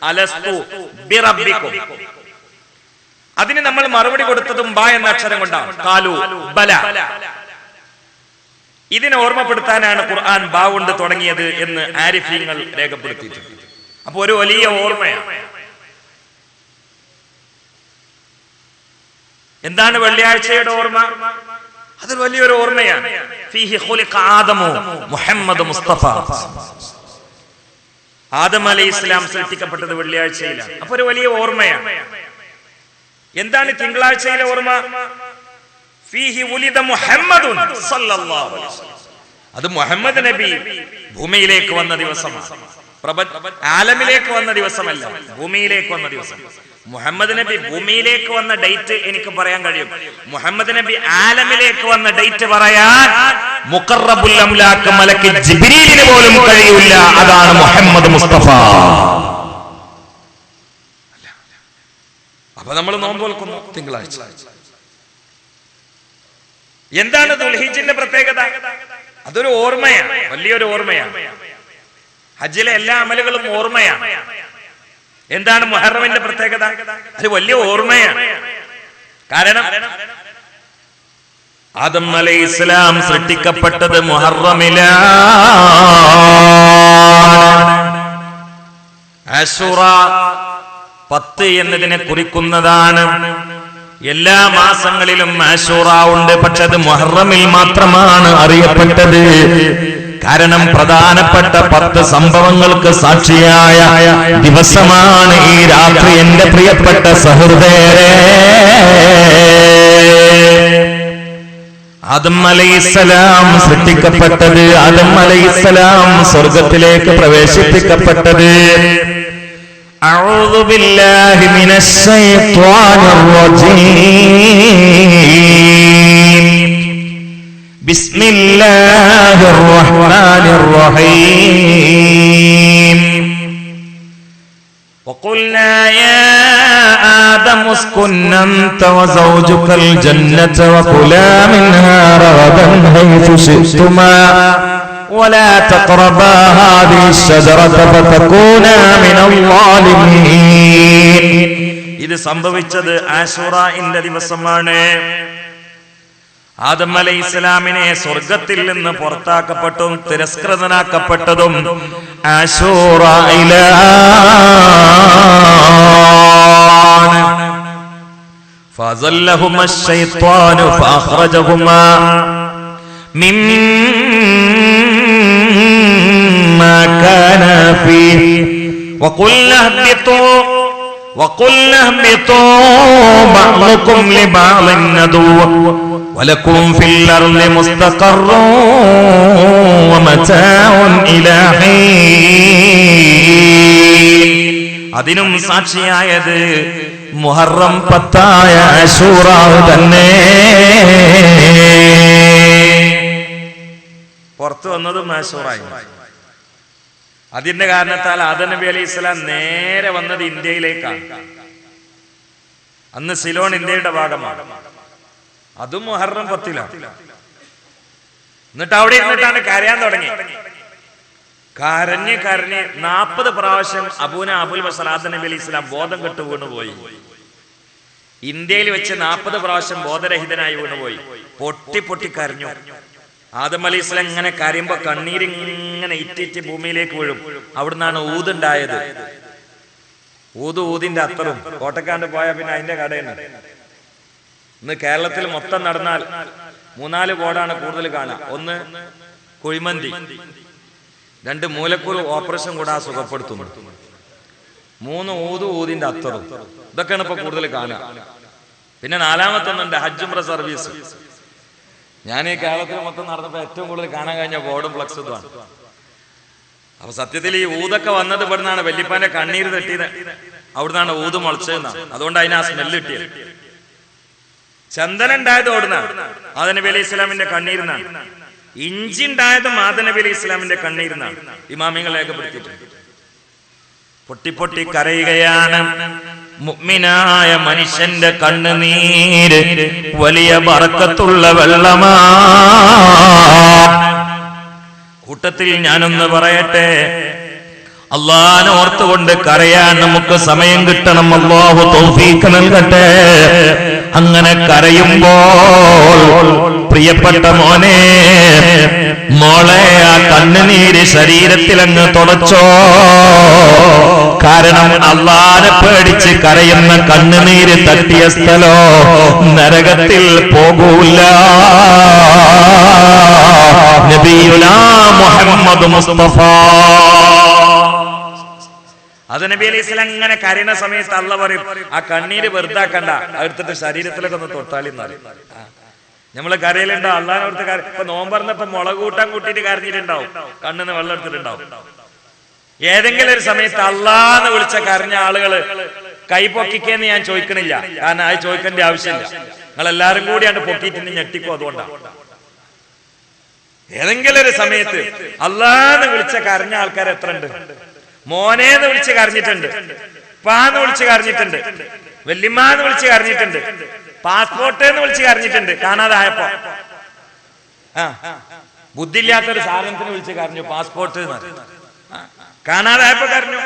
അലസ്തു ബിറബ്ബിക്കും. അതിന് നമ്മൾ മറുപടി കൊടുത്തതും ബ എന്ന അക്ഷരം കൊണ്ടാണ്. ഖാലു ബല. ഇതിനെ ഓർമ്മപ്പെടുത്താനാണ് ഖുർആൻ ബ കൊണ്ട് തുടങ്ങിയത് എന്ന് ആരിഫീങ്ങൾ രേഖപ്പെടുത്തിയിട്ടുണ്ട്. അപ്പൊ ഒരു വലിയ ഓർമ്മയാണ്. എന്താണ് വെള്ളിയാഴ്ചയുടെ ഓർമ്മ? അത് വലിയൊരു ഓർമ്മയാണ്. ഫീഹി ഖുലിഖ ആദമു മുഹമ്മദ് മുസ്തഫ. ആദം അലൈഹിസ്സലാം സൃഷ്ടിക്കപ്പെട്ടത് വെള്ളിയാഴ്ചയിലാണ്. അപ്പൊ ഒരു വലിയ ഓർമ്മയാണ്. എന്താണ് തിങ്കളാഴ്ചയിലെ ഓർമ്മ? ഫീഹി ഉലിദ മുഹമ്മദുൻ സല്ലല്ലാഹു അലൈഹി വസല്ലം. അത് മുഹമ്മദ് നബി ഭൂമിയിലേക്ക് വന്ന ദിവസമാണ്. ആലമിലേക്ക് വന്ന ദിവസമല്ല, ഭൂമിയിലേക്ക് വന്ന ദിവസം. മുഹമ്മദ് നബി ഭൂമിയിലേക്ക് വന്ന ഡേറ്റ് എനിക്ക് പറയാൻ കഴിയും. മുഹമ്മദ് നബി ആലമിലേക്ക് വന്ന ഡേറ്റ് പറയാൻ മുഖറബുൽ അംലാക്ക് മലക്ക് ജിബ്രീലിന് പോലും കഴിയില്ല. അതാണ് മുഹമ്മദ് മുസ്തഫ. അപ്പൊ നമ്മൾ നോമ്പ് നോൽക്കുന്നു തിങ്കളാഴ്ച. എന്താണ് ദുൽഹിജ്ജിന്റെ പ്രത്യേകത? അതൊരു ഓർമ്മയാണ്, വലിയൊരു ഓർമ്മയാണ്. ഹജ്ജിലെ എല്ലാ അമലുകളും ഓർമ്മയാണ്. എന്താണ് മുഹറമിന്റെ പ്രത്യേകത? അത് വലിയ ഓർമ്മയാണ്. കാരണം ആദം അലൈഹിസ്സലാം സൃഷ്ടിക്കപ്പെട്ടത് മുഹറമിലാണ്. അശൂറ 10 എന്നതിനെ കുറിക്കുന്നതാണ്. എല്ലാ മാസങ്ങളിലും അശൂറ ഉണ്ട്, പക്ഷെ അത് മുഹറമിൽ മാത്രമാണ് അറിയപ്പെട്ടത്. കാരണം പ്രധാനപ്പെട്ട 10 സംഭവങ്ങൾക്ക് സാക്ഷിയായ ദിവസമാണ് ഈ രാത്രി. എന്റെ പ്രിയപ്പെട്ട സഹൃദയരേ, ആദം അലൈഹിസ്സലാം സൃഷ്ടിക്കപ്പെട്ടത്, ആദം അലൈഹിസ്സലാം സ്വർഗത്തിലേക്ക് പ്രവേശിപ്പിക്കപ്പെട്ടത് അഊദു ബില്ലാഹി മിനശ് ശൈത്വാനിർ റജീം. ബിസ്മില്ലാഹിർ റഹ്മാനിർ റഹീം. وقلنا يا آدم اسكن أنت وزوجك الجنة وكلا منها رغدا حيث شئتما ولا تقربا هذه الشجرة فتكونا من الظالمين. ഇത് സംഭവിച്ചത് ആശൂറയുടെ ദിവസമാണ്. ആദം അലൈഹിസ്സലാമിനെ സ്വർഗത്തിൽ നിന്ന് പുറത്താക്കപ്പെട്ടതും തിരസ്കൃതനാക്കപ്പെട്ടതും ആശൂറയിലാണ്. ഫസല്ലഹുമാ ശൈത്വാനു ഫഅഖ്റജഹുമാ മിമ്മാ കാനാ ഫീഹി وقلنا اهبطوا بعضكم لبعض عدو ولكم في الأرض مستقر ومتاع إلى حين. അതിനും സാക്ഷിയായത് മുഹറം 10 അശൂറ തന്നെ. പുറത്തു വന്നതും അശൂറായി. അതിന്റെ കാരണത്താൽ ആദം നബി അലൈഹിസ്സലാം നേരെ വന്നത് ഇന്ത്യയിലേക്കാണ്. അന്ന് സിലോൺ ഇന്ത്യയുടെ ഭാഗമാണ്. അതും മുഹറം 10 എന്നിട്ട് അവിടെ ഇരുന്നിട്ടാണ് കരയാൻ തുടങ്ങി. കരഞ്ഞ് 40 പ്രാവശ്യം അബുൽ ബസർ ആദം നബി അലൈഹിസ്സലാം ബോധം കെട്ട് വീണുപോയി. ഇന്ത്യയിൽ വെച്ച് 40 പ്രാവശ്യം ബോധരഹിതനായി വീണുപോയി. പൊട്ടി കരഞ്ഞു. ആദം അലൈഹിസ്സലാം ഇങ്ങനെ കരയുമ്പോ കണ്ണീരിങ്ങനെ ഇറ്റിറ്റ് ഭൂമിയിലേക്ക് വീഴും. അവിടുന്നാണ് ഊതുണ്ടായത്. ഊതിന്റെ അത്തറും കോട്ടക്കാണ്ട് പോയാൽ പിന്നെ അതിന്റെ കടയാണ്. ഇന്ന് കേരളത്തിൽ മൊത്തം നടന്നാൽ 3-4 ബോർഡാണ് കൂടുതൽ കാണുക. ഒന്ന് കുഴിമന്തി, 2 മൂലക്കൂർ ഓപ്പറേഷൻ കൂടെ സുഖപ്പെടുത്തുന്നു, 3 ഊതിന്റെ അത്തറും. ഇതൊക്കെയാണ് ഇപ്പൊ കൂടുതൽ കാണുക. പിന്നെ 4-മത്തൊന്നുണ്ട് ഹജ്ജ് ഉംറ സർവീസ്. ഞാൻ ഈ കേരളത്തിൽ മൊത്തം നടന്നപ്പോ ഏറ്റവും കൂടുതൽ കാണാൻ കഴിഞ്ഞ ബോർഡും ഫ്ലക്സും ഇതാണ്. അപ്പൊ സത്യത്തിൽ ഈ ഊതൊക്കെ വന്നത് ഇവിടുന്നാണ്. വല്യപ്പാന്റെ കണ്ണീര് തട്ടിയത് അവിടുന്നാണ് ഊത് മുളച്ചതെന്നാണ്. അതുകൊണ്ട് അതിന് ആ സ്മെല്ല് കിട്ടിയത്. ചന്ദനം ഉണ്ടായത് അവിടുന്നാണ്, ആദം നബി അലൈഹി ഇസ്ലാമിന്റെ കണ്ണീരിന്നാണ്. ഇഞ്ചി ഉണ്ടായതും ആദം നബി അലൈഹി ഇസ്ലാമിന്റെ കണ്ണീരിന്നാണ് ഇമാമിങ്ങൾ രേഖപ്പെടുത്തിയിട്ടുണ്ട്. പൊട്ടി കരയുകയാണ്. മുഅ്മിനായ മനുഷ്യന്റെ കണ്ണുനീര് വലിയ ബറക്കത്തുള്ള വെള്ളമാണ്. കൂട്ടത്തിൽ ഞാനൊന്ന് പറയട്ടെ, അല്ലാഹനെ ഓർത്തുകൊണ്ട് കരയാൻ നമുക്ക് സമയം കിട്ടണം. അല്ലാഹു തൗഫീഖ് നൽകട്ടെ. അങ്ങനെ കരയുമ്പോൾ പ്രിയപ്പെട്ട മോനെ, മോളെ, ആ കണ്ണുനീര് ശരീരത്തിലങ്ങ് തുടച്ചോ. കാരണം അല്ലാഹനെ പേടിച്ച് കരയുന്ന കണ്ണുനീര് തട്ടിയ സ്ഥലോ നരകത്തിൽ പോകൂല. നബിയുനാ മുഹമ്മദ് മുസ്തഫ. അത് നബി അലൈഹി സ്വലാം അങ്ങനെ കരയുന്ന സമയത്ത് അള്ളാഹ് പറയും, ആ കണ്ണീര് വെറുതാക്കണ്ട, എടുത്തിട്ട് ശരീരത്തിലൊക്കെ ഒന്ന് തൊട്ടാളി. നമ്മള് കരയിലുണ്ടോ അള്ളാഹിനോർത്ത് ഇപ്പൊ നോമ്പറന്നപ്പോ മുളക് കൂട്ടാൻ കൂട്ടിയിട്ട് കരഞ്ഞിട്ടുണ്ടാവും, കണ്ണിന്ന് വെള്ളം എടുത്തിട്ടുണ്ടാവും. ഏതെങ്കിലും ഒരു സമയത്ത് അള്ളാന്ന് വിളിച്ച കരഞ്ഞ ആളുകള് കൈ പൊക്കിക്കേന്ന് ഞാൻ ചോദിക്കണില്ല, കാരണം അത് ചോദിക്കേണ്ട ആവശ്യമില്ല. നിങ്ങൾ എല്ലാരും കൂടിയാണ് പൊക്കിയിട്ട് ഞെട്ടിക്കോ. അതുകൊണ്ടാണ് ഏതെങ്കിലും ഒരു സമയത്ത് അള്ളാന്ന് വിളിച്ച കരഞ്ഞ ആൾക്കാർ എത്ര ഉണ്ട്? മോനേന്ന് വിളിച്ച് കരഞ്ഞിട്ടുണ്ട്, പാന്ന് വിളിച്ച് കരഞ്ഞിട്ടുണ്ട്, വല്യമ്മാന്ന് വിളിച്ച് കരഞ്ഞിട്ടുണ്ട്, പാസ്പോർട്ട് എന്ന് വിളിച്ച് കരഞ്ഞിട്ടുണ്ട് കാണാതായപ്പോ. ബുദ്ധിയില്ലാത്തൊരു സാധനത്തിന് വിളിച്ച് കരഞ്ഞു, പാസ്പോർട്ട് കാണാതായപ്പോ കരഞ്ഞു.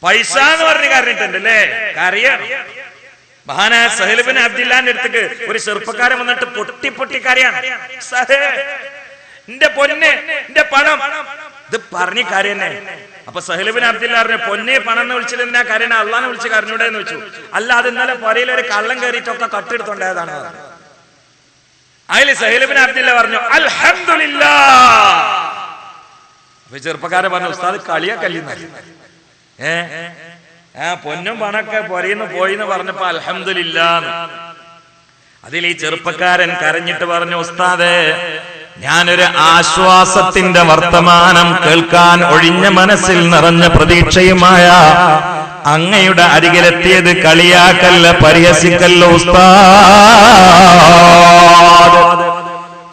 പൈസ എന്ന് പറഞ്ഞ് കരഞ്ഞിട്ടുണ്ട് അല്ലേ? കരയാണ്. മഹാനായ സഹൽ ഇബ്നു അബ്ദുല്ലാന്റെ അടുത്തേക്ക് ഒരു ചെറുപ്പക്കാരൻ വന്നിട്ട് പൊട്ടി പൊട്ടി കരയാണ്. സഹേ, എന്റെ പൊന്നെ, എന്റെ പണം, ഇത് പറഞ്ഞ് കരയന്നെ. അപ്പൊ സഹൽ ഇബ്നു അബ്ദുല്ലാ പറഞ്ഞു, പൊന്നെ പണം എന്ന് വിളിച്ചിട്ട് എന്നാ കരയണ, അള്ളാനെ വിളിച്ച് കരഞ്ഞൂടെ എന്ന് വെച്ചു. അല്ല, അത് ഇന്നലെ പുരയിൽ ഒരു കള്ളം കയറിയിട്ടൊക്കെ കട്ടെടുത്തോണ്ടായതാണ്. അതിൽ സഹൽ ഇബ്നു അബ്ദുല്ലാ പറഞ്ഞു, അൽഹംദുലില്ലാഹ്. അപ്പൊ ചെറുപ്പക്കാരൻ പറഞ്ഞു, ഉസ്താദ് കളിയാക്കല്ലിന്ന്. പൊന്നും പണൊക്കെ പൊരയിന്ന് പോയിന്ന് പറഞ്ഞപ്പോ അൽഹംദുലില്ലാഹ്. അതിൽ ഈ ചെറുപ്പക്കാരൻ കരഞ്ഞിട്ട് പറഞ്ഞു, ഉസ്താദേ, ഞാനൊരു ആശ്വാസത്തിന്റെ വർത്തമാനം കേൾക്കാൻ ഒഴിഞ്ഞ മനസ്സിൽ നിറഞ്ഞ പ്രതീക്ഷയുമായ അങ്ങയുടെ അരികിലെത്തിയത് കളിയാക്കല്ല, പരിഹസിക്കല്ല ഉസ്താദ്.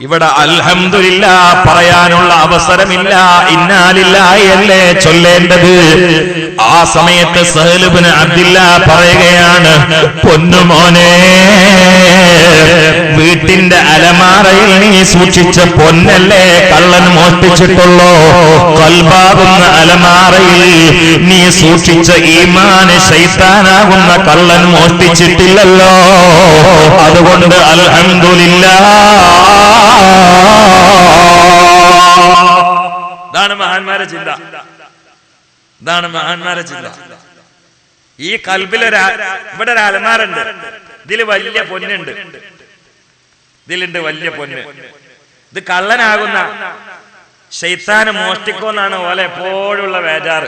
ഇവിടെ അൽഹംദുലില്ലാഹ് പറയാനുള്ള അവസരമില്ല, ഇന്നാലില്ലാഹി അല്ലേ ചൊല്ലേണ്ടത്. ആ സമയത്ത് സഹൽ ഇബ്നു അബ്ദുല്ലാ പറയുകയാണ്, പൊന്നുമോനെ, വീട്ടിന്റെ അലമാറയിൽ നീ സൂക്ഷിച്ച പൊന്നല്ലേ കള്ളൻ മോഷ്ടിച്ചിട്ടുള്ളോ? കൽബാകുന്ന അലമാറയിൽ നീ സൂക്ഷിച്ച ഈമാന് ശൈത്താനാകുന്ന കള്ളൻ മോഷ്ടിച്ചിട്ടില്ലല്ലോ. അതുകൊണ്ട് അൽഹംദുലില്ലാഹ്. ഇതാണ് മഹാന്മാരെ ചിന്ത, ഇതാണ് മഹാന്മാരെ ചിന്ത. ഈ കൽബിലൊരു ഇവിടെ ഒരു അലമാരുണ്ട്, ഇതില് വലിയ പൊന്നുണ്ട്, ഇതിലുണ്ട് വലിയ പൊന്ന്. ഇത് കള്ളനാകുന്ന ശൈത്താന് മോഷ്ടിക്കുമെന്നാണ് ഓലെ എപ്പോഴുള്ള വേജാറ്.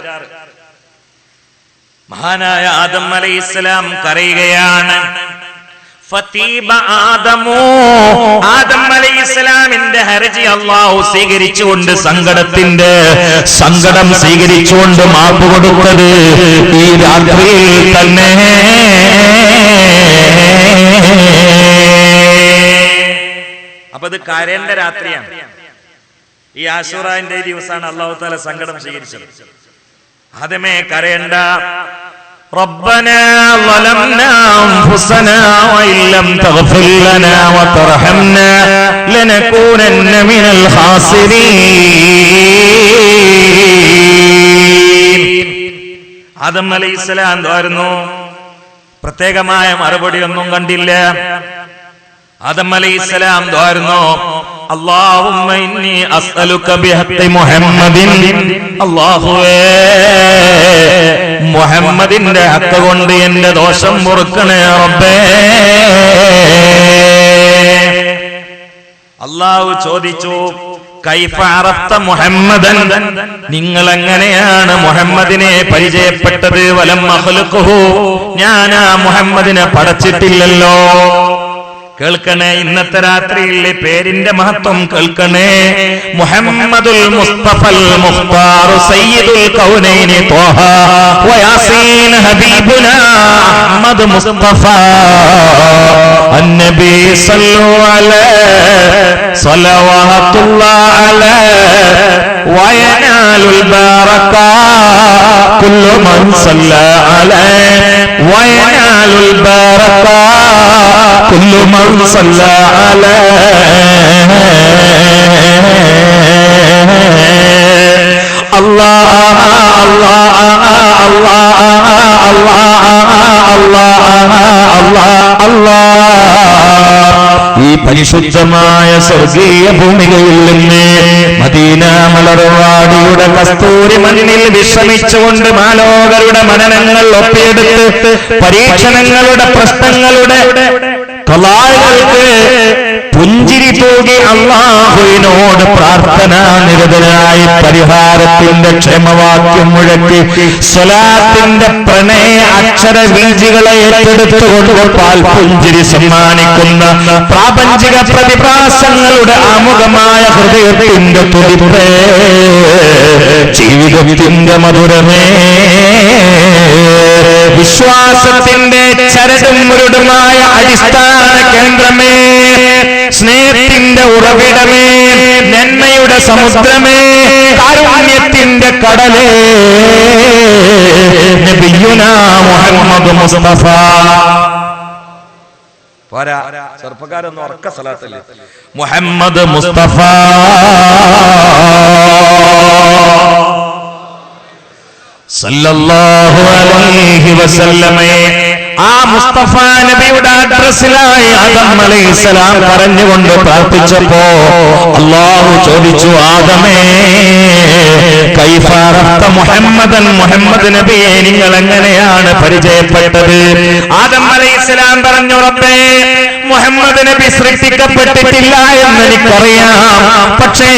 മഹാനായ ആദം അലൈഹിസ്സലാം കരയുകയാണ്. ആദം അലൈഹിസ്സലാമിന്റെ ഹർജി അല്ലാഹു സ്വീകരിച്ചുകൊണ്ട് സങ്കടം സ്വീകരിച്ചുകൊണ്ട് മാപ്പ് കൊടുത്തത് ഈ രാത്രിയിൽ തന്നെ. അപ്പൊ ഇത് കരേണ്ട രാത്രിയാണ്. ഈ ആശൂറാന്റെ ദിവസമാണ് അല്ലാഹു തആല സങ്കടം സ്വീകരിച്ചത്. ആദമേ കരയണ്ട. ربنا ظلمنا أنفسنا وإن لم تغفر لنا وترحمنا لنكونن من الخاسرين. ആദം അലൈഹിസ്സലാം എന്തായിരുന്നു? പ്രത്യേകമായ മറുപടി ഒന്നും കണ്ടില്ല. ആദം അലൈഹിസ്സലാം എന്തായിരുന്നു? അല്ലാഹുമ്മ ഇന്നി അസ്അലുക ബിഹഖി മുഹമ്മദിൻ. അല്ലാഹുവേ, മുഹമ്മദിന്റെ ഹക്ക് കൊണ്ട് എന്റെ ദോഷം പൊറുക്കണേ റബ്ബേ. അല്ലാഹു ചോദിച്ചു, കൈഫ അറഫ്ത മുഹമ്മദൻ, നിങ്ങൾ എങ്ങനെയാണ് മുഹമ്മദിനെ പരിചയപ്പെട്ടത്? വലം അഖ്ലുഖുഹു, ഞാൻ ആ മുഹമ്മദിനെ പടച്ചിട്ടില്ലല്ലോ. കേൾക്കണേ, ഇന്നത്തെ രാത്രിയിലെ പേരിന്റെ മഹത്വം കേൾക്കണേ. മുഹമ്മദുൽ മുസ്തഫൽ മുഖ്താർ സയ്യിദുൽ കൗനൈനി ത്വഹ വയാസീൻ ഹബീബുനാ അഹ്മദ് മുസ്തഫ അന്നബി സല്ലു അലൈഹി സ്വലവാത്തുല്ലാഹി അലൈഹി വയനാലുൽ ബറക കുല്ലു മൻ സല്ല അലൈഹി വയനാലുൽ ബറക കുല്ലു മൻ സല്ല അലൈഹി. അല്ലാഹ് ഈ പരിശുദ്ധമായ സ്വർഗീയ ഭൂമികയിൽ നിന്ന് മദീന മലർവാടിയുടെ കസ്തൂരി മണ്ണിൽ വിശ്രമിച്ചുകൊണ്ട് മാലോകരുടെ മനനങ്ങൾ ഒപ്പിയെടുത്ത് പരീക്ഷണങ്ങളുടെ പ്രശ്നങ്ങളുടെ കലാകൾക്ക് പുഞ്ചിരി തൂകി അല്ലാഹുവിനോട് പ്രാർത്ഥനാ നിരതനായി പരിഹാരത്തിന്റെ ക്ഷമവാക്യം മുഴക്കി സ്വലാത്തിന്റെ പ്രണയ അക്ഷര വീഴ്ചകളെ ഏറ്റെടുത്തുകൊണ്ട് പാൽ പുഞ്ചിരി സമ്മാനിക്കുന്ന പ്രാപഞ്ചിക പ്രതിഭാസങ്ങളുടെ ആമുഖമായ ഹൃദയത്തിന്റെ തുടിപ്പേ, ജീവിതത്തിന്റെ മധുരമേ, വിശ്വാസത്തിന്റെ ചരടും മുരുടുമായ അടിസ്ഥാന കേന്ദ്രമേ, സ്നേഹത്തിന്റെ ഉറവിടമേ, നന്മയുടെ സമുദ്രമേ, കാരുണ്യത്തിന്റെ കടലേ, നബിയുനാ മുഹമ്മദ് മുസ്തഫ. പോരാ, ചെറുപ്പക്കാരൊന്നും ഉറക്ക സലാത്തല്ലേ. മുഹമ്മദ് മുസ്തഫ സല്ലല്ലാഹു അലൈഹി വസല്ലമയെ ആ മുസ്തഫ നബിയുടെ അഡ്രസ്സിലായി ആദം അലൈഹിസ്സലാം പറഞ്ഞുകൊണ്ട് പ്രാർത്ഥിച്ചപ്പോ അല്ലാഹു ചോദിച്ചു, ആദമേ കൈഫ അറഫ്ത മുഹമ്മദൻ, മുഹമ്മദ് നബിയെ നിങ്ങൾ എങ്ങനെയാണ് പരിചയപ്പെട്ടത്? ആദം അലൈഹിസ്സലാം പറഞ്ഞു, റബ്ബേ മുഹമ്മദ് നബി സൃഷ്ടിക്കപ്പെട്ടിട്ടില്ല എന്ന് എനിക്കറിയാം, പക്ഷേ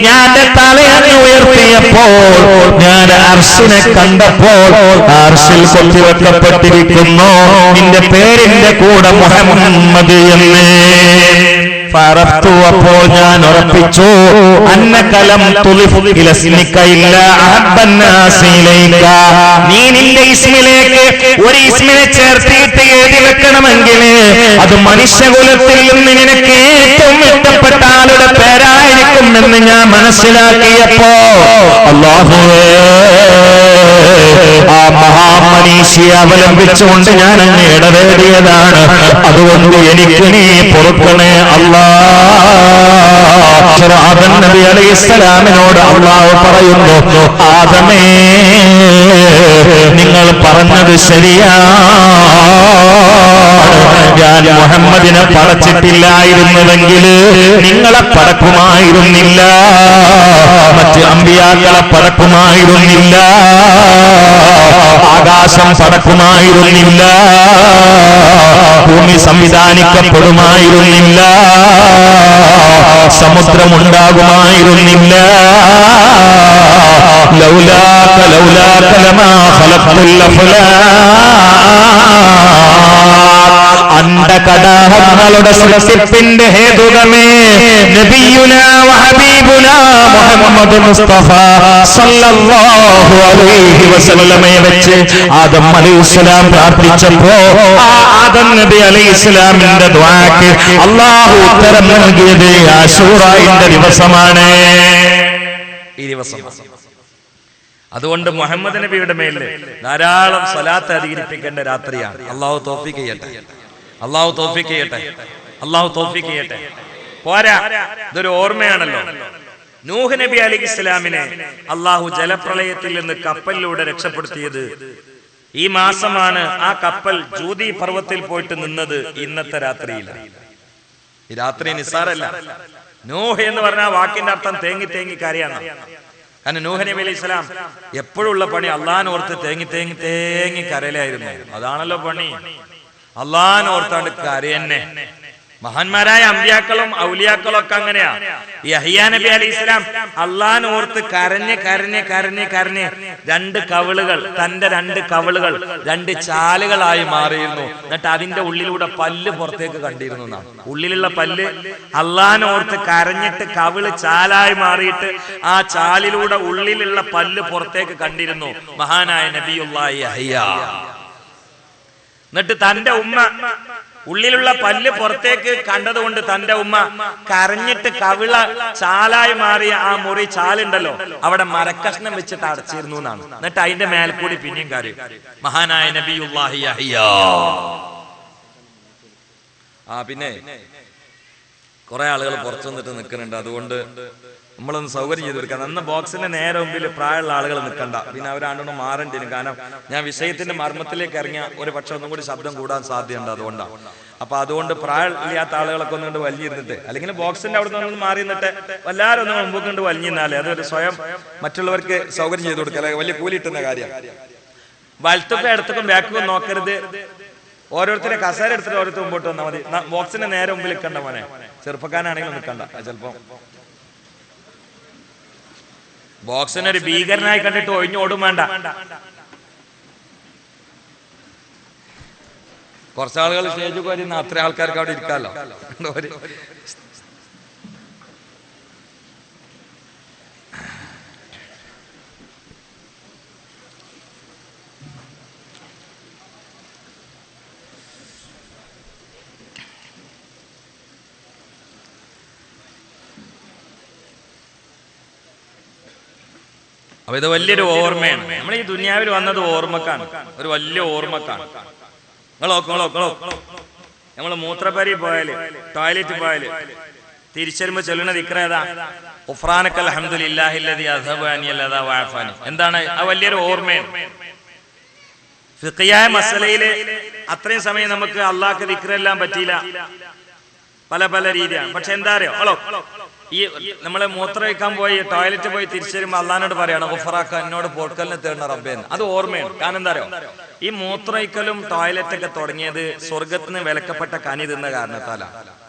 ഞാൻ തലയണി ഉയർത്തിയപ്പോൾ ഞാൻ അർശിനെ കണ്ടപ്പോൾ അർശിൽ കൊത്തിവെക്കപ്പെട്ടിരിക്കുന്നു നിന്റെ പേരിന്റെ കൂടെ മുഹമ്മദ് എന്ന്. അപ്പോൾ ഞാൻ ഉറപ്പിച്ചു, നീ നിന്റെ ഇസ്മിലേക്ക് ഒരു ഇസ്മിനെ ചേർത്തിയിട്ട് എഴുതി വെക്കണമെങ്കിൽ അത് മനുഷ്യകുലത്തിൽ നിന്ന് നിനക്ക് ഏറ്റവും ഇഷ്ടപ്പെട്ട ആളുടെ പേരായിരിക്കും എന്ന് ഞാൻ മനസ്സിലാക്കിയപ്പോ അല്ലാഹുവേ ആ മഹാമനീഷിയെ അവലംബിച്ചുകൊണ്ട് ഞാൻ അങ്ങ് ഇടവേടിയതാണ്, അതുകൊണ്ട് എനിക്ക് നീ പൊറുക്കണേ അല്ലാ. ആദം നബി അലൈഹിസ്സലാമിനോട് അല്ലാഹു പറയുന്നു, ആദമേ നിങ്ങൾ പറഞ്ഞത് ശരിയാണ്, ഞാൻ മുഹമ്മദിനെ പടച്ചിട്ടില്ലായിരുന്നുവെങ്കിൽ നിങ്ങളെ പടക്കുമായിരുന്നില്ല, മറ്റ് അമ്പിയാക്കളെ പടക്കുമായിരുന്നില്ല, ആകാശം പടക്കുമായിരുന്നില്ല, ഭൂമി സംവിധാനിക്കപ്പെടുമായിരുന്നില്ല, സമുദ്രമുണ്ടാകുമായിരുന്നില്ല. ലൗലാക ലൗലാക ലമാ ഖലഖതുൽ അണ്ടകടാഹങ്ങളുടെ സൃഷ്ടിപ്പിന്റെ ഹേതുകമേ നബിയുനാ വഹബീബുനാ മുഹമ്മദ് മുസ്തഫ സല്ലല്ലാഹു അലൈഹി വസല്ലമയെ വെച്ച് ആദം അലൈഹിസ്സലാം പ്രാർത്ഥിച്ചപ്പോ ആ ആദം നബി അലൈഹിസ്സലാമിന്റെ ദുആക്ക് അല്ലാഹു ഉത്തരം നൽകിയത് ആശൂറായുടെ ദിവസമാണ്. ഈ ദിവസം അതുകൊണ്ട് മുഹമ്മദ് നബിയുടെ മേലിൽ ധാരാളം സ്വലാത്ത് അധികരിപ്പിക്കേണ്ട രാത്രിയാണ്. അള്ളാഹു തൗഫീഖ് ചെയ്യട്ടെ, അള്ളാഹു തൗഫീഖ് ചെയ്യട്ടെ, അള്ളാഹു തൗഫീഖ് ചെയ്യട്ടെ. പോരാ, ഇതൊരു ഓർമ്മയാണല്ലോ. നൂഹ് നബി അലൈഹിസ്സലാമിനെ അള്ളാഹു ജലപ്രളയത്തിൽ നിന്ന് കപ്പലിലൂടെ രക്ഷപ്പെടുത്തിയത് ഈ മാസമാണ്. ആ കപ്പൽ ജൂതി പർവ്വത്തിൽ പോയിട്ട് നിന്നത് ഇന്നത്തെ രാത്രിയിലാണ്. ഈ രാത്രി നിസ്സാരല്ല. നൂഹ് എന്ന് പറഞ്ഞ വാക്കിന്റെ അർത്ഥം തേങ്ങി തേങ്ങി കരയാണ്. കാരണം നൂഹ് നബി അലൈഹി സ്വലാം എപ്പോഴുള്ള പണി അള്ളാഹിനോർത്ത് തേങ്ങി തേങ്ങി തേങ്ങി കരയിലായിരുന്നു. അതാണല്ലോ പണി, അള്ളാഹിനോർത്താണ്ട് കരയന്നെ. മഹാന്മാരായ അമ്പിയാക്കളും ഔലിയാക്കളും ഒക്കെ അങ്ങനെയാ. യഹ്യാ നബി അലൈഹി സ്വലാം അള്ളാഹിനോർത്ത് കരഞ്ഞ് കരഞ്ഞ് കരഞ്ഞ് കരഞ്ഞ് രണ്ട് കവിളുകൾ രണ്ട് ചാലുകളായി മാറിയിരുന്നു. എന്നിട്ട് അതിന്റെ ഉള്ളിലൂടെ പല്ല് പുറത്തേക്ക് കണ്ടിരുന്നു എന്നാണ്. ഉള്ളിലുള്ള പല്ല് അള്ളാഹിനോർത്ത് കരഞ്ഞിട്ട് കവിള് ചാലായി മാറിയിട്ട് ആ ചാലിലൂടെ ഉള്ളിലുള്ള പല്ല് പുറത്തേക്ക് കണ്ടിരുന്നു മഹാനായ നബിയുള്ളാഹി യഹ്യാ. എന്നിട്ട് തന്റെ ഉമ്മ ഉള്ളിലുള്ള പല്ല് പുറത്തേക്ക് കണ്ടതുകൊണ്ട് തന്റെ ഉമ്മ കരഞ്ഞിട്ട് കവിള ചാലായി മാറിയ ആ മുറി ചാലുണ്ടല്ലോ അവിടെ മരക്കഷ്ണം വെച്ചിട്ട് അടച്ചിരുന്നു എന്നാണ്. എന്നിട്ട് അതിന്റെ മേൽക്കൂടി പിന്നെയും കാര്യം മഹാനായ നബിയുള്ളാഹി യഹ്യാ. പിന്നെ കുറെ ആളുകൾ പുറത്തു വന്നിട്ട് നിൽക്കുന്നുണ്ട്. അതുകൊണ്ട് നമ്മളൊന്ന് സൗകര്യം ചെയ്ത് കൊടുക്കാം. അന്ന് ബോക്സിന്റെ നേരെ മുമ്പിൽ പ്രായമുള്ള ആളുകൾ നിൽക്കണ്ട, പിന്നെ അവരാണ്ടൊന്ന് മാറേണ്ടിരും. കാരണം ഞാൻ വിഷയത്തിന്റെ മർമ്മത്തിലേക്ക് ഇറങ്ങിയ ഒരു പക്ഷെ ഒന്നും കൂടി ശബ്ദം കൂടാൻ സാധ്യതയുണ്ട്. അതുകൊണ്ടാണ്. അപ്പൊ അതുകൊണ്ട് പ്രായമില്ലാത്ത ആളുകളൊക്കെ ഒന്നുകൊണ്ട് വലിഞ്ഞിരുന്നിട്ട്, അല്ലെങ്കിൽ ബോക്സിന്റെ അവിടെ നിന്ന് മാറി നിന്നിട്ട് എല്ലാവരും ഒന്ന് മുമ്പ് കൊണ്ട് വലിഞ്ഞിരുന്നാലേ അതൊരു സ്വയം മറ്റുള്ളവർക്ക് സൗകര്യം ചെയ്ത് കൊടുക്കുക. അല്ലെങ്കിൽ വലിയ കൂലി കിട്ടുന്ന കാര്യം. വലത്തുക്കും ഇടത്തുക്കും ബാക്കും നോക്കരുത്. ഓരോരുത്തരെ കസേര എടുത്തിട്ട് ഓരോരുത്തർ മുമ്പോട്ട് വന്നാൽ മതി. ബോക്സിന്റെ നേരെ മുമ്പിൽ നിൽക്കണ്ട മോനെ. ചെറുപ്പക്കാരാണെങ്കിലും നിൽക്കണ്ട. ചിലപ്പം ബോക്സിനെ ഒരു ഭീകരനായി കണ്ടിട്ട് ഒഴിഞ്ഞോടും വേണ്ട. കുറച്ചാളുകൾ സ്റ്റേജ് വരുന്ന അത്ര ആൾക്കാർക്ക് അവിടെ ഇരിക്കാമല്ലോ. അപ്പൊ ഇത് വലിയൊരു ഓർമ്മയാണ്. നമ്മൾ ഈ ദുനിയാവിൽ വന്നത് ഓർമ്മക്കാണ്, ഒരു വലിയ ഓർമ്മക്കാണ്. നമ്മള് മൂത്രപ്പരി പോയാല്, ടോയ്ലറ്റ് പോയാല് തിരിച്ചരുമ്പോ ചൊല്ലുന്ന ദിക്ർ ഏതാ? ഗുഫ്രാനക അൽഹംദുലില്ലാഹില്ലദീ അസ്ഹബ അനി അല്ലാദ വഅഫാനി. എന്താണ്? ആ വലിയൊരു ഓർമ്മയാണ്. ഫിഖിയായ മസലയില് അത്രയും സമയം നമുക്ക് അള്ളാഹ്ക്ക് ദിക്റെല്ലാം പറ്റിയില്ല, പല പല രീതിയാണ്. പക്ഷെ എന്താ അറിയോ, ഈ നമ്മളെ മൂത്രമൊഴിക്കാൻ പോയി ടോയ്ലറ്റ് പോയി തിരിച്ചു വരുമ്പോ അള്ളഹാനോട് പറയണം ഗുഫറാക്ക എന്നോട് പോർക്കലിനെ തേടണ റബ്ബേന്ന്. അത് ഓർമ്മയാണ്. കാരണം എന്താ അറിയോ, ഈ മൂത്രമൊഴിക്കലും ടോയ്ലറ്റ് ഒക്കെ തുടങ്ങിയത് സ്വർഗത്തിന് വിലക്കപ്പെട്ട കനി തിന്ന കാരണത്താലാണ്.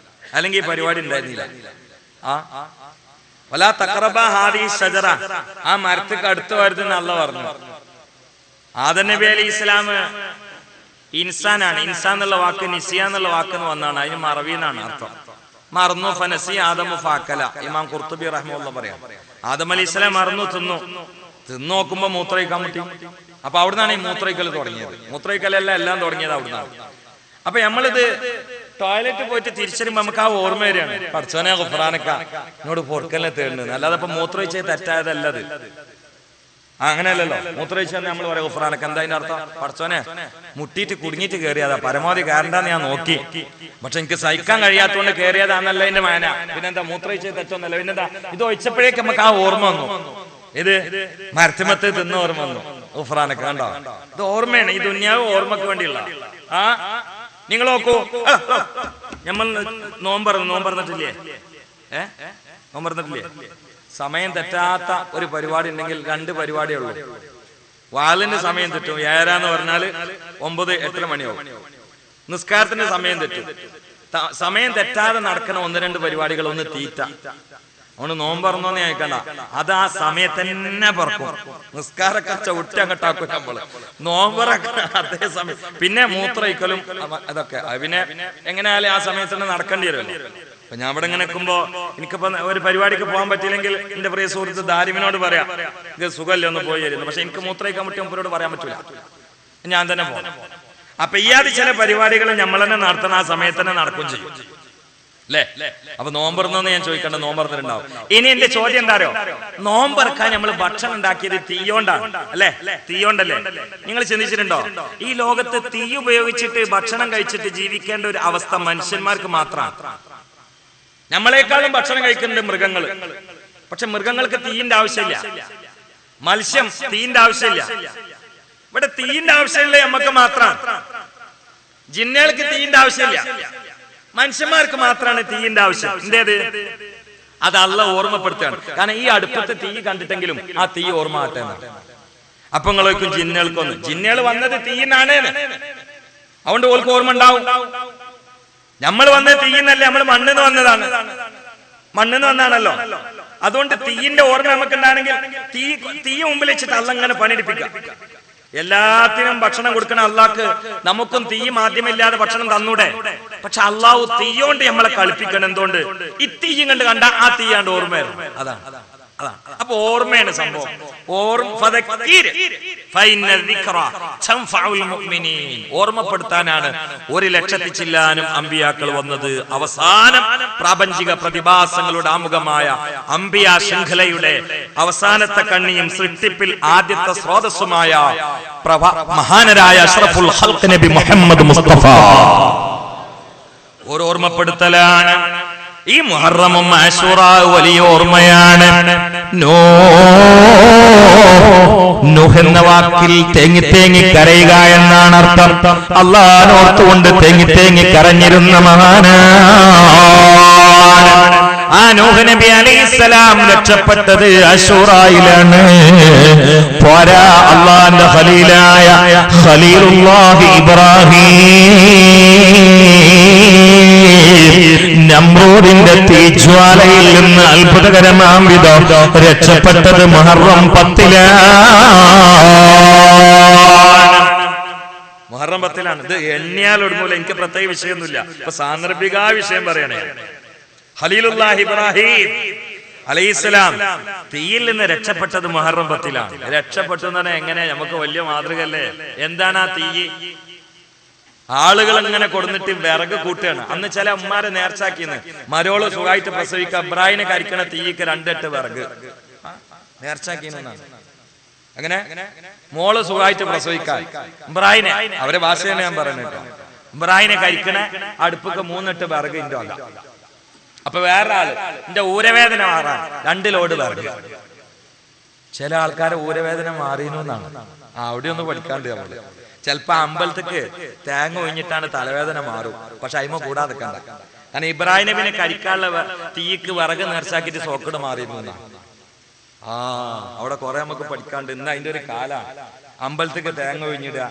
അല്ലെങ്കിൽ ഈ പരിപാടി ഉണ്ടായിരുന്നില്ല. വലാ തഖറബ ഹാദിഹി ഷജറ, ആ മരത്തേക്ക് അടുത്ത് വരുതെന്ന് അള്ളാഹ് പറഞ്ഞു. ആദം നബി അലൈഹി ഇസ്ലാം ഇൻസാനാണ്. ഇൻസാൻ എന്നുള്ള വാക്ക് നിസിയ എന്നുള്ള വാക്കെന്ന് വന്നാണ്. അതിന് മറവീന്നാണ് അർത്ഥം. മറന്നു ഫനസി ആദമു ഫാക്കല. ഇമാം ഖുർത്തുബി റഹ്മത്തുള്ളാഹി പറയാം, ആദം അലൈഹി ഇസ്ലാം മറന്നു തിന്നു നോക്കുമ്പോ മൂത്രമൊഴിക്കാൻ പറ്റി. അപ്പൊ അവിടുന്നാണ് ഈ മൂത്രമൊഴിക്കൽ തുടങ്ങിയത്. മൂത്രമൊഴിക്കലല്ല എല്ലാം തുടങ്ങിയത് അവിടുന്നാണ്. അപ്പൊ നമ്മളിത് ടോയ്ലറ്റ് പോയിട്ട് തിരിച്ചറിയുമ്പോ നമുക്ക് ആ ഓർമ്മ വരികയാണ്, പടച്ചോനെ ഗുഫ്രാനക എന്നോട് പൊറുക്കലിനെ തേടുന്നത്. അല്ലാതെ ഇപ്പൊ മൂത്രമൊഴിച്ചത് തെറ്റായതല്ലത്. അങ്ങനെയല്ലല്ലോ. മൂത്രമൊഴിച്ചാൽ നമ്മൾ പറയാം ഗുഫ്രാനക. എന്താ അതിന്റെ അർത്ഥം? പടച്ചോനെ മുട്ടിയിട്ട് കുടുങ്ങിയിട്ട് കയറിയതാ, പരമാവധി കയറണ്ടാന്ന് ഞാൻ നോക്കി, പക്ഷെ എനിക്ക് സഹിക്കാൻ കഴിയാത്തതുകൊണ്ട് കയറിയതാന്നല്ല എന്റെ മാന. പിന്നെന്താ? മൂത്രമൊഴിച്ചത് തെറ്റൊന്നല്ല. പിന്നെന്താ? ഇത് ഒഴിച്ചപ്പോഴേക്ക് നമുക്ക് ആ ഓർമ്മ വന്നു. ഇത് മരത്തുമത്ത് തിന്ന ഓർമ്മ വന്നു. ഗുഫ്രാനക കണ്ടോ? ഇത് ഓർമ്മയാണ്. ഈ ദുനിയാവ് ഓർമ്മക്ക് വേണ്ടിയുള്ള. നിങ്ങൾ നോക്കൂ, നമ്മൾ നോമ്പറന്നിട്ടില്ലേ? നോമ്പറന്നിട്ടില്ലേ? സമയം തെറ്റാത്ത ഒരു പരിപാടി ഉണ്ടെങ്കിൽ 2 പരിപാടിയേ ഉള്ളൂ. വാലിന്റെ സമയം തെറ്റും, 7 എന്ന് പറഞ്ഞാല് 9-8 മണിയാവും. നിസ്കാരത്തിന്റെ സമയം തെറ്റും. സമയം തെറ്റാതെ നടക്കണ 1-2 പരിപാടികൾ. ഒന്ന് തീറ്റ. അതുകൊണ്ട് നോമ്പറന്നോന്ന് ചോദിക്കണ്ട, അത് ആ സമയത്ത് തന്നെ പറക്കും. നിസ്കാരൊക്കെ ചവിട്ടി അങ്ങോട്ടാക്കും നമ്മള്. നോമ്പറൊക്കെ അതേ സമയം. പിന്നെ മൂത്രയിക്കലും അതൊക്കെ പിന്നെ എങ്ങനെയായാലും ആ സമയത്ത് തന്നെ നടക്കേണ്ടി വരുമല്ലോ. അപ്പൊ ഞാൻ ഇവിടെ ഇങ്ങനെ നിൽക്കുമ്പോ എനിക്കിപ്പോ ഒരു പരിപാടിക്ക് പോകാൻ പറ്റില്ലെങ്കിൽ എന്റെ പ്രിയ സുഹൃത്ത് ദാരിമിനോട് പറയാം, ഇത് സുഖമല്ലേ ഒന്ന് പോയി വരുന്നു. പക്ഷെ എനിക്ക് മൂത്രയിക്കാൻ പറ്റിയ മുമ്പരോട് പറയാൻ പറ്റൂല, ഞാൻ തന്നെ പോകാം. അപ്പൊ ഈ ചില പരിപാടികൾ നമ്മൾ തന്നെ നടത്തണ ആ സമയത്ത് തന്നെ നടക്കുകയും ചെയ്യും അല്ലേ? അപ്പൊ നോമ്പറന്നോന്ന് ഞാൻ ചോദിക്കണ്ട, നോമ്പറന്നിട്ടുണ്ടാവും. ഇനി എന്റെ ചോദ്യം എന്താ? നോമ്പറക്കാൻ നമ്മൾ ഭക്ഷണം ഉണ്ടാക്കിയത് തീയോണ്ടാണ് അല്ലെ? തീയോണ്ടല്ലേ? നിങ്ങൾ ചിന്തിച്ചിട്ടുണ്ടോ? ഈ ലോകത്ത് തീ ഉപയോഗിച്ചിട്ട് ഭക്ഷണം കഴിച്ചിട്ട് ജീവിക്കേണ്ട ഒരു അവസ്ഥ മനുഷ്യന്മാർക്ക് മാത്രമാണ്. നമ്മളെക്കാളും ഭക്ഷണം കഴിക്കുന്നുണ്ട് മൃഗങ്ങൾ. പക്ഷെ മൃഗങ്ങൾക്ക് തീയിന്റെ ആവശ്യമില്ല. മത്സ്യം തീയിന്റെ ആവശ്യമില്ല. ഇവിടെ തീയിന്റെ ആവശ്യമില്ല നമുക്ക് മാത്രമാണ്. ജിന്നുകൾക്ക് തീയിന്റെ ആവശ്യമില്ല. മനുഷ്യന്മാർക്ക് മാത്രമാണ് തീയിന്റെ ആവശ്യം. എന്തേത്? അത് അള്ളാഹ് ഓർമ്മപ്പെടുത്തുകയാണ്. കാരണം ഈ അടുപ്പത്തെ തീ കണ്ടിട്ടെങ്കിലും ആ തീ ഓർമ്മ ആട്ടെ. അപ്പൊ നിങ്ങളേക്കും ജിന്നുകൾക്കൊന്ന്, ജിന്നുകൾ വന്നത് തീയിനാണ്, അതുകൊണ്ട് ഓൾക്ക് ഓർമ്മ ഉണ്ടാവും. നമ്മൾ വന്നത് തീയിന്നല്ലേ? നമ്മൾ മണ്ണിന്ന് വന്നതാണ്, മണ്ണിന്ന് വന്നാണല്ലോ. അതുകൊണ്ട് തീയിന്റെ ഓർമ്മ നമുക്ക് ഉണ്ടാണെങ്കിൽ തീ മുമ്പിൽ വെച്ചിട്ട് അള്ളാഹ് ഇങ്ങനെ പണിയെടുപ്പിക്കാം. എല്ലാത്തിനും ഭക്ഷണം കൊടുക്കണ അള്ളാഹ്ക്ക് നമുക്കും തീ മാധ്യമമില്ലാതെ ഭക്ഷണം തന്നൂടെ? പക്ഷെ അള്ളാഹു തീയോണ്ട് നമ്മളെ കളിപ്പിക്കണം. എന്തുകൊണ്ട്? ഈ തീയും കണ്ട ആ തീയാണ്ട് ഓർമ്മയായിരുന്നു. അതാണ്. അപ്പൊ ഓർമ്മയാണ് സംഭവം. ഓർമ്മപ്പെടുത്താനാണ് 1,00,000 ചില്ലാനും അമ്പിയാക്കൾ വന്നത്. അവസാനം പ്രാപഞ്ചിക പ്രതിഭാസങ്ങളുടെ ആമുഖമായ അമ്പിയ ശൃംഖലയുടെ അവസാനത്തെ കണ്ണിയും സൃഷ്ടിപ്പിൽ ആദ്യത്തെ സ്രോതസ്സുമായ മഹാനരായ അഷ്റഫുൽ ഖൽഖ് നബി മുഹമ്മദ് മുസ്തഫ ഓർമ്മപ്പെടുത്തലാണ്. ഈ മുഹറമും ആശൂറാ വലിയ ഓർമ്മയാണ്. നൂഹ് എന്ന വാക്കിൽ തേങ്ങി തേങ്ങി കരയുക എന്നാണ് അർത്ഥം. അല്ലാഹുവോർത്തുകൊണ്ട് തേങ്ങി തേങ്ങി കരഞ്ഞിരുന്ന മഹാനാണ്. ആ നൂഹ് നബി അലൈഹിസ്സലാം രക്ഷപ്പെട്ടത് അശൂറായിലാണ്. പോരാ, അല്ലാഹുവിന്റെ ഖലീലായ ഖലീലുല്ലാഹി ഇബ്രാഹീം നമ്രൂദിന്റെ തീജ്വാലയിൽ നിന്ന് അത്ഭുതകരമാം വിധം രക്ഷപ്പെട്ടത് മുഹറം 10-ലാണ്. ഇത് എണ്ണിയാൽ ഒടുങ്ങൂല. എനിക്ക് പ്രത്യേക വിഷയമൊന്നുമില്ല. ഇപ്പൊ സാന്ദർഭിക വിഷയം പറയണേ. ഖലീലുല്ലാഹി ഇബ്രാഹീം അലൈഹിസ്സലാം തീയിൽ നിന്ന് രക്ഷപ്പെട്ടത് മുഹറം 10-ലാണ്. രക്ഷപ്പെട്ടു എന്ന് പറഞ്ഞാൽ എങ്ങനെ? നമുക്ക് വലിയ മാതൃകല്ലേ. എന്താണ് ആ തീ? ആളുകൾ ഇങ്ങനെ കൊടുന്നിട്ട് വിറക് കൂട്ടുകയാണ്. അന്ന് ചില ഉമ്മാരെ നേർച്ചാക്കിന്ന് മരോള് സുഖമായിട്ട് പ്രസവിക്കുക, ഇബ്രാഹിമിനെ കരിക്കണ തീയ്ക്ക് 2 വിറക് നേർച്ചാക്കിന്നാണ്. അങ്ങനെ മോള് സുഖമായിട്ട് പ്രസവിക്കാൻ ഇബ്രാഹിമിനെ, അവരെ ഭാഷയാണ് ഞാൻ പറയുന്നത്, ഇബ്രാഹിമിനെ കരിക്കണ അടുപ്പൊക്കെ 3 വിറക് ഇന്റെ വക. അപ്പൊ വേറെ ആള് എന്റെ ഊരവേദന മാറാൻ 2 ലോഡ് വിറക്. ചില ആൾക്കാരെ ഊരവേദന മാറിയെന്നു എന്നാണ്. അവിടെ ഒന്ന് പഠിക്കാണ്ട് നമ്മള്. ചിലപ്പോ അമ്പലത്തേക്ക് തേങ്ങ ഒഴിഞ്ഞിട്ടാണ് തലവേദന മാറും. പക്ഷെ അയിമ കൂടാതെ നിൽക്കണ്ട. കാരണം ഇബ്രാഹിം നബിനെ കരിക്കാനുള്ള തീക്ക് വിറക് നേർച്ചാക്കിട്ട് സോക്കട് മാറിയിരുന്നു. അവിടെ കുറെ നമുക്ക് പഠിക്കാണ്ട്. ഇന്ന് അതിന്റെ ഒരു കാലാണ്. അമ്പലത്തേക്ക് തേങ്ങ ഒഴിഞ്ഞിടുക,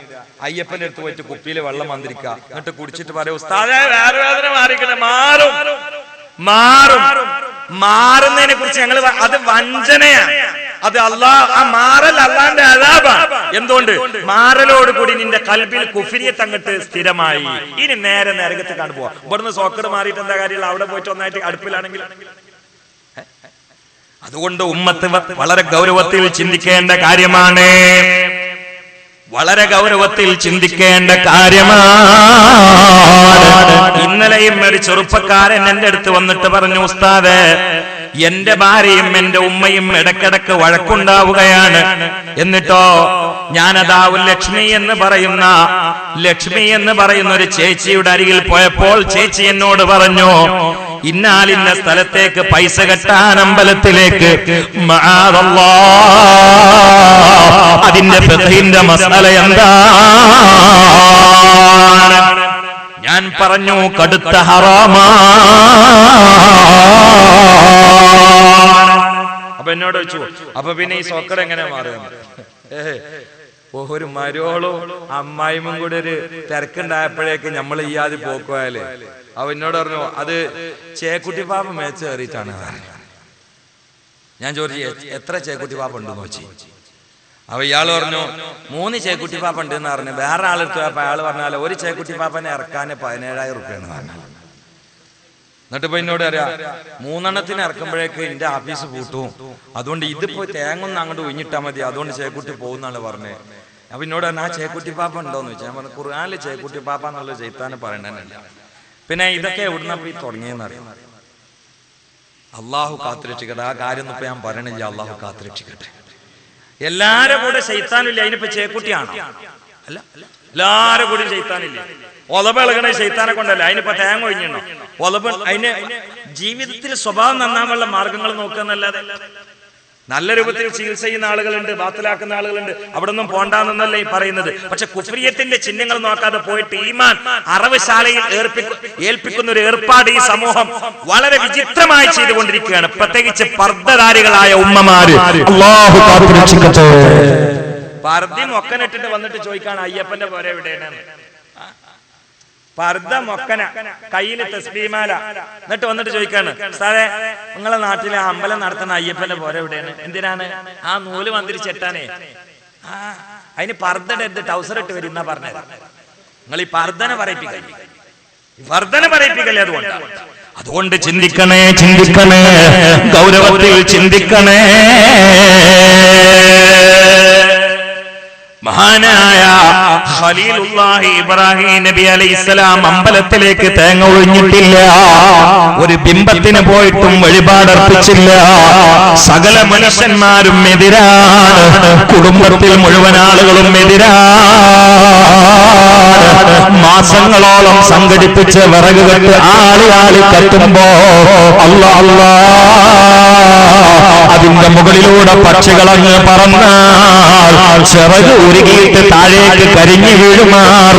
അയ്യപ്പന്റെ അടുത്ത് പോയിട്ട് കുപ്പിയില് വെള്ളം മന്ത്രിക്കുക, എന്നിട്ട് കുടിച്ചിട്ട് പറയും ഉസ്താദേ വേറെ വേദന മാറിക്കണേ. മാറും മാറും മാറുന്നതിനെ കുറിച്ച് ഞങ്ങൾ, അത് വഞ്ചനയാണ്. അത് ആ മാറൽ അള്ളാന്റെ അദാബാണ്. എന്തുകൊണ്ട്? മാറലോട് കൂടി നിന്റെ കൽബിൽ കുഫ്രിയത്ത് അങ്ങട്ട് സ്ഥിരമായി. ഇനി നേരെ നരകത്ത് കാണുപോവാ. ഇവിടുന്ന് സോക്കട് മാറിയിട്ട് എന്താ കാര്യമില്ല? അവിടെ പോയിട്ട് ഒന്നായിട്ട് അടുപ്പിലാണെങ്കിൽ. അതുകൊണ്ട് ഉമ്മത്ത് വളരെ ഗൗരവത്തിൽ ചിന്തിക്കേണ്ട കാര്യമാണ്. വളരെ ഗൗരവത്തിൽ ചിന്തിക്കേണ്ട കാര്യമാണ്. ഇന്നലെയും ഒരു ചെറുപ്പക്കാരൻ എന്റെ അടുത്ത് വന്നിട്ട് പറഞ്ഞു, ഉസ്താദേ എന്റെ ഭാര്യയും എന്റെ ഉമ്മയും ഇടക്കിടക്ക് വഴക്കുണ്ടാവുകയാണ്. എന്നിട്ടോ ഞാനതാവും ലക്ഷ്മി എന്ന് പറയുന്ന ഒരു ചേച്ചിയുടെ അരികിൽ പോയപ്പോൾ ചേച്ചി എന്നോട് പറഞ്ഞു, ഇന്നാലിന്ന സ്ഥലത്തേക്ക് പൈസ കെട്ടാൻ അമ്പലത്തിലേക്ക്, അതിന്റെ ഫിഖഹിന്റെ മസല എന്താ? ഞാൻ പറഞ്ഞു കടുത്ത ഹറാമാണ്. അപ്പൊ എന്നോട് വെച്ചു, അപ്പൊ പിന്നെ ഈ സോക്കർ എങ്ങനെ മാറുക? ഒരു മരോളും അമ്മായിമും കൂടെ ഒരു തിരക്കുണ്ടായപ്പോഴേക്ക് നമ്മൾ ഈ ആദ്യം പോക്കുവായാലേ. അവ എന്നോട് പറഞ്ഞു അത് ചേക്കുട്ടി പാപ്പ മേച്ച് കയറിയിട്ടാണ്. ഞാൻ ചോദിച്ചു എത്ര ചേക്കുട്ടി പാപ്പ ഉണ്ടെന്ന് വെച്ചു. അപ്പൊ ഇയാള് പറഞ്ഞു 3 ചേക്കുട്ടി പാപ്പ ഉണ്ടെന്ന് പറഞ്ഞു. വേറെ ആളെടുത്ത് പോയപ്പോ അയാൾ പറഞ്ഞാലോ ഒരു ചേക്കുട്ടി പാപ്പനെ ഇറക്കാന് 17,000 റുപ്യാണ് പറഞ്ഞു. എന്നിട്ട് ഇപ്പൊ എന്നോട് അറിയാം 3 എണ്ണത്തിന് ഇറക്കുമ്പോഴേക്ക് എന്റെ ഓഫീസ് പൂട്ടും, അതുകൊണ്ട് ഇതിപ്പോ തേങ്ങൊന്നും അങ്ങോട്ട് ഒഴിഞ്ഞിട്ടാ മതി, അതുകൊണ്ട് ചേക്കുട്ടി പോകുന്നാണ് പറഞ്ഞത്. അപ്പൊ എന്നോട് പറഞ്ഞാൽ ആ ചേക്കുട്ടി പാപ്പ ഉണ്ടോന്ന് വെച്ചാൽ ഞാൻ പറഞ്ഞു ഖുർആനില് ചേക്കുട്ടി പാപ്പ എന്നുള്ള ചെയ്ത്താന് പറയണല്ല. പിന്നെ ഇതൊക്കെ എവിടുന്ന പോയി തുടങ്ങിയെന്നറിയാം. അള്ളാഹു കാത്തുരക്ഷിക്കട്ടെ. ആ കാര്യം ഇപ്പൊ ഞാൻ പറയണില്ല. അള്ളാഹു കാത്തുരക്ഷിക്കട്ടെ. എല്ലാരും കൂടെ ശൈത്താനില്ല. അതിനിപ്പോ ചേക്കുട്ടിയാണോ? അല്ല, എല്ലാരും കൂടി ശൈത്താനില്ല. ഒലബ ഇളകണ ശൈത്താനെ കൊണ്ടല്ല. അതിനിപ്പോ തേങ്ങ ഒഴിഞ്ഞോ? ഒലബ അതിന് ജീവിതത്തിൽ സ്വഭാവം നന്നാനുള്ള മാർഗങ്ങൾ നോക്കുന്നല്ലാതെ. നല്ല രൂപത്തിൽ ചികിത്സ ചെയ്യുന്ന ആളുകളുണ്ട്, ബാത്തിലാക്കുന്ന ആളുകളുണ്ട്, അവിടെ ഒന്നും പോണ്ടാന്നല്ല ഈ പറയുന്നത്. പക്ഷെ കുഫ്രിയത്തിന്റെ ചിഹ്നങ്ങൾ നോക്കാതെ പോയിട്ട് ഈമാൻ അറവുശാലയിൽ ഏൽപ്പിക്കുന്ന ഒരു ഏർപ്പാട് ഈ സമൂഹം വളരെ വിചിത്രമായി ചെയ്തുകൊണ്ടിരിക്കുകയാണ്. പ്രത്യേകിച്ച് പർദ്ദധാരികളായ ഉമ്മമാര്. അല്ലാഹു കാത്തുരക്ഷിക്കട്ടെ. പർദ്ദ മൊക്കനിട്ടിട്ട് വന്നിട്ട് ചോദിക്കാണ് അയ്യപ്പന്റെ പോരെ എവിടെയാണ്? പർദ്ദ മൊക്കന, കയ്യില് തസ്ബീമാല, എന്നിട്ട് വന്നിട്ട് ചോദിക്കാണ് സാറേ നിങ്ങളെ നാട്ടിലെ അമ്പലം നടത്തുന്ന അയ്യപ്പന്റെ പോരെ എവിടെയാണ്? എന്തിനാണ്? ആ നൂല് മന്ത്രിച്ചെട്ടാനേ. അതിന് പർദ്ദ ടൗസർ ഇട്ട് വരുന്ന പറഞ്ഞത്. നിങ്ങൾ ഈ പർദ്ദനെ പറയിപ്പിക്കല്ലേ? അതുകൊണ്ട് ചിന്തിക്കണേ, ഗൗരവത്തിൽ ചിന്തിക്കണേ. മഹാനായ ഖലീലുല്ലാഹി ഇബ്രാഹിം നബി അലൈഹിസ്സലാം അമ്പലത്തിലേക്ക് തേങ്ങ ഒഴിഞ്ഞിട്ടില്ല. ഒരു ബിംബത്തിന് പോയിട്ടും വഴിപാടർപ്പിച്ചില്ല. സകല മനുഷ്യന്മാരും എതിരാണ്. കുടുംബത്തിൽ മുഴുവൻ ആളുകളും എതിരാണ്. മാസങ്ങളോളം സംഘടിപ്പിച്ച് വിറക് കെട്ട് ആളി കത്തുമ്പോ അല്ലാ അതിന്റെ മുകളിലൂടെ പക്ഷികളങ്ങ് പറന്നാൽ ചിറക് ഉരുകിയിട്ട് താഴേക്ക് കരിഞ്ഞു വീഴുമാർ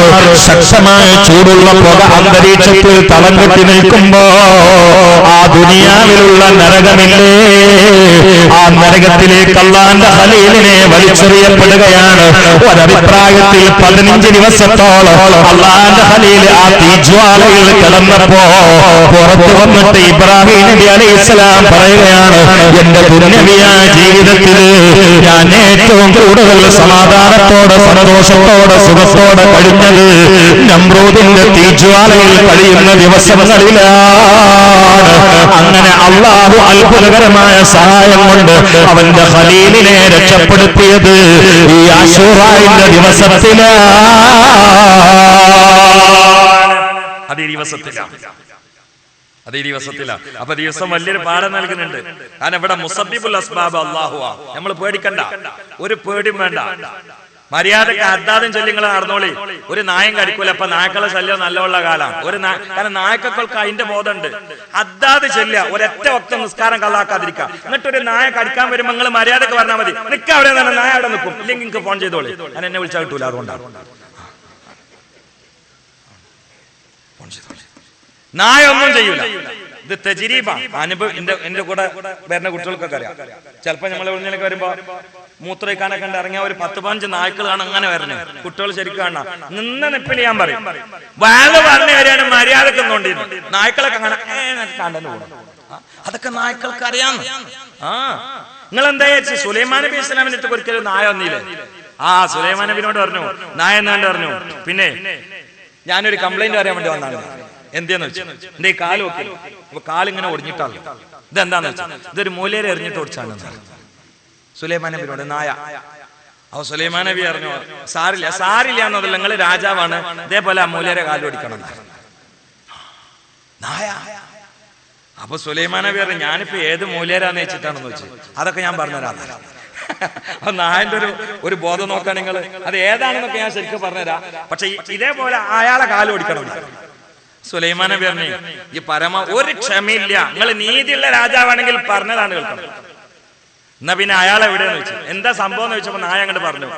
ശക്തമായ ചൂടുള്ള പുക അന്തരീക്ഷത്തിൽ തളം കെട്ടി നിൽക്കുമ്പോ ആ ദുനിയാവിലുള്ള നരകമില്ലേ, ആ നരകത്തിലേക്ക് അല്ലാഹുവിന്റെ ഖലീലിനെ വലിച്ചെറിയപ്പെടുകയാണ്. ഒരഭിപ്രായത്തിൽ 15 ദിവസത്തോളം അല്ലാഹുവിന്റെ ഖലീൽ ആ തീജ്വാലയിൽ കിടന്നപ്പോ പുറത്തു വന്നിട്ട് ഇബ്രാഹിം നബി അലൈഹിസ്സലാം പറയുകയാണ്, എന്റെ ദുനിയവിയായ ജീവിതത്തിൽ ഞാൻ ഏറ്റവും കൂടുതൽ സമാധാനത്തോടെ സന്തോഷത്തോടെ സുഖത്തോടെ കഴിഞ്ഞത് നമ്രൂദിന്റെ തീജ്വാലയിൽ കഴിയുന്ന ദിവസങ്ങളിലാണ്. അങ്ങനെ അല്ലാഹു അത്ഭുതകരമായ സഹായം കൊണ്ട് അവന്റെ ഖലീലിനെ രക്ഷപ്പെടുത്തിയത് ഈ ആശൂറായുടെ ദിവസത്തിലാണ്. അതേ ദിവസത്തിലാണ്. അപ്പൊ ദിവസം വലിയൊരു പാഠം നൽകുന്നുണ്ട്. കാരണം ഇവിടെ മുസബ്ബിബുൽ അസ്ബാബ് അല്ലാഹുവാ. നമ്മൾ പേടിക്കണ്ട, ഒരു പേടിയും വേണ്ട. മര്യാദക്ക് അദ്ദാദും ചൊല്ലിങ്ങൾ നടന്നോളി. ഒരു നായം കടിക്കൂല. അപ്പൊ നായക്കളെ ശല്യം നല്ലുള്ള കാലാണ്. കാരണം നായക്കൾക്ക് അതിന്റെ ബോധമുണ്ട്. അദ്ദാദ് ചെല്ലുക, ഒരൊറ്റ വക്ത നിസ്കാരം കള്ളാക്കാതിരിക്കുക. എന്നിട്ടൊരു നായ കടിക്കാൻ വരുമ്പോൾ നിങ്ങൾ മര്യാദക്ക് പറഞ്ഞാൽ മതി, നിൽക്ക അവിടെ നായ അവിടെ നിൽക്കും, ഇല്ലെങ്കിൽ നിങ്ങൾക്ക് ഫോൺ ചെയ്തോളി, ഞാൻ എന്നെ വിളിച്ചാൽ കിട്ടൂല, അതുകൊണ്ടാണ്. നായ ഒന്നും ചെയ്യൂല. ഇത് തജ്രീബ, അനുഭവം. എന്റെ കൂടെ വരുന്ന കുട്ടികൾക്കൊക്കെ അറിയാം. ചിലപ്പോ നമ്മൾ എവിടെയൊക്കെ വരുമ്പോ മൂത്രയിക്കാനൊക്കെ കണ്ട് ഇറങ്ങിയ ഒരു 10-15 നായ്ക്കളാണ് അങ്ങനെ വരുന്നത്. കുട്ടികൾ ശരിക്കും കാണാം. നിപ്പിൽ ഞാൻ പറയും, വാല് പറഞ്ഞു വരികയാണ് മര്യാദക്ക് നോണ്ടിരുന്നു. നായ്ക്കളൊക്കെ കാണാൻ കണ്ടെന്ന് പോകും. അതൊക്കെ നായ്ക്കൾക്ക് അറിയാന്ന്. നിങ്ങൾ എന്താ വെച്ച് സുലൈമാൻ നബി ഇസ്ലാമിന്റെ അടുത്ത് ഒരിക്കലും നായ വന്നില്ലേ? സുലൈമാൻ നബിനോട് പറഞ്ഞു, നായ എന്നാണ്ട് പറഞ്ഞു. പിന്നെ ഞാനൊരു കംപ്ലൈന്റ് പറയാൻ വേണ്ടി വന്നാണ്. എന്തെന്ന് വെച്ചാൽ എന്റെ ഈ കാല് നോക്കി, അപ്പൊ കാലിങ്ങനെ ഒടിഞ്ഞിട്ടാണ്. ഇതെന്താന്ന് വെച്ചാൽ ഇതൊരു മൂലയിൽ എറിഞ്ഞിട്ട് ഓടിച്ചാണ് സുലൈമാൻ നബിനോട് നായ. അപ്പൊ സുലൈമാൻ നബി പറഞ്ഞു, സാരില്ല എന്നതല്ല, നിങ്ങൾ രാജാവാണ്, ഇതേപോലെ ആ മൂലയുടെ കാലൊടിക്കണം നായ. അപ്പൊ സുലൈമാൻ നബി പറഞ്ഞു, ഞാനിപ്പോ ഏത് മൂലരാന്ന് വെച്ചിട്ടാണെന്ന് വെച്ചു. അതൊക്കെ ഞാൻ പറഞ്ഞുതരാം. അപ്പൊ നായന്റെ ഒരു ബോധം നോക്കാൻ നിങ്ങൾ അത് ഏതാണെന്നൊക്കെ ഞാൻ ശരിക്കും പറഞ്ഞുതരാം. പക്ഷെ ഇതേപോലെ അയാളെ കാലൊടിക്കണം. സുലൈമാൻ നബി പറഞ്ഞു, ഈ ഒരു ക്ഷമയില്ല, നിങ്ങൾ നീതിയുള്ള രാജാവാണെങ്കിൽ പറഞ്ഞതാണ് കേൾക്കണം. എന്നാ പിന്നെ അയാൾ എവിടെയെന്ന് വെച്ചു. എന്താ സംഭവം എന്ന് വെച്ചപ്പോ നായ അങ്ങോട്ട് പറഞ്ഞു,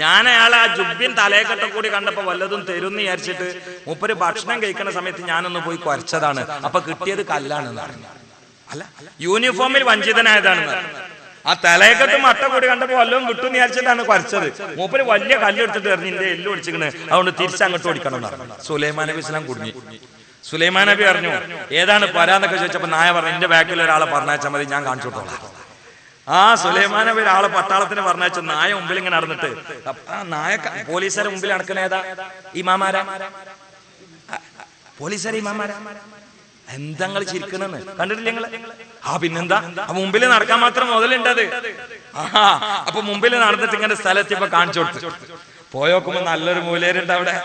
ഞാൻ അയാളെ ആ ജുബ്ബിൻ തലയെക്കെട്ടും കൂടി കണ്ടപ്പോ വല്ലതും തരുന്ന് വിചാരിച്ചിട്ട് മൂപ്പര് ഭക്ഷണം കഴിക്കുന്ന സമയത്ത് ഞാനൊന്ന് പോയി കുരച്ചതാണ്. അപ്പൊ കിട്ടിയത് കല്ലാണെന്ന് പറഞ്ഞു. അല്ല, യൂണിഫോമിൽ വഞ്ചിതനായതാണെന്ന് പറഞ്ഞു. ആ തലയെക്കെട്ടും മട്ട കൂടി കണ്ടപ്പോ വല്ലതും കിട്ടും വിചാരിച്ചിട്ടാണ് കുരച്ചത്. മൂപ്പര് വലിയ കല്ലെടുത്തിട്ട് എറിഞ്ഞ് എന്റെ എല്ല് ഒടിച്ചിക്കണ്, അതുകൊണ്ട് തിരിച്ചങ്ങോട്ട് ഓടിക്കണം എന്ന് പറഞ്ഞു. സുലൈമാൻ നബി ഇസ്ലാം കുടുങ്ങി. സുലൈമാൻ നബി പറഞ്ഞു, ഏതാണ് പരാന്നൊക്കെ ചോദിച്ചപ്പോ നായ പറഞ്ഞു, എന്റെ ബാക്കിൽ ഒരാളെ പറഞ്ഞാച്ചാൽ മതി, ഞാൻ കാണിച്ചു കൊടുത്തോളാം. സുലൈമാൻ നബി ഒരാളെ പട്ടാളത്തിന് പറഞ്ഞാച്ചു. നായ മുമ്പിൽ ഇങ്ങനെ നടന്നിട്ട്, നായ പോലീസുകാരെ മുമ്പിൽ നടക്കുന്ന ഏതാ? ഇമാമാരാ? പോലീസുകാരെ ഇമാമാരാ? എന്താ നിങ്ങൾ ചിരിക്കണെന്ന് കണ്ടിട്ടില്ല നിങ്ങള്? പിന്നെന്താ, മുമ്പിൽ നടക്കാൻ മാത്രം മുതലുണ്ടത്. അപ്പൊ മുമ്പിൽ നടന്നിട്ട് ഇങ്ങനെ സ്ഥലത്തിപ്പോ കാണിച്ചു കൊടുത്തു. പോയോക്കുമ്പോ നല്ലൊരു മൂലേരുണ്ട് അവിടെ.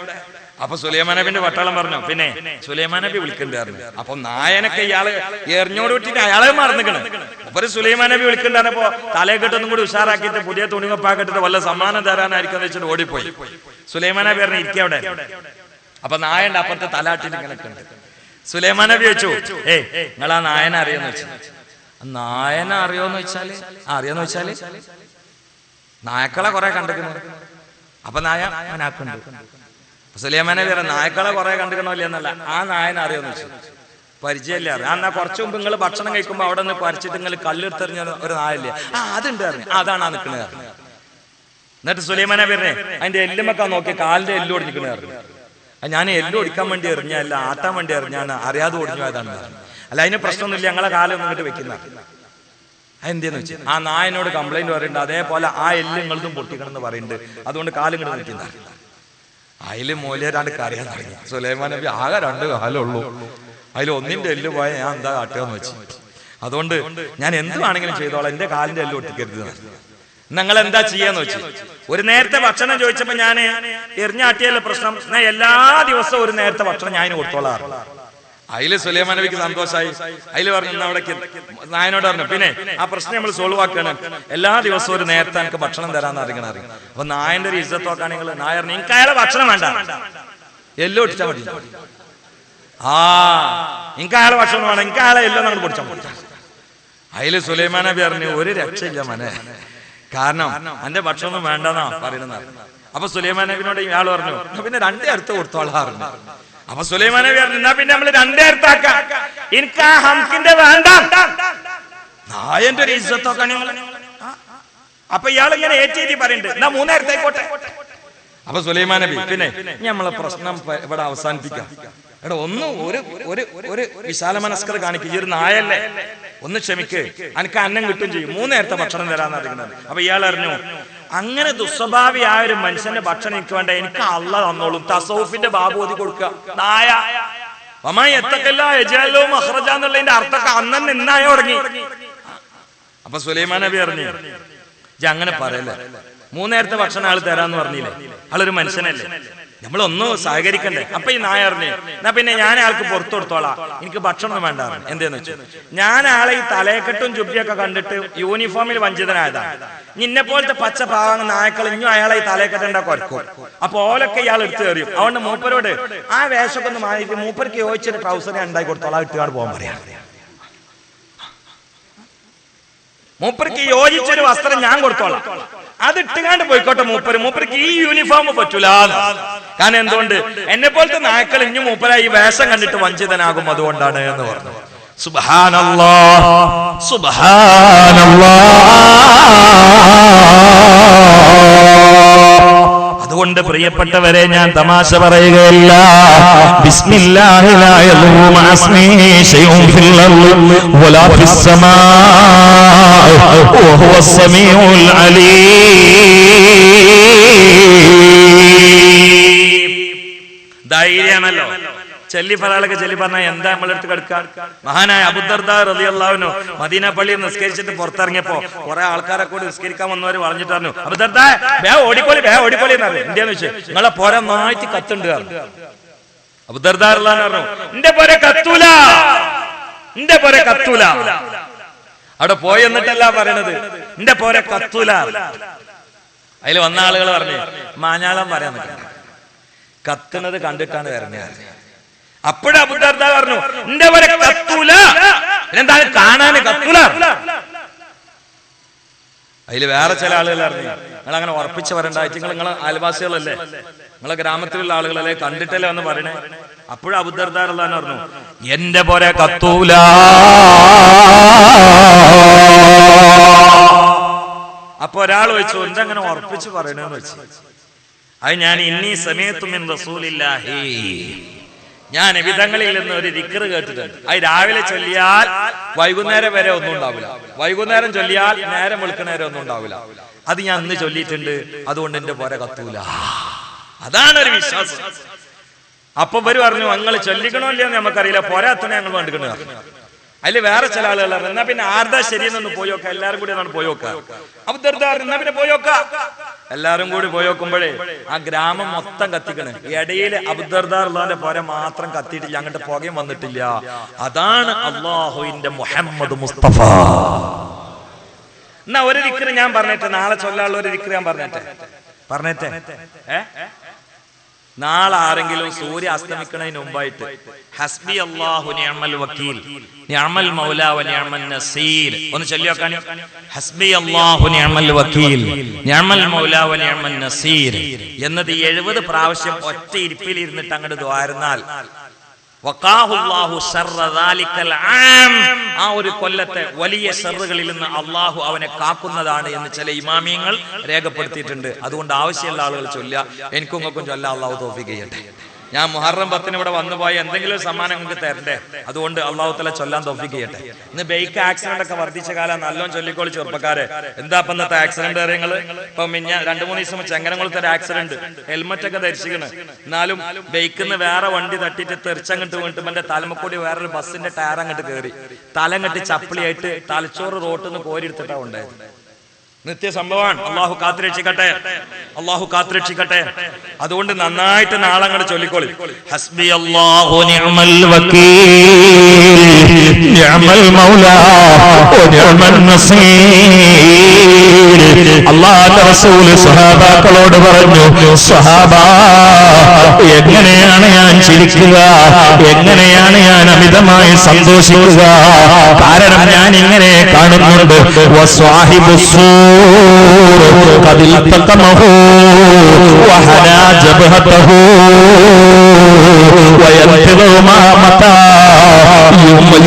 അപ്പൊ സുലൈമാൻ നബിന്റെ പട്ടാളം പറഞ്ഞു, പിന്നെ സുലൈമാൻ നബി വിളിക്കണ്ടായിരുന്നു. അപ്പൊ നായനൊക്കെ ഇയാള് എറിഞ്ഞോട് വിട്ടിട്ട് അയാളെ മറന്നിക്കണം. അപ്പൊ സുലൈമാൻ നബി വിളിക്കണ്ടായിരുന്നപ്പോ തലയെക്കെട്ടൊന്നും കൂടി ഉഷാറാക്കിയിട്ട് പുതിയ തുണികപ്പാക്കിട്ട് വല്ല സമ്മാനം തരാനായിരിക്കും എന്ന് വെച്ചിട്ട് ഓടിപ്പോയി. സുലൈമാൻ നബി പറഞ്ഞു, ഇരിക്കുക അവിടെ. അപ്പൊ നായന്റെ അപ്പുറത്ത് തലാട്ടിട്ട് ഇങ്ങനെ ഉണ്ട്. സുലൈമാൻ നബി വെച്ചു, നിങ്ങൾ ആ നായനെ അറിയോന്ന് വെച്ചു. നായനെ അറിയോന്ന് വെച്ചാല് അറിയോന്ന് വെച്ചാല് നായക്കളെ കുറെ കണ്ടിരിക്കുന്നു. അപ്പൊ നായ അവനാക്കുണ്ട്. സുലൈമാൻ നബി പറഞ്ഞു, നായക്കളെ കുറെ കണ്ടിക്കണമല്ലേ എന്നല്ല, ആ നായനെ അറിയോന്ന് വെച്ചു. പരിചയമില്ല. എന്നാ കുറച്ചു മുമ്പ് നിങ്ങൾ ഭക്ഷണം കഴിക്കുമ്പോ അവിടെ നിന്ന് പറിച്ചിട്ട് നിങ്ങൾ കല്ലെടുത്തെറിഞ്ഞ ഒരു നായല്ലേ, അതുണ്ട് പറഞ്ഞു. അതാണ് ആ നിൽക്കുന്നത്. എന്നിട്ട് സുലൈമാൻ നബി പറഞ്ഞു, അതിന്റെ എല്ലുമൊക്കെ നോക്കി കാലിന്റെ എല്ല് ഒടിഞ്ഞിക്കണേ പറഞ്ഞു. ഞാൻ എല്ല് ഒടിക്കാൻ വേണ്ടി എറിഞ്ഞല്ല, ആട്ടാൻ വേണ്ടി എറിഞ്ഞാണ്, അറിയാതെ ഒടിഞ്ഞു പോയതാണ്. അല്ല, അതിന് പ്രശ്നമൊന്നുമില്ല, ഞങ്ങളെ കാലൊന്നും ഇങ്ങോട്ട് വെക്കുന്ന. അതെന്തെന്ന് വെച്ചാൽ ആ നായനോട് കംപ്ലൈന്റ് പറയുന്നുണ്ട്, അതേപോലെ ആ എല്ല് നിങ്ങളതും പൊട്ടിക്കണമെന്ന് പറയുന്നുണ്ട്, അതുകൊണ്ട് കാലും ഇങ്ങോട്ട് നിൽക്കുന്ന. അതില് മൂലരാണ്ട് കരയാൻ തുടങ്ങി. സുലൈമാൻ നബി, ആകെ 2 കാലുള്ളൂ, അതിൽ ഒന്നിന്റെ എല്ല് പോയാൽ ഞാൻ എന്താ കാട്ടുകയെന്ന് വെച്ച്. അതുകൊണ്ട് ഞാൻ എന്ത് വേണമെങ്കിലും ചെയ്തോളാം, എന്റെ കാലിന്റെ എല്ല് ഒട്ടിക്കരുത്. നിങ്ങൾ എന്താ ചെയ്യാന്ന് വെച്ചു. ഒരു നേരത്തെ ഭക്ഷണം ചോദിച്ചപ്പോ ഞാൻ എറിഞ്ഞാട്ടിയല്ല പ്രശ്നം, ഞാൻ എല്ലാ ദിവസവും ഒരു നേരത്തെ ഭക്ഷണം ഞാൻ കൊടുത്തോളാറ്. അതില് സുലൈമാൻ നബിക്ക് സന്തോഷമായി. അതില് പറഞ്ഞു, അവിടെ നായനോട് പറഞ്ഞു, പിന്നെ ആ പ്രശ്നം നമ്മൾ സോൾവ് ആക്കണം, എല്ലാ ദിവസവും ഒരു നേരത്തെ എനിക്ക് ഭക്ഷണം തരാന്ന് അറിയണം. അപ്പൊ നായന്റെ ഒരു ഇജ്ജത്ത് നോക്കാൻ നിങ്ങൾ നായ പറഞ്ഞു, എനിക്ക് അയാളെ ഭക്ഷണം വേണ്ട, എല്ലോ ഇട്ടാ മതി. ആ എനിക്ക് അയാളെ ഭക്ഷണം വേണം, എനിക്ക് അയാളെ എല്ലോ നമ്മൾ പൊടിച്ചാൽ മതി. അതില് സുലൈമാൻ നബി പറഞ്ഞു ഒരു രക്ഷയില്ല മനെ, കാരണം എന്റെ ഭക്ഷണം വേണ്ടെന്നാ പറയുന്നത്. അപ്പൊ സുലൈമാൻ നബിനോട് ഇയാൾ പറഞ്ഞു പിന്നെ 2 അടുത്ത് കൊടുത്തോളാറുണ്ട്. അപ്പൊ സുലൈമാൻ നബി പറഞ്ഞു എന്നാ പിന്നെ നമ്മള് 2 അടുത്താക്കാം, എനിക്ക് ആ ഹംകിന്റെ വേണ്ട, നായന്റെ ഒരു ഇസ്സത്തൊക്കെ. അപ്പൊ ഇയാൾ ഇങ്ങനെ ഏറ്റി പറയുന്നുണ്ട് എന്നാ 3 അടുത്തേക്കോട്ടെ. അപ്പൊ സുലൈമാൻ നബി പിന്നെ നമ്മളെ പ്രശ്നം ഇവിടെ അവസാനിപ്പിക്കാം. എടാ ഒന്ന് ഒരു വിശാല മനസ്കത കാണിക്കുക, ഈ ഒരു നായല്ലേ, ഒന്ന് ക്ഷമിക്ക്, എനിക്ക് അന്നം കിട്ടും ചെയ്യും, 3 നേരത്തെ ഭക്ഷണം തരാന്ന് അറിയുന്നത്. അപ്പൊ ഇയാൾ അറിഞ്ഞു അങ്ങനെ ദുസ്വഭാവിയായ ഒരു മനുഷ്യന്റെ ഭക്ഷണം എനിക്ക് വേണ്ട, എനിക്ക് അള്ളാഹ് തന്നോളും. തസൗഫിന്റെ ബാബോധി കൊടുക്കുക നായ എന്നുള്ളതിന്റെ അർത്ഥമൊക്കെ അന്നെ നിന്നായ തുടങ്ങി. അപ്പൊ സുലൈമാൻ നബി പറഞ്ഞു അങ്ങനെ പറയല്ലേ, 3 നേരത്തെ ഭക്ഷണം ആൾ തരാന്ന് പറഞ്ഞില്ലേ, ആളൊരു മനുഷ്യനല്ലേ, നമ്മളൊന്നും സഹകരിക്കണ്ടേ. അപ്പൊ ഈ നായ പറഞ്ഞു എന്നാ പിന്നെ ഞാൻ ആൾക്ക് പുറത്തു കൊടുത്തോളാം, എനിക്ക് ഭക്ഷണം വേണ്ട. എന്തേന്ന് വെച്ചു, ഞാൻ ആളെ ഈ തലയെക്കെട്ടും ചുബിയൊക്കെ കണ്ടിട്ട് യൂണിഫോമിൽ വഞ്ചിതനായതാണ്. നിന്നെ പോലത്തെ പച്ച പാവങ്ങൾ നായക്കൾ ഇഞ്ഞും അയാളെ ഈ തലയെക്കെട്ടുണ്ടാ കുറക്കും. അപ്പൊ ഓലൊക്കെ ഇയാൾ എടുത്തു കയറിയും. അതുകൊണ്ട് മൂപ്പരോട് ആ വേഷമൊക്കെ ഒന്ന് മാറിയിട്ട് മൂപ്പർക്ക് യോജിച്ചൊരു ട്രൗസറെ ഉണ്ടായി കൊടുത്തോളാം, ഇട്ടുകാട് പോകാൻ പറയാം. മൂപ്പർക്ക് യോജിച്ചൊരു വസ്ത്രം ഞാൻ കൊടുത്തോളാം, അത് ഇട്ടുകാണ്ട് പോയിക്കോട്ടെ. മൂപ്പർക്ക് ഈ യൂണിഫോം പറ്റൂല. കാരണം എന്തുകൊണ്ട്, എന്നെ പോലത്തെ നായക്കൾ ഇഞ്ഞു മൂപ്പര ഈ വേഷം കണ്ടിട്ട് വഞ്ചിതനാകും, അതുകൊണ്ടാണ് എന്ന് പറഞ്ഞു. സുബ്ഹാനല്ലാഹ് സുബ്ഹാനല്ലാഹ്. അതുകൊണ്ട് പ്രിയപ്പെട്ടവരെ ഞാൻ തമാശ പറയുകയല്ല. ബിസ്മില്ലാഹി ലാ യദുറു മഅസ്മിഹി ശൈഉൻ ഫിൽ അർളി വലാ ഫിസ് സമാഇ വഹുവസ് സമീഉൽ അലീം. ധൈര്യാണല്ലോ ചെല്ലി പറയാളൊക്കെ ചെല്ലി പറഞ്ഞാൽ എന്താ നമ്മളെടുത്ത് കിടക്കാൻ. മഹാനായ അബൂദർദാ റളിയല്ലാഹു അൻഹു മദീന പള്ളിയിൽ നിസ്കരിച്ചിട്ട് പുറത്തിറങ്ങിയപ്പോ കുറെ ആൾക്കാരെ കൂടി നിസ്കരിക്കാൻ വന്നവര് പറഞ്ഞിട്ട് പറഞ്ഞു അബൂദർദാ ബേ ഓടിക്കോളി എന്ന് പറഞ്ഞു. എന്താന്ന് വെച്ചാൽ നിങ്ങളെ പോര മാറ്റി കത്തുണ്ട്. അബൂദർദാ റളിയല്ലാഹു അൻഹു പറഞ്ഞു എന്റെ പോരെ കത്തൂല. അവിടെ പോയി എന്നിട്ടല്ല പറയണത് എന്റെ പോരെ കത്തൂല. അതിൽ വന്ന ആളുകൾ പറഞ്ഞു മാഞ്ഞാളം പറയാൻ നിൽക്കണം, കത്തുന്നത് കണ്ടിട്ടാണ് വരുന്നത്. അപ്പോഴും അബൂദർദാ പറഞ്ഞു എന്റെ വരെ കത്തൂല, എന്താ കാണാന് കത്തൂല. അതിൽ വേറെ ചില ആളുകൾ അറിഞ്ഞു നിങ്ങൾ അങ്ങനെ ഉറപ്പിച്ച് വരണ്ടായിട്ട്, നിങ്ങളെ അയൽവാസികളല്ലേ, നിങ്ങളെ ഗ്രാമത്തിലുള്ള ആളുകളല്ലേ, കണ്ടിട്ടല്ലേ എന്ന് പറയണേ. അപ്പോഴും അബൂദർദാ റളിയല്ലാഹു അൻഹു പറഞ്ഞു എന്റെ പോലെ കത്തൂല. അപ്പൊ ഒരാൾ ചോദിച്ചു എന്തെങ്ങനെ ഉറപ്പിച്ച് പറയണെന്ന് വെച്ചു. അത് ഞാൻ ഇന്നി സമയത്തു മിൻ റസൂലില്ലാഹി, ഞാൻ വിധങ്ങളിൽ നിന്ന് ഒരു ദിക്ർ കേട്ടിട്ടുണ്ട്. അത് രാവിലെ ചൊല്ലിയാൽ വൈകുന്നേരം വരെ ഒന്നും ഉണ്ടാവില്ല, വൈകുന്നേരം ചൊല്ലിയാൽ നേരം വെളുക്കുന്നേരം ഒന്നും ഉണ്ടാവില്ല. അത് ഞാൻ ഇന്ന് ചൊല്ലിയിട്ടുണ്ട്, അതുകൊണ്ട് എന്റെ പോരെ കത്തൂല. അതാണ് ഒരു വിശ്വാസം. അപ്പൊ ഇവര് പറഞ്ഞു നിങ്ങൾ ചൊല്ലിക്കണോ ഇല്ലയെന്ന് നമുക്കറിയില്ല, പോരാത്തന്നെ ഞങ്ങൾ വേണ്ടിക്കണ. അതിൽ വേറെ ചില ആളുകൾ പറഞ്ഞു എന്നാ പിന്നെ ആർദാ ശരിയെന്നൊന്ന് പോയോക്ക, എല്ലാരും കൂടി എന്നാണ് പോയോക്ക. അബൂദർദാ എന്നാ പിന്നെ പോയോക്ക. എല്ലാരും കൂടി പോയോക്കുമ്പോഴേ ആ ഗ്രാമം മൊത്തം കത്തിക്കണ്. ഇടയിൽ അബൂദർദാ റളിയല്ലാഹുവിന്റെ പോര മാത്രം കത്തിയിട്ടില്ല, അങ്ങോട്ട് പുകയും വന്നിട്ടില്ല. അതാണ് അല്ലാഹുവിന്റെ മുഹമ്മദ് മുസ്തഫ. എന്നാ ഒരു ദിക്ർ ഞാൻ പറഞ്ഞിട്ട്, നാളെ ചൊല്ലാനുള്ള ഒരു ദിക്ർ ഞാൻ പറഞ്ഞിട്ടെ നാളെ ആരെങ്കിലും സൂര്യ അസ്തമിക്കുന്നതിന് മുമ്പായിട്ട് ഹസ്ബി അല്ലാഹു നിഅമൽ വക്കീൽ നിഅമൽ മൗലാ വ നിഅമൻ നസീർ ഒന്ന് ചൊല്ലിയോക്കാൻ. ഹസ്ബി അല്ലാഹു നിഅമൽ വക്കീൽ നിഅമൽ മൗലാ വ നിഅമൻ നസീർ എന്നത് 70 പ്രാവശ്യം ഒറ്റ ഇരിപ്പിൽ ഇരുന്നിട്ട് അങ്ങോട്ട് ദ്വാരുന്നാൽ ആ ഒരു കൊല്ലത്തെ വലിയ ഷർറുകളിൽ നിന്ന് അള്ളാഹു അവനെ കാക്കുന്നതാണ് എന്ന് ചില ഇമാമിയങ്ങൾ രേഖപ്പെടുത്തിയിട്ടുണ്ട്. അതുകൊണ്ട് ആവശ്യമുള്ള ആളുകൾ ചൊല്ലുക, എനിക്കും നിങ്ങൾക്കും ചൊല്ലാ. അള്ളാഹു തൗഫീഖ് ചെയ്യട്ടെ. ഞാൻ മുഹറം 10 ഇവിടെ വന്നുപോയ എന്തെങ്കിലും ഒരു സമ്മാനം നിങ്ങൾക്ക് തരണ്ടേ, അതുകൊണ്ട് അള്ളാഹു തആല ചൊല്ലാൻ തൗഫീഖ് ചെയ്യട്ടെ. ഇന്ന് ബൈക്ക് ആക്സിഡന്റ് ഒക്കെ വർദ്ധിച്ച കാലം, നല്ലോണം ചൊല്ലിക്കോളി ചെറുപ്പക്കാരെ. എന്താ ഇന്നത്തെ ആക്സിഡന്റ് കാര്യങ്ങൾ? ഇപ്പൊ 2-3 ദിവസം ചെങ്ങനകുളത്തെ ഒരു ആക്സിഡന്റ്, ഹെൽമറ്റ് ഒക്കെ ധരിച്ചിരിക്കണ്, എന്നാലും ബൈക്കിന്ന് വേറെ വണ്ടി തട്ടിയിട്ട് തെറിച്ചങ്ങോട്ട് വീണിട്ട് എന്റെ തലമക്കൂടി വേറൊരു ബസ്സിന്റെ ടയർ അങ്ങോട്ട് കയറി തലങ്ങട്ട് ചപ്പിളിയായിട്ട് തലച്ചോറ് റോട്ടിൽ നിന്ന് കോരിയെടുത്തിട്ടാ ഉണ്ടായത്. നിത്യസംഭവമാണ്. അള്ളാഹു കാത്തുരക്ഷിക്കട്ടെ, അള്ളാഹു കാത്തുരക്ഷിക്കട്ടെ. അതുകൊണ്ട് നന്നായിട്ട് നാളെ അങ്ങോട്ട് ചൊല്ലിക്കോളി. ഹസ്ബി അല്ലാഹു നിഅമൽ വകീൽ നിഅമൽ മൗലാ നിഅമൻ നസീർ. അല്ലാഹുവിന്റെ റസൂൽ സ്വഹാബാക്കളോട് പറഞ്ഞു, സ്വഹാബ, എങ്ങനെയാണ് ഞാൻ ചിരിക്കുക, എങ്ങനെയാണ് ഞാൻ അമിതമായി സന്തോഷിക്കുക? കാരണം ഞാൻ ഇങ്ങനെ കാണുന്നുണ്ട്, വസ്വാഹിബുസ്സൂ ഖദ് ഇൽതഖമഹു വഹനാ ജബ്ഹതഹു വയൻതിദു മാ മതാ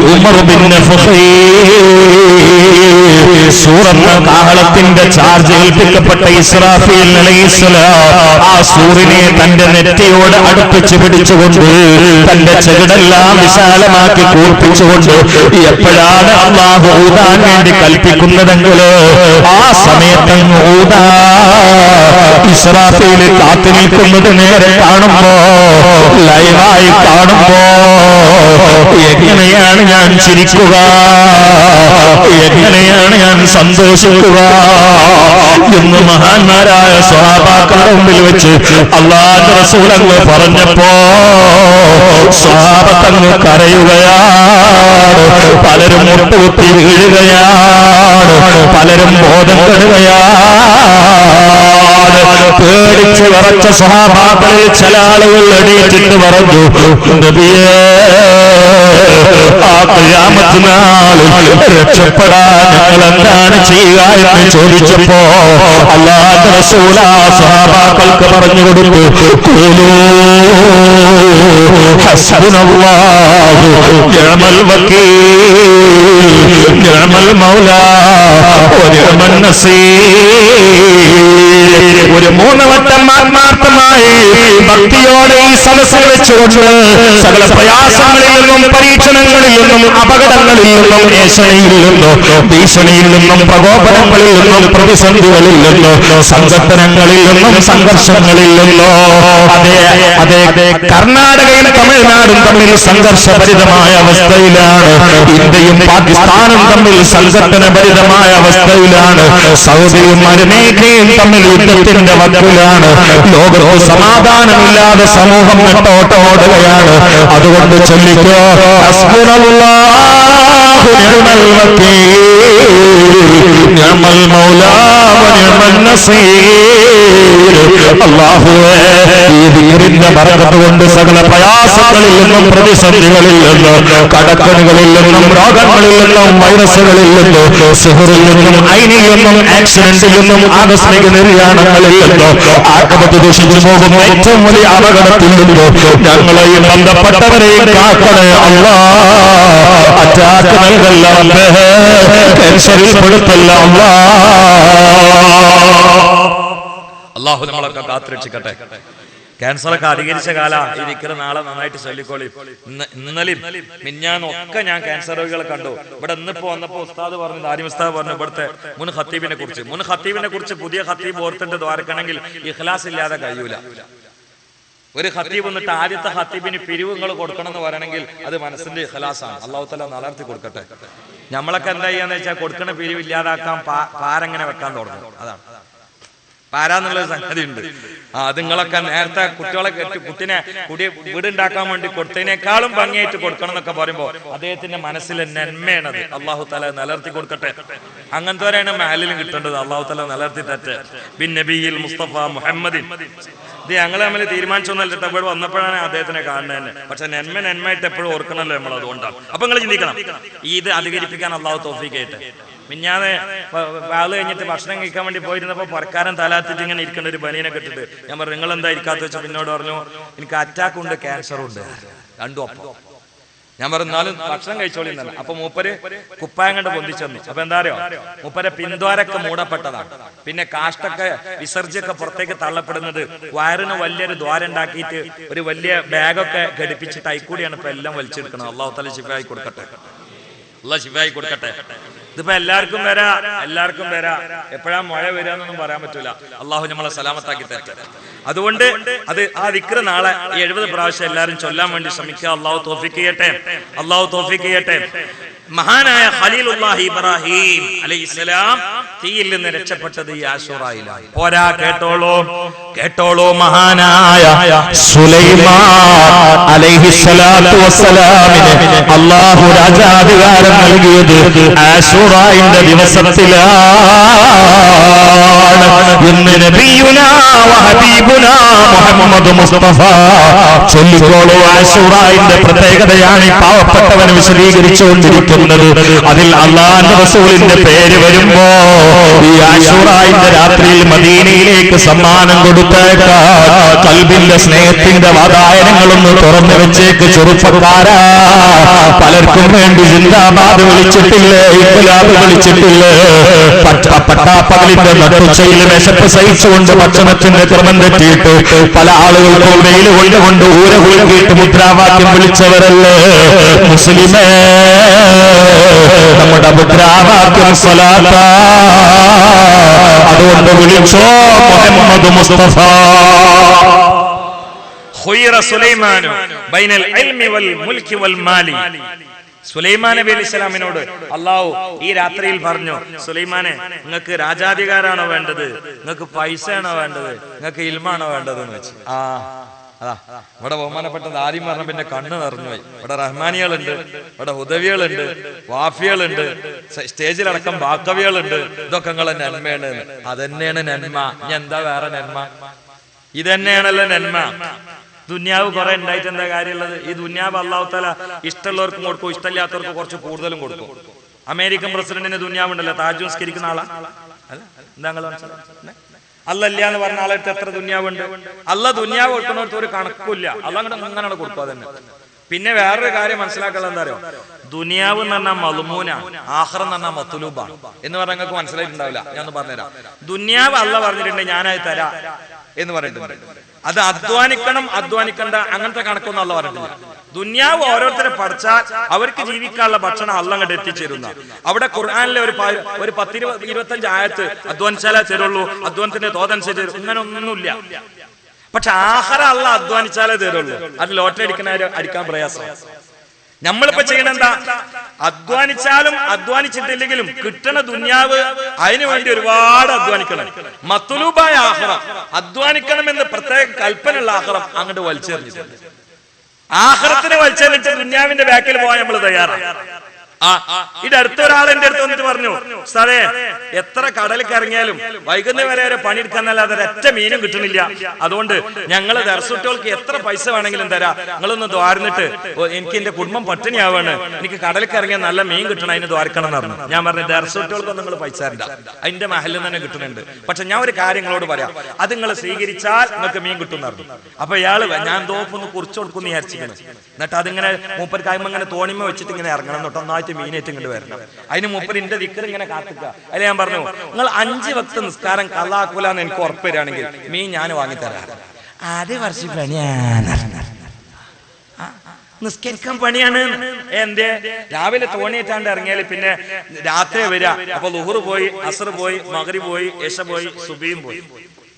യുമർ ബിന്നഫഖി. സൂറന്ന കാഹളത്തിന്റെ ചാർജ് ഏൽപ്പിക്കപ്പെട്ട ഇസ്രാഫീൽ അലൈഹിസ്സലാം ആ സൂറിനെ തന്റെ നെറ്റിയോട് അടുപ്പിച്ച് പിടിച്ചുകൊണ്ട് തന്റെ ചെകിടെല്ലാം വിശാലമാക്കി കൂർപ്പിച്ചുകൊണ്ട് എപ്പോഴാണ് അല്ലാഹു ഊതാൻ വേണ്ടി കൽപ്പിക്കുന്നതെങ്കിലോ ആ സമയത്ത് ഊതാ. ഇസ്രാഫീൽ കാത്തു നിൽക്കുന്നത് നേരെ കാണുമ്പോ, ലൈവായി കാണുമ്പോ എങ്ങനെയാണ് ഞാൻ ചിരിക്കുക, എങ്ങനെയാണ് ഞാൻ സന്തോഷിക്കുക എന്ന് മഹാന്മാരായ സ്വഹാബാക്കളുടെ മുമ്പിൽ വെച്ച് അല്ലാഹുവിന്റെ റസൂൽ അങ്ങ് പറഞ്ഞപ്പോ സ്വഹാബത്തങ്ങ് കരയുകയാണ്. പലരും മുട്ടുകുത്തി വീഴുകയാണ്, പലരും ബോധം കെടുകയാണ്. പേടിച്ച് വിറച്ച സ്വഹാബാക്കളിൽ ചില ആളുകൾ എണീറ്റിട്ട് പറഞ്ഞു, നബിയേ, ആ ഖിയാമത്ത് നാളിൽ രക്ഷപ്പെടാൻ ഞങ്ങൾ എന്താണ് ചെയ്യുക എന്ന് ചോദിച്ചപ്പോ അല്ലാഹുവിന്റെ റസൂൽ ആ സ്വഹാബാക്കൾക്ക് പറഞ്ഞു കൊടുത്തു, ഖൂലൂ ഹസ്ബുനല്ലാഹു നിഅമൽ വകീൽ നിഅമൽ മൗലാ വനിഅമൻ നസീർ. ഒരു 3 വട്ടം ആത്മാർത്ഥമായി ഭക്തിയോടെ ഈ സദസ്സിൽ വെച്ചുകൊണ്ട് സകല പ്രയാസങ്ങളിൽ നിന്നും പരീക്ഷണങ്ങളിൽ നിന്നും അപകടങ്ങളിൽ നിന്നും ഏഷണിയിൽ നിന്നും ഭീഷണിയിൽ നിന്നും പ്രകോപനങ്ങളിൽ നിന്നും പ്രതിസന്ധികളിൽ നിന്നും സംഘട്ടനങ്ങളിൽ നിന്നും സംഘർഷങ്ങളിൽ നിന്നും അതെ കർണാടകയും തമിഴ്നാടും തമ്മിൽ സംഘർഷഭരിതമായ അവസ്ഥയിലാണ്. ഇന്ത്യയും പാകിസ്ഥാനും തമ്മിൽ സംഘട്ടനഭരിതമായ അവസ്ഥയിലാണ്. സൗദിയും അരമേഖലയും തമ്മിൽ യുദ്ധത്തിന്റെ വക്കിലാണ്. ലോകത്ത് സമാധാനമില്ലാതെ സമൂഹം നെട്ടോട്ടോടുകയാണ്. അതുകൊണ്ട് ചൊല്ലിക്കോ, ഹസ്ബുനല്ലാഹു നിഅമൽ വകീൽ നിഅമൽ മൗലാ വനിഅമൻ നസീർ. അല്ലാഹുവേ, ഈ ദിക്റിന്റെ ബറകത്ത് കൊണ്ട് സകല പ്രയാസങ്ങളിൽ നിന്നും പ്രതിസന്ധികളിൽ നിന്നും കടക്കണികളിൽ നിന്നും രോഗങ്ങളിൽ നിന്നും വൈറസുകളിൽ നിന്നും സിഹറിൽ നിന്നും ഐനിൽ നിന്നും ആക്സിഡന്റിൽ നിന്നും ആകസ്മിക നിര്യാണങ്ങളിൽ നിന്നും ആകപത്ത് ദൂഷിച്ചു പോകുന്ന ഏറ്റവും വലിയ അപകടത്തിൽ നിന്നും ഞങ്ങളെയും ബന്ധപ്പെട്ടവരെയും കാക്കണേ അല്ലാഹ്. അറ്റാക്ക് നൽകല്ല റബ്ബേ, ക്യാൻസറിൽ പെടുത്തല്ല അല്ലാഹു നമ്മളൊക്കെ കാത്തുരക്ഷിക്കട്ടെ. ക്യാൻസറൊക്കെ അധികരിച്ച കാല ഈ ദിക്റ് നാളെ നന്നായിട്ട് ചൊല്ലിക്കോളി. ഇന്നലെയും മിഞ്ഞാന്നും ഒക്കെ ഞാൻ ക്യാൻസർ രോഗികളെ കണ്ടു. ഇവിടെ ഇന്നിപ്പോ വന്നപ്പോ ഉസ്താദ് പറഞ്ഞു, ആര്യം ഉസ്താദ് പറഞ്ഞു, ഇവിടുത്തെ മുൻ ഖത്തീബിനെ കുറിച്ച് പുതിയ ഖത്തീബ് ഓർത്തിട്ട് ദ്വാരക്കണമെങ്കിൽ ഇഖ്ലാസ് ഇല്ലാതെ കഴിയൂല. ഒരു ഖത്തീബ് വന്നിട്ട് ആദ്യത്തെ ഖത്തീബിന് പിരിവുകൾ കൊടുക്കണം എന്ന് പറയണമെങ്കിൽ അത് മനസ്സിന്റെ ഇഖ്ലാസാണ്. അല്ലാഹു തആല നിലനിർത്തി കൊടുക്കട്ടെ. നമ്മളൊക്കെ എന്താ ചെയ്യാന്ന് വെച്ചാൽ കൊടുക്കണ പിരിവ് ഇല്ലാതാക്കാൻ പാരങ്ങനെ വെക്കാൻ തുടങ്ങും. അതാണ് പാരാന്നുള്ളൊരു സംഗതി ഉണ്ട്. അത് നിങ്ങളൊക്കെ നേരത്തെ കുട്ടികളെ കുട്ടിനെ വീടുണ്ടാക്കാൻ വേണ്ടി കൊടുത്തതിനേക്കാളും ഭംഗിയായിട്ട് കൊടുക്കണം എന്നൊക്കെ പറയുമ്പോ അദ്ദേഹത്തിന്റെ മനസ്സിലെ നന്മയാണത്. അല്ലാഹു തആല നിലനിർത്തി കൊടുക്കട്ടെ. അങ്ങനത്തെവരെയാണ് മഹലിലും കിട്ടേണ്ടത്. അല്ലാഹു തആല നിലനിർത്തി തട്ടെ. ബിൻ നബിയിൽ മുസ്തഫ മുഹമ്മദിൻ. ഇത് ഞങ്ങൾ തമ്മിൽ തീരുമാനിച്ചൊന്നല്ല, ഇവിടെ വന്നപ്പോഴാണ് അദ്ദേഹത്തിനെ കാണുന്നത് തന്നെ. പക്ഷെ നന്മയായിട്ട് എപ്പോഴും ഓർക്കണമല്ലോ നമ്മൾ. അതുകൊണ്ടാണ്. അപ്പൊ നിങ്ങൾ ചിന്തിക്കണം, ഇത് അധികരിപ്പിക്കാൻ അല്ലാഹു തൗഫീഖ് ചെയ്യട്ടെ. മിഞ്ഞാന്ന് വാള് കഴിഞ്ഞിട്ട് ഭക്ഷണം കഴിക്കാൻ വേണ്ടി പോയിരുന്നപ്പോ പുറക്കാരൻ തലാത്തിട്ട് ഇങ്ങനെ ഇരിക്കേണ്ട ഒരു ബനീനെ കെട്ടിട്ട് ഞാൻ പറഞ്ഞു, നിങ്ങൾ എന്താ ഇരിക്കാത്ത വെച്ചാൽ പിന്നോട് പറഞ്ഞു, എനിക്ക് അറ്റാക്ക് ഉണ്ട്, ക്യാൻസറും ഉണ്ട്, രണ്ടും ഒപ്പം. ഞാൻ പറഞ്ഞാലും ഭക്ഷണം കഴിച്ചോളിന്നല്ല. അപ്പൊ മൂപ്പര് കുപ്പായം കണ്ട് പൊന്തിച്ചെന്നു. അപ്പൊ എന്താ അറിയോ, മൂപ്പരെ പിന്തുവാരൊക്കെ മൂടപ്പെട്ടതാണ്. പിന്നെ കാഷ്ടൊക്കെ വിസർജ്യൊക്കെ പുറത്തേക്ക് തള്ളപ്പെടുന്നത് വയറിന് വലിയൊരു ദ്വാരം ഉണ്ടാക്കിയിട്ട് ഒരു വലിയ ബാഗൊക്കെ ഘടിപ്പിച്ചിട്ട് അയിക്കൂടിയാണ് ഇപ്പൊ എല്ലാം വലിച്ചെടുക്കണം. അല്ലാഹു തആല ശിഫായി കൊടുക്കട്ടെ. അല്ലാഹ് ശിഫായി കൊടുക്കട്ടെ. ഇതിപ്പോ എല്ലാവർക്കും വരാ എപ്പോഴാ മഴ വരാന്നൊന്നും പറയാൻ പറ്റൂല. അള്ളാഹു നമ്മളെ സലാമത്താക്കി തരട്ടെ. അതുകൊണ്ട് ആ ദിക്ർ നാളെ 70 പ്രാവശ്യം എല്ലാവരും ചൊല്ലാൻ വേണ്ടി ശ്രമിക്കുക. അള്ളാഹു തൗഫീഖ് ചെയ്യട്ടെ. മഹാനായ ഖലീലുല്ലാഹി ഇബ്രാഹിം അലൈഹിസ്സലാം തീയിൽ നിന്ന് രക്ഷപ്പെട്ടത് ഈ ആശൂറയിലാണ്. പോരാ, കേട്ടോളൂ മഹാനായ സുലൈമാൻ അലൈഹിസ്സലാത്തു വസ്സലാമിന് അല്ലാഹു രാജാധികാരം നൽകിയത് ആശൂറയുടെ ദിവസത്തിലാണ് എന്ന് നബിയുനാ വഹബീബുനാ മുഹമ്മദ് മുസ്തഫ ചൊല്ലിക്കോളൂ. ആശൂറയുടെ പ്രത്യേകതയാണ് ഈ പാവപ്പെട്ടവന് വിശദീകരിച്ചുകൊണ്ടിരിക്കുന്നത്. അതിൽ അല്ലാഹുവിന്റെ റസൂലിന്റെ പേര് വരുമ്പോ ഈ ആശൂറയുടെ രാത്രിയിൽ മദീനയിലേക്ക് സമ്മാനം കൊടുത്തേക്കാൻ കൽബിന്റെ സ്നേഹത്തിന്റെ വാതായനങ്ങളൊന്ന് തുറന്നു വെച്ചേക്ക് ചെറുപ്പക്കാരാ. പലർക്കും വേണ്ടി സിന്ദാബാദ് വിളിച്ചിട്ടില്ലേ, ഇൻഖിലാബ് വിളിച്ചിട്ടില്ലേ? പട്ടാപ്പകലിന്റെ നട്ടുച്ചയിൽ വിശപ്പ് സഹിച്ചുകൊണ്ട് ഭക്ഷണത്തിന്റെ ക്രമം തെറ്റിയിട്ട് പല ആളുകൾക്കും വെയിൽ കൊണ്ടുകൊണ്ട് ഊര കുലുക്കിയിട്ട് മുദ്രാവാക്യം വിളിച്ചവരല്ലേ മുസ്ലിമേ? നമ്മുടെ മുദ്രാവാക്യം സ്വലാത്താ. അതുകൊണ്ട് വിളിച്ചോ മുഹമ്മദ് മുസ്തഫ. ഖുയ്റ സുലൈമാനു ബൈനൽ ഇൽമി വൽ മുൽക്കി വൽ മാലി. സുലൈമാൻ നബി അലൈഹി സ്വലാമിനോട് അല്ലാഹു ഈ രാത്രിയിൽ പറഞ്ഞു, സുലൈമാനെ, നിങ്ങൾക്ക് രാജാധികാരാണോ വേണ്ടത്, നിങ്ങൾക്ക് പൈസയാണോ വേണ്ടത്, നിങ്ങൾക്ക് ഇൽമാണോ വേണ്ടത് എന്ന് വെച്ച്. അതാ ഇവിടെ ബഹുമാനപ്പെട്ടത് ആദ്യം പറഞ്ഞ പിന്നെ കണ്ണ് നിറഞ്ഞുപോയി. ഇവിടെ റഹ്മാനികളുണ്ട്, ഇവിടെ ഹുദവികളുണ്ട്, വാഫികളുണ്ട്, സ്റ്റേജിലടക്കം ബാക്കവികളുണ്ട്. ഇതൊക്കെ നിങ്ങളെ നന്മയാണ്. അതന്നെയാണ് നന്മ. ഇനി എന്താ വേറെ നന്മ? ഇതന്നെയാണല്ലോ നന്മ. ദുന്യാവ് കുറെ ഉണ്ടായിട്ട് എന്താ കാര്യമുള്ളത്? ഈ ദുന്യാവ് അല്ലാഹു തആല ഇഷ്ടമുള്ളവർക്കും കൊടുക്കും, ഇഷ്ടമില്ലാത്തവർക്ക് കുറച്ച് കൂടുതലും കൊടുക്കും. അമേരിക്കൻ പ്രസിഡന്റിന് ദുന്യാവുണ്ടല്ലോ, താജ് നിസ്കരിക്കുന്ന ആളാ അല്ല? എന്താ അല്ലല്ല എന്ന് പറഞ്ഞ ആളെടുത്ത് എത്ര ദുന്യാവുണ്ട്? അല്ല ദുന്യാവ് കൊടുക്കുന്നവർക്ക് ഒരു കണക്കില്ല. അള്ളാഹ് അങ്ങനെ കൊടുക്കും. അതന്നെ. പിന്നെ വേറൊരു കാര്യം മനസ്സിലാക്കാനുള്ള എന്താ അറിയോ? ദുനിയാവ് എന്ന് പറഞ്ഞാൽ മൽമൂനാണ്, ആഖിറം എന്ന് പറഞ്ഞാൽ മത്ലൂബാണ് എന്ന് പറഞ്ഞാൽ നിങ്ങൾക്ക് മനസ്സിലായിട്ടുണ്ടാവില്ല. ഞാൻ പറഞ്ഞുതരാം. ദുന്യാവ് അള്ളാഹ് പറഞ്ഞിട്ടുണ്ട് ഞാനത് തരാ എന്ന് പറഞ്ഞിട്ടുണ്ട്. അത് അധ്വാനിക്കണ്ട അങ്ങനത്തെ കണക്കൊന്നും അള്ളാഹ് പറഞ്ഞിട്ടില്ല. ദുന്യാവ് ഓരോരുത്തരെ പഠിച്ചാൽ അവർക്ക് ജീവിക്കാനുള്ള ഭക്ഷണം അള്ളാഹ് അങ്ങോട്ട് എത്തിച്ചേരുന്ന. അവിടെ ഖുർആനിലെ ഒരു 10-25 ആയത്ത് അധ്വാനിച്ചാലേ തരുള്ളൂ, അധ്വാനത്തിന്റെ തോതനുസരിച്ച് ഇങ്ങനെ ഒന്നുമില്ല. പക്ഷെ ആഹാര അള്ളാഹ് അധ്വാനിച്ചാലേ തരുള്ളൂ. അത് ലോട്ടറി അടിക്കാൻ പ്രയാസം. നമ്മളിപ്പോ ചെയ്യണ എന്താ? അധ്വാനിച്ചാലും അധ്വാനിച്ചിട്ടില്ലെങ്കിലും കിട്ടണ ദുന്യാവ് അതിനു വേണ്ടി ഒരുപാട് അധ്വാനിക്കണം. മത്ലൂബായ ആഖിറം, അധ്വാനിക്കണമെന്ന് പ്രത്യേക കൽപ്പനയുള്ള ആഖിറം അങ്ങോട്ട് വലിച്ചെറിഞ്ഞിട്ടുണ്ട്. ആഖിറത്തിനെ വലിച്ചെറിഞ്ഞിട്ട് ദുന്യാവിന്റെ ബാക്കിൽ പോകാൻ നമ്മൾ തയ്യാറാണ്. ഇത് അടുത്തൊരാൾ എന്റെ അടുത്ത് വന്നിട്ട് പറഞ്ഞു, സാറേ എത്ര കടലിൽ ഇറങ്ങിയാലും വൈകുന്നേരം വരെ പണിയെടുക്കാന്നല്ലാതെ ഒരൊറ്റ മീനും കിട്ടണില്ല. അതുകൊണ്ട് ഞങ്ങള് ദർസുട്ടികൾക്ക് എത്ര പൈസ വേണമെങ്കിലും തരാം, നിങ്ങളൊന്ന് ദ്വാരന്നിട്ട് എനിക്ക് എന്റെ കുടുംബം പട്ടിണിയാവാണ്, എനിക്ക് കടലിൽ ഇറങ്ങിയാൽ നല്ല മീൻ കിട്ടണം, അതിന് ദ്വാരക്കണം എന്ന് പറഞ്ഞു. ഞാൻ പറഞ്ഞു ദർസുട്ടികൾക്കൊന്നും നിങ്ങൾ പൈസ തരണ്ട, അതിന്റെ മഹലിൽ തന്നെ കിട്ടുന്നുണ്ട്. പക്ഷെ ഞാൻ ഒരു കാര്യങ്ങളോട് പറയാം, അത് നിങ്ങൾ സ്വീകരിച്ചാൽ നിങ്ങൾക്ക് മീൻ കിട്ടും എന്ന് പറഞ്ഞു. അപ്പൊ ഇയാള് ഞാൻ തോപ്പൊന്ന് കുറിച്ചു കൊടുക്കുന്നു വിചാരിച്ചിരിക്കണം. എന്നിട്ട് അതിങ്ങനെ മൂപ്പര് കായ്മ ഇങ്ങനെ തോണിമ വെച്ചിട്ട് ഇങ്ങനെ ഇറങ്ങണം, എന്നിട്ട് ഒന്നായിട്ട് മീനേറ്റ് ഇങ്ങോട്ട് വരണം. അതിന് മൂപ്പര് എന്റെ ദിക്കർ ഇങ്ങനെ കാത്തിക്കുക. അതിൽ ഞാൻ പറഞ്ഞു, നിങ്ങൾ 5 വക്ത് നിസ്കാരം കള്ളാക്കൂലെന്ന് എനിക്ക് ഉറപ്പ് തരാണെങ്കിൽ മീൻ ഞാൻ വാങ്ങിത്തരാം. ആദ്യ വർഷം പണിയാണ്, നിസ്കരിക്കാൻ പണിയാണ്. എന്തേ? രാവിലെ തോണിയേറ്റാണ്ട് ഇറങ്ങിയാല് പിന്നെ രാത്രി വരിക. അപ്പൊ ളുഹർ പോയി, അസർ പോയി, മഗ്രിബ് പോയി, ഇശ പോയി, സുബഹിയും പോയി.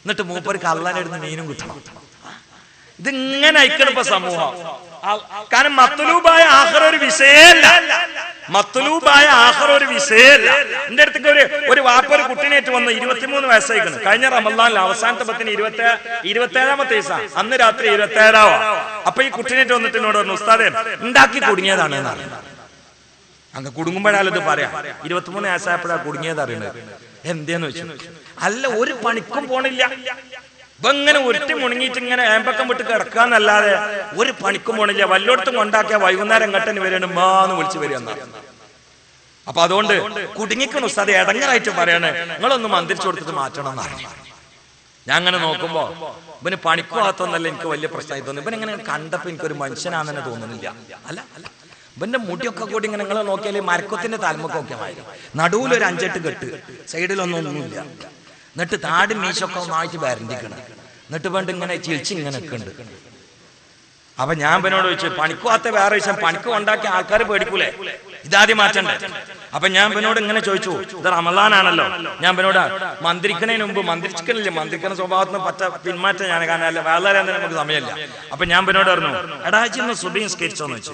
എന്നിട്ട് മൂപ്പർക്ക് അള്ളാനെടുത്ത് മീനും കിട്ടണം. ഇതിങ്ങനെ അയക്കണം ഇപ്പൊ സമൂഹം. കാരണം മത്ലൂബായ ആഖിറ ഒരു വിഷയമല്ല. മത്ലൂബായ ആഖിറ ഒരു വിഷയമല്ല. എന്റെ അടുത്തേക്ക് ഒരു വാപ്പ ഒരു കുട്ടിനേറ്റ് വന്ന് 23 വയസ്സായിക്കണം. കഴിഞ്ഞ റമളാനിൽ അവസാനത്തെ 27ാമത്തെ ദിവസം, അന്ന് രാത്രി 27 അപ്പൊ ഈ കുട്ടിനേറ്റ് വന്നിട്ട് എന്നോട് പറഞ്ഞു, ഉസ്താദേ ഉണ്ടാക്കി കുടുങ്ങിയതാണ് എന്നാണ്. അങ്ങ് കുടുങ്ങുമ്പോഴാലത് പറയാം. 23 വയസ്സായപ്പോഴാ കുടുങ്ങിയത് അറിയണത്. എന്തേന്ന് വെച്ചു? അല്ല ഒരു പണിക്കും പോണില്ല, ഇങ്ങനെ ഉരുട്ടി മുണങ്ങിയിട്ട് ഇങ്ങനെ ഏമ്പക്കം വിട്ട് കിടക്കാന്നല്ലാതെ ഒരു പണിക്കും പോണില്ല. വല്ലോടത്തും കൊണ്ടാക്കിയ വൈകുന്നേരം കട്ടന് വരണം മാന്ന് വിളിച്ചു വരിക എന്നാണ്. അപ്പൊ അതുകൊണ്ട് കുടുങ്ങിക്കണം ഉസ്താദ്, ഇടങ്ങറായിട്ട് പറയണേ, നിങ്ങളൊന്ന് മന്ത്രിച്ചു കൊടുത്തിട്ട് മാറ്റണം എന്നാണ്. ഞാൻ അങ്ങനെ നോക്കുമ്പോ ഇവന് പണിക്കുവാത്തൊന്നല്ല എനിക്ക് വലിയ പ്രശ്നമായി തോന്നി. ഇവനിങ്ങനെ കണ്ടപ്പോ എനിക്കൊരു മനുഷ്യനാണെന്നെ തോന്നുന്നില്ല. അല്ല ഇവന്റെ മുടിയൊക്കെ കൂടി ഇങ്ങനെ നിങ്ങൾ നോക്കിയാൽ മരക്കത്തിന്റെ തലമുക്കൊക്കെ ആയിരുന്നു. നടുവിലൊരു 5-8 കെട്ട്, സൈഡിലൊന്നുമില്ല. എന്നിട്ട് താടി മീശൊക്കെ ഒന്നായിട്ട് വരണ്ടിക്കണം. എന്നിട്ട് വേണ്ട ഇങ്ങനെ ചിരിച്ചിങ്ങനെ ഉണ്ട്. അപ്പൊ ഞാൻ ഇവനോട് ചോദിച്ചു, പണിക്കുവാത്ത വേറെ വിഷയം, പണിക്ക് ഉണ്ടാക്കിയ ആൾക്കാർ പേടിക്കൂലേ, ഇതാദ്യം മാറ്റണ്ടേ? അപ്പൊ ഞാൻ ഇവനോട് ഇങ്ങനെ ചോദിച്ചു, ഇത് റമളാനാണല്ലോ, ഞാൻ ഇവനോട് മന്ത്രിക്കുന്നതിന് മുമ്പ് മന്ത്രിക്കണില്ല, മന്ത്രിക്കുന്ന സ്വഭാവത്തിന് പിന്മാറ്റം ഞാൻ കാണാനല്ല, വളരെ നമുക്ക് സമയമില്ല. അപ്പൊ ഞാൻ ഇവനോട് പറഞ്ഞു, എടാച്ചി ഇന്ന് സുബഹി നിസ്കരിച്ചോന്ന് വെച്ചു.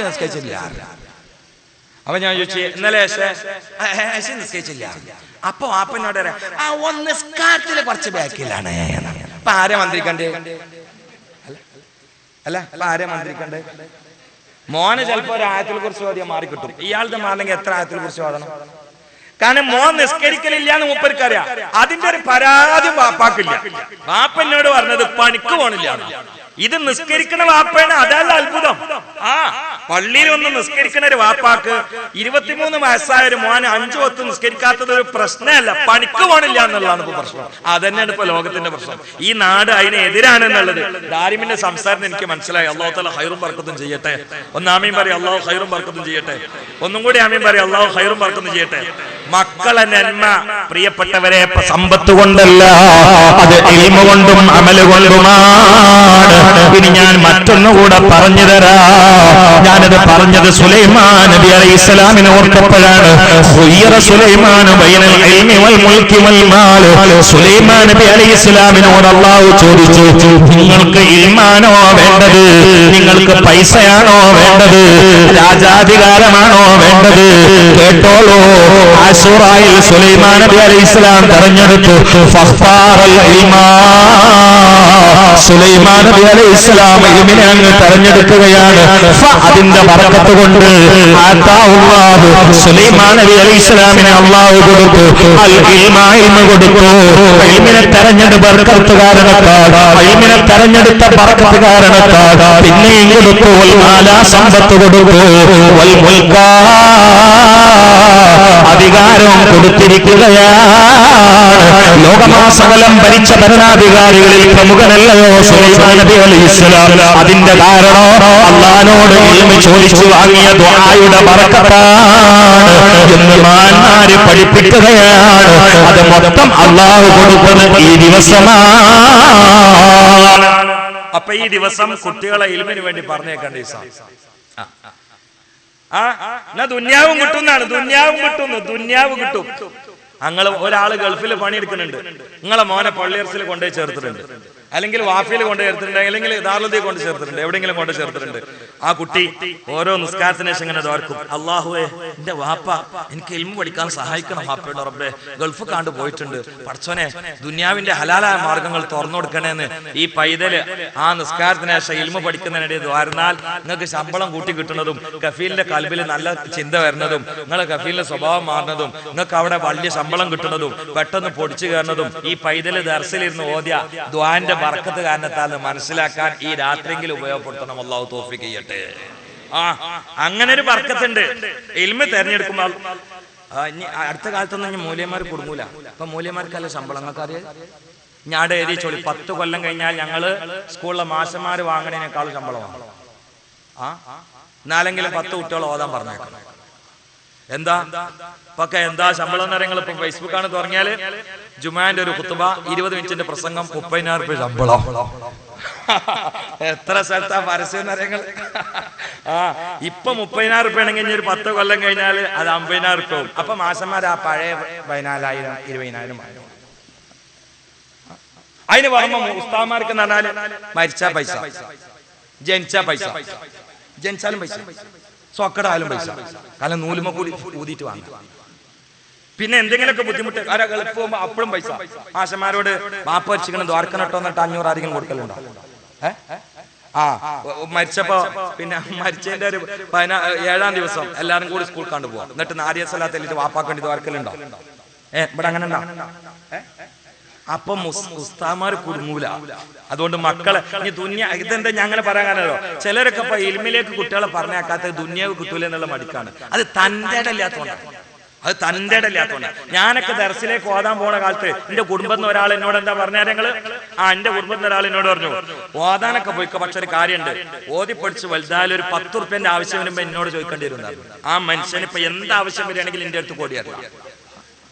നിസ്കരിച്ചില്ല. അപ്പൊ ഞാൻ ചോദിച്ചു, ഇന്നലെ നിസ്കരിച്ചില്ല. അപ്പൊ വാപ്പനോട് പറയാം, ആ ഒന്ന് നിസ്കാരത്തില് കുറച്ച് ബാക്കിലാണ്. അപ്പൊ ആരെ മന്ത്രിക്കണ്ടേ? അല്ല, അപ്പൊ ആരെ മന്ത്രിക്കണ്ടേ? മോനെ ചിലപ്പോ ഒരു ആയത്തിൽ കുറിച്ച് ഓതിയാൽ മാറിക്കിട്ടും. ഇയാളുടെ മാറില്ലെങ്കിൽ എത്ര ആയത്തിൽ കുറിച്ച് ഓതണം? കാരണം മോൻ നിസ്കരിക്കലില്ല എന്ന് മൂപ്പർക്കറിയാം. അതിന്റെ ഒരു പരാതി വാപ്പാക്കില്ല. വാപ്പനോട് പറഞ്ഞത് പണിക്ക് പോണില്ല. ഇത് നിസ്കരിക്കണ വാപ്പയാണ്, അതല്ല അത്ഭുതം. ആ പള്ളിയിൽ ഒന്ന് നിസ്കരിക്കുന്ന ഒരു വാപ്പാക്ക് 23 വയസ്സായ ഒരു മോനെ 5 വക്ത് നിസ്കരിക്കാത്തത് ഒരു പ്രശ്നമല്ല, പണിക്ക് പോണില്ല എന്നുള്ളതാണ് ഇപ്പൊ പ്രശ്നം. അതന്നെയാണ് ഇപ്പൊ ലോകത്തിന്റെ പ്രശ്നം. ഈ നാട് അതിനെതിരാണെന്നുള്ളത് ദാരിമിന്റെ സംസാരം എനിക്ക് മനസ്സിലായി. അല്ലാഹു തആല ഖൈറും ബർക്കത്തും ചെയ്യട്ടെ. ഒന്ന് ആമീൻ പറയും. അല്ലാഹു ഖൈറും ബർക്കത്തും ചെയ്യട്ടെ. ഒന്നും കൂടി ആമീൻ പറയും. അല്ലാഹു ഖൈറും ബർക്കത്തും ചെയ്യട്ടെ. മക്കളെ നന്മ പ്രിയപ്പെട്ടവരെ സമ്പത്ത് കൊണ്ടല്ല, അത് ഇൽമ കൊണ്ടും അമല് കൊണ്ടുമാണ്. ഇനി ഞാൻ മറ്റൊന്നുകൂടെ പറഞ്ഞു തരാം. ഞാനത് പറഞ്ഞത് സുലൈമാൻ നബി അലൈഹിസ്സലാമിനെ ഓർക്കപ്പോഴാണ്. സുലൈമാൻ നബി അലൈഹിസ്സലാമിനോട് അല്ലാഹു ചോദിച്ചു, നിങ്ങൾക്ക് ഇൽമാനോ വേണ്ടത്? നിങ്ങൾക്ക് പൈസയാണോ വേണ്ടത്? രാജാധികാരമാണോ വേണ്ടത്? കേട്ടോളൂ. ആശൂറായിൽ സുലൈമാൻ നബി അലൈഹിസ്സലാം തെരഞ്ഞെടുത്തു ഫഖ്താറൽ ഇൽമാ. സുലൈമാൻ നബി അലൈഹിസ്സലാം ഇൽമിനെ അങ്ങ് തെരഞ്ഞെടുക്കുകയാണ്. അതിന്റെ ബർക്കത്ത് കൊണ്ട് സുലൈമാൻ നബി അലൈഹിസ്സലാമിനെ അല്ലാഹു കൊടുത്തു അൽ ഇൽമ, ഇൽമ കൊടുത്തു. ഇൽമിനെ തെരഞ്ഞെടുത്ത ബർക്കത്ത് കാരണത്താൽ, ഇൽമിനെ തെരഞ്ഞെടുത്ത ബർക്കത്ത് കാരണത്താൽ പിന്നെയും കൊടുത്തു വൽ മാല, സമ്പത്ത് കൊടുത്തു. വൽ മുൽക, അധികാരം കൊടുത്തിരിക്കുകയാണ്. ലോകമാസകലം ഭരിച്ച ഭരണാധികാരികളിൽ പ്രമുഖനല്ലയോ സുലൈമാൻ നബി അലൈഹിസ്സലാം? അതിന്റെ കാരണം അല്ലാഹുവോട് ഇൽമ ചോദിച്ചു വാങ്ങിയ ദുആയുടെ ബർക്കത്താണ് എന്ന് മഹാന്മാര് പഠിപ്പിക്കുകയാണ്. അത് മൊത്തം അല്ലാഹു കൊടുക്കുന്ന ഈ ദിവസമാണ്. അപ്പൊ ഈ ദിവസം കുട്ടികളെ ഇൽമിന് വേണ്ടി പറഞ്ഞേക്കണ്ട ദിവസം. ദുന്യാവും കിട്ടുന്നതാണ്. ദുന്യാവ് കിട്ടും. ഞങ്ങൾ ഒരാള് ഗൾഫിൽ പണിയെടുക്കുന്നുണ്ട്. നിങ്ങളെ മോനെ പള്ളിയർസിൽ കൊണ്ടുപോയി ചേർത്തിട്ടുണ്ട്, അല്ലെങ്കിൽ വാഫിയിൽ കൊണ്ട് ചേർത്തിട്ടുണ്ട്, അല്ലെങ്കിൽ ദാറുൽ കൊണ്ട് ചേർത്തിട്ടുണ്ട്, എവിടെയെങ്കിലും കൊണ്ട് ചേർത്തിട്ടുണ്ട്. ആ കുട്ടി ഓരോ നിസ്കാരത്തിന് ശേഷം ഇങ്ങനെ ദോർക്കും, അല്ലാഹുവേ എന്റെ വാപ്പ എനിക്ക് ഇൽമു പഠിക്കാൻ സഹായിക്കണം. വാപ്പയുടെ റബ്ബേ ഗൾഫ് കാണ്ട് പോയിട്ടുണ്ട്, പടച്ചോനെ ദുന്യാവിന്റെ ഹലാലായ മാർഗങ്ങൾ തുറന്നു കൊടുക്കണേന്ന് ഈ പൈതല് ആ നിസ്കാരത്തിന് ശേഷം ഇൽമു പഠിക്കുന്നതിനിടെ ദ്വാരുന്നാൽ നിങ്ങൾക്ക് ശമ്പളം കൂട്ടി കിട്ടുന്നതും, കഫീലിന്റെ കൽബിൽ നല്ല ചിന്ത വരുന്നതും, നിങ്ങളെ കഫീലിന്റെ സ്വഭാവം മാറുന്നതും, നിങ്ങൾക്ക് അവിടെ വലിയ ശമ്പളം കിട്ടുന്നതും, പെട്ടെന്ന് പൊടിച്ചു കയറുന്നതും ഈ പൈതല് ദർസിലിരുന്ന് ഓദ്യ ദ്വാന്റെ ബർക്കത്ത് കാരണത്താൽ മനസ്സിലാക്കാൻ ഈ രാത്രിയെങ്കിലും ഉപയോഗപ്പെടുത്തണം. അല്ലാഹു തൗഫീഖ് ചെയ്യട്ടെ. അങ്ങനെ ഒരു ബർക്കത്തുണ്ട് ഇൽമ തെരഞ്ഞെടുക്കുമ്പോൾ. അടുത്ത കാലത്തൊന്നും മൂല്യന്മാർ കൊടുങ്ങൂല. അപ്പൊ മൂല്യന്മാർക്കല്ല ശമ്പളം. നിങ്ങൾക്ക് അറിയാം, ഞാൻ എഴുതി ചോളി 10 കൊല്ലം കഴിഞ്ഞാൽ ഞങ്ങള് സ്കൂളിലെ മാഷന്മാര് വാങ്ങണേനേക്കാൾ ശമ്പളമാണ്. എന്നാലെങ്കിലും 10 കുട്ടികൾ ഓതാൻ പറഞ്ഞേക്കണം. എന്താ ഇപ്പൊക്കെ എന്താ ശമ്പളം എന്ന് പറയുന്നത്? ഇപ്പൊ ഫേസ്ബുക്കാണ് തുടങ്ങിയാല് ജുമാന്റെ ഒരു ഖുത്ബ 20 മിനിറ്റിന്റെ പ്രസംഗം 30,000 രൂപ ശമ്പളം. എത്ര സ്ഥലത്താ പരസ്യം അറിയങ്ങൾ. ഇപ്പൊ 30,000 രൂപ ആണെങ്കിൽ ഇനി ഒരു 10 കൊല്ലം കഴിഞ്ഞാല് അത് 50,000 രൂപ. അപ്പൊ മാസന്മാർ ആ പഴയ 14,000 20,000 അതിന് പറയുമ്പോ ഉസ്താദ്മാർക്ക് എന്ന് പറഞ്ഞാല് മരിച്ച പൈസ, ജനിച്ച പൈസ, ജനിച്ചാലും പൈസ, സ്വക്കടായാലും പൈസ, കാരണം നൂലുമ കൂടി ഊതിയിട്ട് വാങ്ങി. പിന്നെ എന്തെങ്കിലുമൊക്കെ ബുദ്ധിമുട്ട് ആരാ ഗൾഫ് പോകുമ്പോ അപ്പോഴും പൈസ. ആശമാരോട് വാപ്പ വരിച്ചിങ്ങനെ ദ്വാരക്കനട്ടോ എന്നിട്ട് 500 ആരെങ്കിലും കൊടുക്കലുണ്ടോ? മരിച്ചപ്പോ പിന്നെ മരിച്ചതിന്റെ ഒരു 7-ാം ദിവസം എല്ലാരും കൂടി സ്കൂൾ കണ്ടു പോവാം. എന്നിട്ട് നാരിയ സലാത്ത് എല്ലിട്ട് വാപ്പാക്ക് വേണ്ടി ദ്വാരക്കലുണ്ടോ? ഇവിടെ അങ്ങനെ ഉണ്ടോ? അപ്പം ഉസ്താദ്മാര് കുടുങ്ങൂല. അതുകൊണ്ട് മക്കളെ ഇതെന്താ ഞങ്ങനെ പറയാൻ കാരണല്ലോ, ചിലരൊക്കെ ഇപ്പൊ ഇൽമിലേക്ക് കുട്ടികളെ പറഞ്ഞേക്കാത്ത ദുന്യാവ് കിട്ടൂല എന്നുള്ള മടിക്കാണ്. അത് തന്റെ ഇടയില്ലാത്തോണ്ട്. ഞാനൊക്കെ ദർസിലേക്ക് ഓതാൻ പോണ കാലത്ത് എന്റെ കുടുംബത്തിൽ ഒരാൾ എന്നോട് എന്താ പറഞ്ഞാൽ ഞങ്ങള് എന്റെ കുടുംബത്തിൽ ഒരാൾ എന്നോട് പറഞ്ഞു, ഓതാനൊക്കെ പോയിക്കോ, പക്ഷെ ഒരു കാര്യമുണ്ട്, ഓതി പഠിച്ച് വലുതായാലും ഒരു 10 ഉറുപ്പ്യന്റെ ആവശ്യം വരുമ്പോ എന്നോട് ചോദിക്കേണ്ടി വരുന്ന ആ മനുഷ്യന് ഇപ്പൊ എന്താവശ്യം വരികയാണെങ്കിൽ എന്റെ അടുത്ത് കൂടിയായിരുന്നു.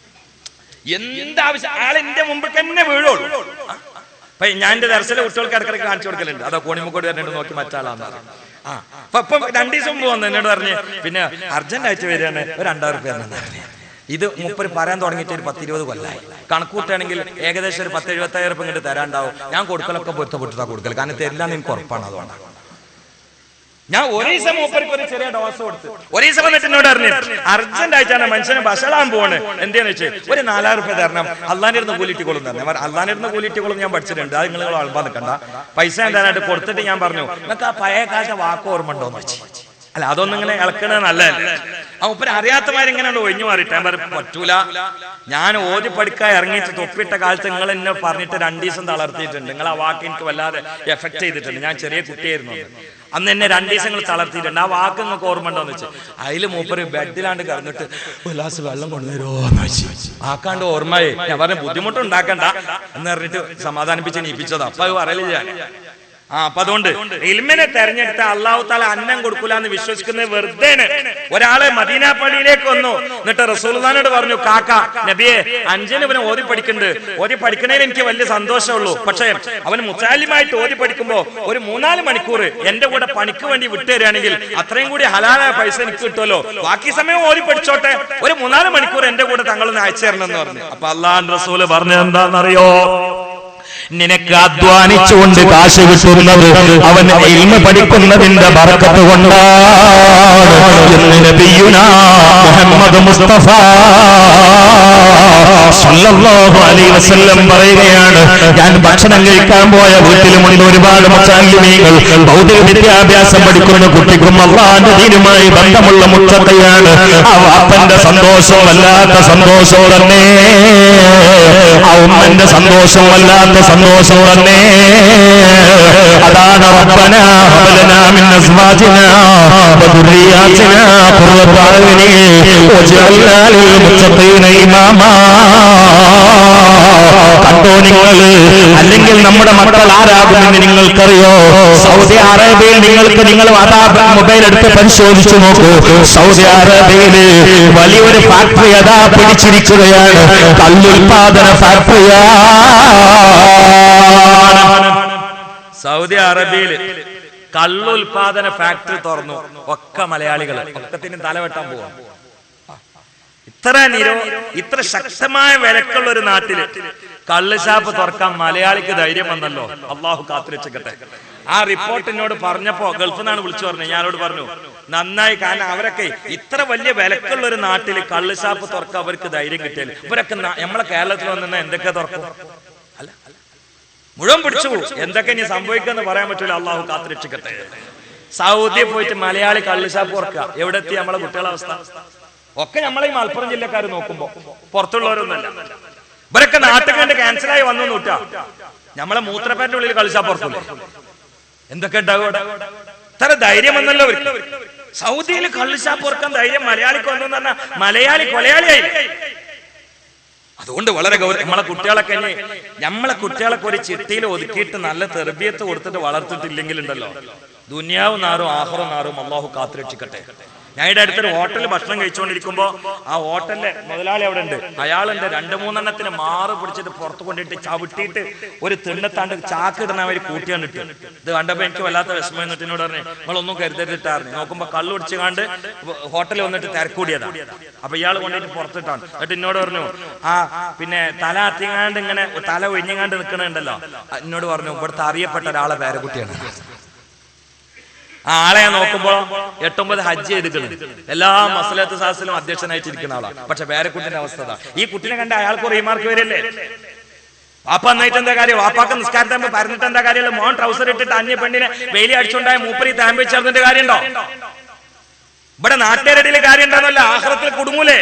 എന്താവശ്യം ആൾ എന്റെ മുമ്പ് തന്നെ വീഴുള്ളൂ. അപ്പൊ ഞാൻ എന്റെ ദർശന കുട്ടികൾക്ക് ഇടക്കിടക്ക് കാണിച്ചു കൊടുക്കലുണ്ട്. അതോ കോണിമുക്കോട് വരേണ്ടത് നോക്കി മറ്റാളാന്ന്. അപ്പൊ 2 ദിവസം മുമ്പ് വന്നു എന്നോട് പറഞ്ഞ് പിന്നെ അർജന്റ് ആയിട്ട് വരികയാണ്, ഒരു 2,000 രൂപ. ഇത് മൂപ്പര് പറയാൻ തുടങ്ങിയിട്ട് ഒരു 10-20 കൊല്ലായി. കണക്കൂട്ടാണെങ്കിൽ ഏകദേശം ഒരു 10-75 രൂപ ഇങ്ങോട്ട് തരാണ്ടാവും. ഞാൻ കൊടുക്കലൊക്കെ പൊരുത്തപ്പെട്ടിട്ടാ കൊടുക്കൽ, കാരണം തരില്ലാന്ന് എനിക്ക് ഉറപ്പാണ്. അതുകൊണ്ടാണ് ഞാൻ ഒരു ദിവസം മൂപ്പർക്ക് ഒരു ചെറിയ ഡോസ് കൊടുത്തു. ഒരു ദിവസം വന്നിട്ട് എന്നോട് പറഞ്ഞു, അർജന്റ് ആയിട്ടാണ് മനുഷ്യനെ ഭക്ഷണം പോണ്, എന്താന്ന് വെച്ചാൽ ഒരു 4000 രൂപ തരണം, അള്ളാന്റെ ഇരുന്ന് കൂലിറ്റിക്കോളും തന്നെ. അള്ളാന്റെ ഇരുന്ന് കൂലിറ്റിക്കോളും ഞാൻ പഠിച്ചിട്ടുണ്ട്, അത് നിങ്ങൾ അൾബാ നിൽക്കണ്ട, പൈസ എന്താനായിട്ട് കൊടുത്തിട്ട് ഞാൻ പറഞ്ഞു, നിങ്ങൾക്ക് ആ പഴയ കാലത്തെ വാക്ക് ഓർമ്മ ഉണ്ടോന്ന് വെച്ചു. അല്ല, അതൊന്നും ഇങ്ങനെ ഇളക്കണത് നല്ലതല്ലേ. ആ ഉപ്പര് അറിയാത്തമാരിങ്ങനെ ഒഴിഞ്ഞു മാറിയിട്ട് ഞാൻ പറഞ്ഞു, പറ്റൂല, ഞാൻ ഓതി പഠിക്കാൻ ഇറങ്ങിയിട്ട് തൊപ്പിട്ട കാലത്ത് നിങ്ങൾ എന്നെ പറഞ്ഞിട്ട് 2 ദിവസം തളർത്തിയിട്ടുണ്ട്, നിങ്ങൾ ആ വാക്ക് എനിക്ക് വല്ലാതെ എഫക്ട് ചെയ്തിട്ടുണ്ട്. ഞാൻ ചെറിയ കുട്ടിയായിരുന്നു അന്ന്, എന്നെ 2 ദിവസങ്ങൾ തളർത്തിയിട്ടുണ്ട്, ആ വാക്ക് നിങ്ങൾക്ക് ഓർമ്മ ഉണ്ടോന്ന് വെച്ചാൽ. അതിൽ മൂപ്പര് ബെഡിലാണ്ട് കിടന്നിട്ട് ഒരു ഗ്ലാസ് വെള്ളം കൊണ്ടുവരുമോന്ന് വെച്ചു. ആക്കാണ്ട് ഓർമ്മയെ ഞാൻ പറഞ്ഞു, ബുദ്ധിമുട്ടുണ്ടാക്കണ്ട എന്ന് പറഞ്ഞിട്ട് സമാധാനിപ്പിച്ച് നീപ്പിച്ചതാ. അപ്പൊ അത് പറയലില്ല. അപ്പൊ അതുകൊണ്ട് ഇൽമിനെ തെരഞ്ഞെടുത്ത അള്ളാഹു താല അന്നം കൊടുക്കൂല എന്ന് വിശ്വസിക്കുന്നത് വെറുതെ. ഒരാള് മദീന പള്ളിയിലേക്ക് വന്നു, എന്നിട്ട് റസൂലുള്ളാഹിനോട് പറഞ്ഞു, കാക്ക നബിയെ 5-ന് ഇവനെ ഓതി പഠിക്കുന്നുണ്ട്, ഓതി പഠിക്കണേൽ എനിക്ക് വലിയ സന്തോഷമുള്ളൂ, പക്ഷെ അവന് മുസാലിമായിട്ട് ഓതി പഠിക്കുമ്പോ ഒരു 3-4 മണിക്കൂർ എന്റെ കൂടെ പണിക്ക് വേണ്ടി വിട്ടുതരികയാണെങ്കിൽ അത്രയും കൂടി ഹലാലായ പൈസ എനിക്ക് കിട്ടുമല്ലോ, ബാക്കി സമയം ഓതി പഠിച്ചോട്ടെ, ഒരു 3-4 മണിക്കൂർ എന്റെ കൂടെ തങ്ങളൊന്ന് അയച്ചു തരണം എന്ന് പറഞ്ഞു. അപ്പൊ അള്ളാഹുവിന്റെ റസൂല് പറഞ്ഞത് എന്താണെന്നറിയോ? നിനക്ക് അധ്വാനിച്ചുകൊണ്ട് കാശ് കിട്ടുന്നത് അവൻ ഇൽമ പഠിക്കുന്നതിന്റെ ബർക്കത്ത് കൊണ്ടാണ് എന്ന് നബിയുനാ മുഹമ്മദ് മുസ്തഫ സല്ലല്ലാഹു അലൈഹി വസല്ലം പറയുകയാണ്. ഞാൻ ഭക്ഷണം കഴിക്കാൻ പോയ വീട്ടിലുമുണ്ട് ഒരുപാട് മുത്തഅല്ലിമീങ്ങൾ, ഭൗതിക വിദ്യാഭ്യാസം പഠിക്കുന്ന കുട്ടിക്കും അല്ലാഹുവിന്റെ ദീനുമായി ബന്ധമുള്ള മുത്തഖിയാണ്. ആ വാപ്പന്റെ സന്തോഷം വല്ലാത്ത സന്തോഷം തന്നെ, ആ ഉമ്മന്റെ സന്തോഷം വല്ലാത്ത സന്തോഷം തന്നെ. അതാണ് റബ്ബനാ ഹബലനാ മിൻ അസ്വാജിനാ വദുർരിയാതിനാ ഖുർറത അയ്നി വജഅൽനാ ലിൽ മുത്തഖീന ഇമാമാ. കണ്ടോ നിങ്ങൾ? അല്ലെങ്കിൽ നമ്മുടെ മക്കൾ ആരാകുമെന്ന് നിങ്ങൾക്കറിയോ? സൗദി അറേബ്യയിൽ നിങ്ങൾ അതാ മൊബൈൽ എടുത്ത് പരിശോധിച്ചു നോക്കൂ. സൗദി അറേബ്യയില് വലിയൊരു ഫാക്ടറി അതാ പിടിച്ചിരിക്കുകയാണ്, കല്ലുൽപാദന ഫാക്ടറിയാ. സൗദി അറേബ്യയിൽ കള്ളുൽപാദന ഫാക്ടറി തുറന്നു. ഒക്കെ മലയാളികൾ, ഒക്കത്തിന് തലവെട്ടാൻ പോവാ. ഇത്ര ശക്തമായ വിലക്കുള്ള ഒരു നാട്ടില് കള്ള് ഷാപ്പ് തുറക്കാൻ മലയാളിക്ക് ധൈര്യം വന്നല്ലോ. അള്ളാഹു കാത്തുരക്ഷിക്കട്ടെ. ആ റിപ്പോർട്ട് എന്നോട് പറഞ്ഞപ്പോ ഗൾഫിൽ നിന്നാണ് വിളിച്ചു പറഞ്ഞു, ഞാനോട് പറഞ്ഞു നന്നായി, കാരണം അവരൊക്കെ ഇത്ര വലിയ വിലക്കുള്ള ഒരു നാട്ടില് കള്ള് ഷാപ്പ് തുറക്കാൻ അവർക്ക് ധൈര്യം കിട്ടിയാല് ഇവരൊക്കെ നമ്മളെ കേരളത്തിൽ വന്നിരുന്ന എന്തൊക്കെ തുറക്കും? അല്ല, മുഴുവൻ പിടിച്ചു. എന്തൊക്കെ ഇനി സംഭവിക്കുമെന്ന് പറയാൻ പറ്റൂല. അള്ളാഹു കാത്തുരക്ഷിക്കട്ടെ. സൗദി പോയിട്ട് മലയാളി കള്ള് ഷാപ്പ് തുറക്കുക, എവിടെ എത്തി നമ്മളെ കുട്ടികളുടെ അവസ്ഥ? ഒക്കെ നമ്മളെ ഈ മലപ്പുറം ജില്ലക്കാർ നോക്കുമ്പോ പുറത്തുള്ളവരൊന്നല്ല. ഇവരൊക്കെ നാട്ടിൽ കണ്ട് ക്യാൻസലായി വന്നു നോട്ടാ. നമ്മളെ മൂത്രപ്പേന്റെ ഉള്ളിൽ കള്ള് ഷാപ്പ് തുറക്കൂലേ? എന്തൊക്കെ ഉണ്ടാവും? ഇത്ര ധൈര്യം വന്നല്ലോ അവർക്ക്. സൗദിയിൽ കള്ള് ഷാപ്പ് തുറക്കാൻ ധൈര്യം മലയാളിക്ക് വന്നു എന്ന് പറഞ്ഞാൽ മലയാളി കൊലയാളിയായി. അതുകൊണ്ട് വളരെ നമ്മളെ കുട്ടികളൊക്കെ ഒരു ചിട്ടയിൽ ഒതുക്കിയിട്ട് നല്ല തെർബിയത്ത് കൊടുത്തിട്ട് വളർത്തിട്ടില്ലെങ്കിൽ ഉണ്ടല്ലോ, ദുനിയാവും നാറും ആഖിറവും നാറും. അള്ളാഹു കാത്തുരക്ഷിക്കട്ടെ. ഞാൻ ഇവിടെ അടുത്തൊരു ഹോട്ടലിൽ ഭക്ഷണം കഴിച്ചുകൊണ്ടിരിക്കുമ്പോ ആ ഹോട്ടലിലെ മുതലാളി അവിടെ ഉണ്ട്. അയാളുടെ 2-3 മാറ് പിടിച്ചിട്ട് പുറത്ത് കൊണ്ടിട്ട് ചവിട്ടിയിട്ട് ഒരു തിണ്ണത്താണ്ട് ചാക്കിടുന്ന അവർ കൂട്ടിയാണ്ടിട്ട്. ഇത് കണ്ടപ്പോ എനിക്ക് വല്ലാത്ത വിഷമം. എന്നിട്ട് എന്നോട് പറഞ്ഞു, നിങ്ങളൊന്നും കരുതരുതിട്ടായിരുന്നു. നോക്കുമ്പോ കള്ളു പിടിച്ച് കാണ്ട് ഹോട്ടലിൽ വന്നിട്ട് തിരക്കൂടിയതാണ്. അപ്പൊ ഇയാൾ കൊണ്ടിട്ട് പുറത്തിട്ടാണ്. എന്നിട്ട് എന്നോട് പറഞ്ഞു, പിന്നെ തല അത്തിങ്ങാണ്ട് ഇങ്ങനെ തല ഒഴിഞ്ഞങ്ങാണ്ട് നിൽക്കണുണ്ടല്ലോ. എന്നോട് പറഞ്ഞു, ഇവിടുത്തെ അറിയപ്പെട്ട ഒരാളെ പേരക്കുട്ടിയാണ്. ആ ആളെ ഞാൻ നോക്കുമ്പോ 8-9 ഹജ്ജ് ചെയ്തിട്ടുണ്ട്. എല്ലാ മസ്ലഹത്ത് സാസിലും അധ്യക്ഷനായിട്ടിരിക്കുന്ന ആളാണ്. പക്ഷെ പേരക്കുട്ടിന്റെ അവസ്ഥ ഈ കുട്ടിനെ കണ്ട അയാൾക്ക് റീമാർക്ക് വരില്ലേ? വാപ്പ നന്നായിട്ട് എന്താ കാര്യം? വാപ്പാക്ക് നിസ്കാരത്തെ പറഞ്ഞിട്ട് എന്താ കാര്യമുള്ള? മോൻ ട്രൗസർ ഇട്ടിട്ട് അന്യ പെണ്ണിനെ വെയിലി അടിച്ചുണ്ടായ മൂപ്പരി താമ്പി ചേർന്നിട്ട് കാര്യമുണ്ടോ? ഇവിടെ നാട്ടുകാരുടെ കാര്യം ഉണ്ടാകുന്നല്ല, ആഖിറത്തിൽ കുടുങ്ങൂലേ?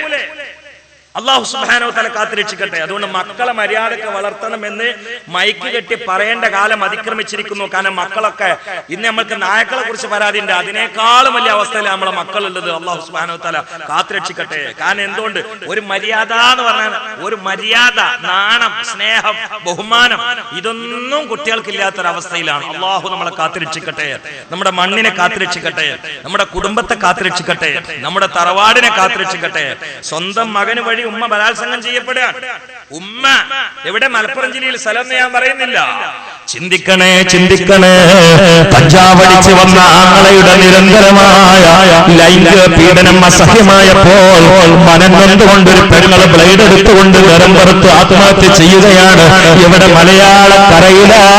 അല്ലാഹു സുബ്ഹാനഹു വ തആല കാത്തുരക്ഷിക്കട്ടെ. അതുകൊണ്ട് മക്കളെ മര്യാദക്ക് വളർത്തണമെന്ന് മൈക്ക് കെട്ടി പറയേണ്ട കാലം അതിക്രമിച്ചിരിക്കുന്നു. കാരണം മക്കളൊക്കെ ഇന്ന് നമ്മൾക്ക് നായക്കളെ കുറിച്ച് പരാതിയുണ്ട്, അതിനേക്കാളും വലിയ അവസ്ഥയിൽ നമ്മളെ മക്കളുള്ളത്. അല്ലാഹു സുബ്ഹാനഹു വ തആല കാത്തുരക്ഷിക്കട്ടെ. കാരണം എന്തുകൊണ്ട്? ഒരു മര്യാദ എന്ന് പറഞ്ഞാൽ ഒരു മര്യാദ, നാണം, സ്നേഹം, ബഹുമാനം ഇതൊന്നും കുട്ടികൾക്കില്ലാത്തൊരവസ്ഥയിലാണ്. അല്ലാഹു നമ്മളെ കാത്തുരക്ഷിക്കട്ടെ. നമ്മുടെ മണ്ണിനെ കാത്തുരക്ഷിക്കട്ടെ, നമ്മുടെ കുടുംബത്തെ കാത്തുരക്ഷിക്കട്ടെ, നമ്മുടെ തറവാടിനെ കാത്തുരക്ഷിക്കട്ടെ. സ്വന്തം മകന് വഴി ഉമ്മ ബലാത്സംഗം ചെയ്യപ്പെടുകയാണ്. ഉമ്മ എവിടെ? മലപ്പുറം ജില്ലയിൽ സ്ഥലം ഞാൻ പറയുന്നില്ല. ചിന്തിക്കണേ, ചിന്തിക്കണേ. കഞ്ചാവടിച്ച് വന്ന ആങ്ങളയുടെ നിരന്തരമായ ലൈംഗിക പീഡനം അസഹ്യമായപ്പോൾ മനം നൊന്തുകൊണ്ടൊരു പെണ്ണുങ്ങൾ ബ്ലേഡ് എടുത്തുകൊണ്ട് നിറം പുറത്ത് ആത്മഹത്യ ചെയ്യുകയാണ്. ഇവിടെ മലയാളക്കരയിലാണ്.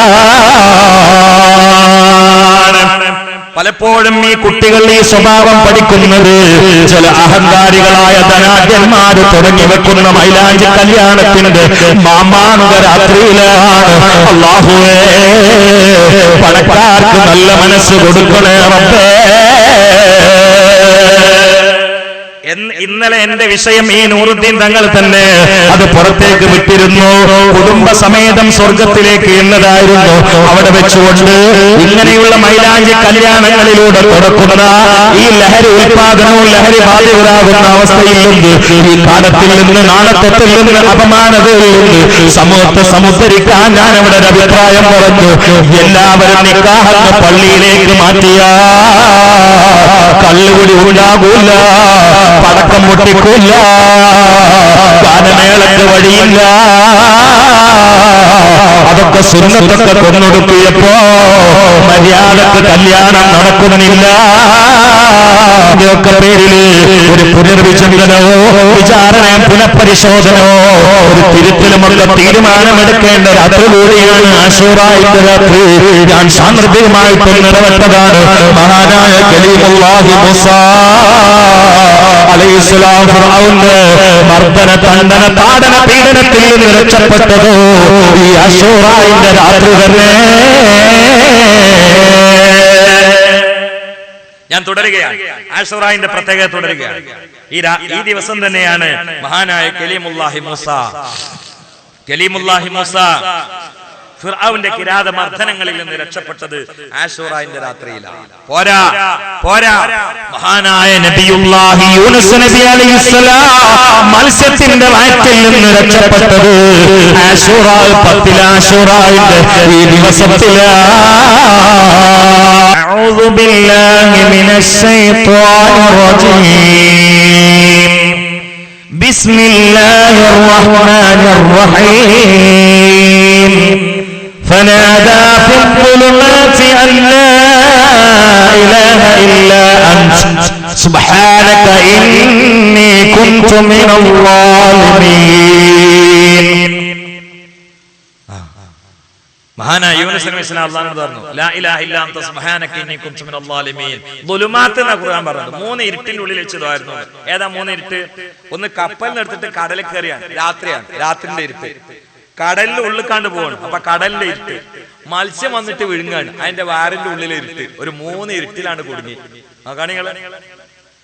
പലപ്പോഴും ഈ കുട്ടികൾ ഈ സ്വഭാവം പഠിക്കുന്നത് ചില അഹങ്കാരികളായ ധനാഢ്യന്മാര് തുടങ്ങി വെക്കുന്ന മൈലാഞ്ചി കല്യാണത്തിന്റെ മാമാങ്ക രാത്രിയിലാണ്. അല്ലാഹുവേ, പണക്കാർക്ക് നല്ല മനസ്സ് കൊടുക്കണേ റബ്ബേ. ഇന്നലെ എന്റെ വിഷയം ഈ നൂറുദ്ദീൻ തങ്ങൾ തന്നെ അത് പുറത്തേക്ക് വിട്ടിരുന്നു. കുടുംബസമേതം സ്വർഗത്തിലേക്ക് എന്നതായിരുന്നു. അവിടെ വെച്ചുകൊണ്ട് ഇങ്ങനെയുള്ള മൈലാഞ്ചി കല്യാണങ്ങളിലൂടെ തുടക്കുന്ന ഈ ലഹരി ഉത്പാദനവും ലഹരി ബാധിതരാകുന്ന അവസ്ഥയിൽ നിന്ന്, ഈ കാലത്തിൽ നിന്ന്, നാണത്വത്തിൽ നിന്ന്, അപമാനതയിൽ നിന്ന് സമൂഹത്തെ സമുദ്ധരിക്കാൻ ഞാൻ അവിടെ ഒരു അഭിപ്രായം പറഞ്ഞു. എല്ലാവരും നിക്കാഹെന്ന പള്ളിയിലേക്ക് മാറ്റിയ കള്ളുകുടി ഉണ്ടാകൂല, പടക്കം പൊട്ടിക്കൂല്ല, ഗാനമേളക്ക് വഴിയില്ല. അതൊക്കെ സുന്നത്തൊക്കെ കൊന്നൊടുക്കിയപ്പോ മര്യാദക്ക് കല്യാണം നടക്കുന്നില്ല. ഇതിനൊക്കെ പേരില് ഒരു പുനർവിചിന്തനമോ വിചാരണയും പുനഃപരിശോധനയോ ഒരു തിരുത്തലുമൊക്കെ തീരുമാനമെടുക്കേണ്ട രാത്രി കൂടിയാണ് ആശൂറായുടെ രാത്രി. ഞാൻ സാന്ദർഭികമായിട്ട് നിറവേറ്റതാണ്. മഹാനായ കലീമുല്ലാഹി മൂസാ അലൈഹിസ്സലാം ഫിർഔന്റെ മർദ്ദന, തണ്ടന, താടന, പീഡനത്തിൽ നിന്ന് രക്ഷപ്പെട്ടതോ ഈ ആശൂറായുടെ രാത്രി തന്നെ. ഞാൻ തുടരുകയാണ്. ആശൂറാന്റെ പ്രത്യേകത തുടരുകയാണ്. ഈ ദിവസം തന്നെയാണ് മഹാനായ കലീമുല്ലാഹി മൂസ ഫിർഔന്റെ കിരാത മർദ്ദനങ്ങളിൽ നിന്ന് രക്ഷപ്പെട്ടത് ആശൂറാന്റെ രാത്രിയിലാണ്. പോരാ പോരാ, മഹാനായ നബിയുല്ലാഹി യൂനുസ് നബി അലൈഹിസ്സലാം മത്സ്യത്തിന്റെ വയറ്റിൽ നിന്ന് രക്ഷപ്പെട്ടത് ആശൂറാ 10 ആശൂറാന്റെ ഈ ദിവസത്തിലാണ്. അഊദു ബില്ലാഹി മിനശ് ശൈത്വാനിർ റജീം. ബിസ്മില്ലാഹിർ റഹ്മാനിർ റഹീം. فنادى في الظلمات أن لا إله إلا أنت سبحانك إني كنت من الظالمين. മഹാനായ യൂനുസ് നബി അല്ലാഹുവിനോട് പറഞ്ഞു, ലാ ഇലാഹ ഇല്ലാ അൻത സുബ്ഹാനക ഇന്നി കുൻതു മിനൽ ളാലിമീൻ. ദുലുമാത്ത് എന്ന ഖുർആൻ പറഞ്ഞു. 3 ഇരുട്ടിന്റെ ഉള്ളിൽ വെച്ചതായിരുന്നു. ഏതാ 3 ഇരുട്ട്? ഒന്ന് കപ്പലിൽ എടുത്തിട്ട് കടലിൽ കയറിയാണ്, രാത്രിയാണ്, രാത്രിന്റെ ഇരുട്ട്. കടലിന്റെ ഉള്ളിൽ കണ്ടു പോകണം, അപ്പൊ കടലിന്റെ ഇരുട്ട്. മത്സ്യം വന്നിട്ട് വിഴുങ്ങാണ്, അതിന്റെ വാറിന്റെ ഉള്ളിലെ ഇരുട്ട്. ഒരു 3 ഇരുട്ടിലാണ് കുടുങ്ങി. നോക്കാണിങ്ങള്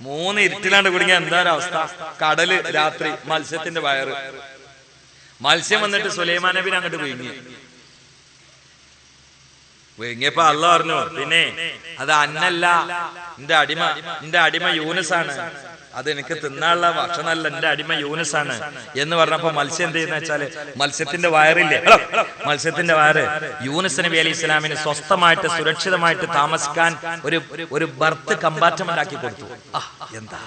3 ഇരുട്ടിലാണ് കുടുങ്ങിയ എന്താ അവസ്ഥ? കടല് രാത്രി, മത്സ്യത്തിന്റെ വയറ്. മത്സ്യം വന്നിട്ട് സുലൈമാൻ നബിനെ അങ്ങോട്ട് വിഴുങ്ങിയപ്പോ അള്ളാഹ് പറഞ്ഞു, പിന്നെ അത് അന്നല്ല, നിന്റെ അടിമ യൂനുസാണ്, അത് എനിക്ക് തിന്നാനുള്ള ഭക്ഷണമല്ല, എന്റെ അടിമ യൂനുസാണ് എന്ന് പറഞ്ഞപ്പോ മത്സ്യം എന്ത് ചെയ്യുന്ന വെച്ചാല് മത്സ്യത്തിന്റെ വയറില്ലേ, മത്സ്യത്തിന്റെ വയറ് യൂനുസ് നബി അലൈഹി ഇസ്ലാമിന് സ്വസ്ഥമായിട്ട് സുരക്ഷിതമായിട്ട് താമസിക്കാൻ ഒരു ബർത്ത് കമ്പാർട്ട്മെന്റ് ആക്കി കൊടുത്തു. എന്താ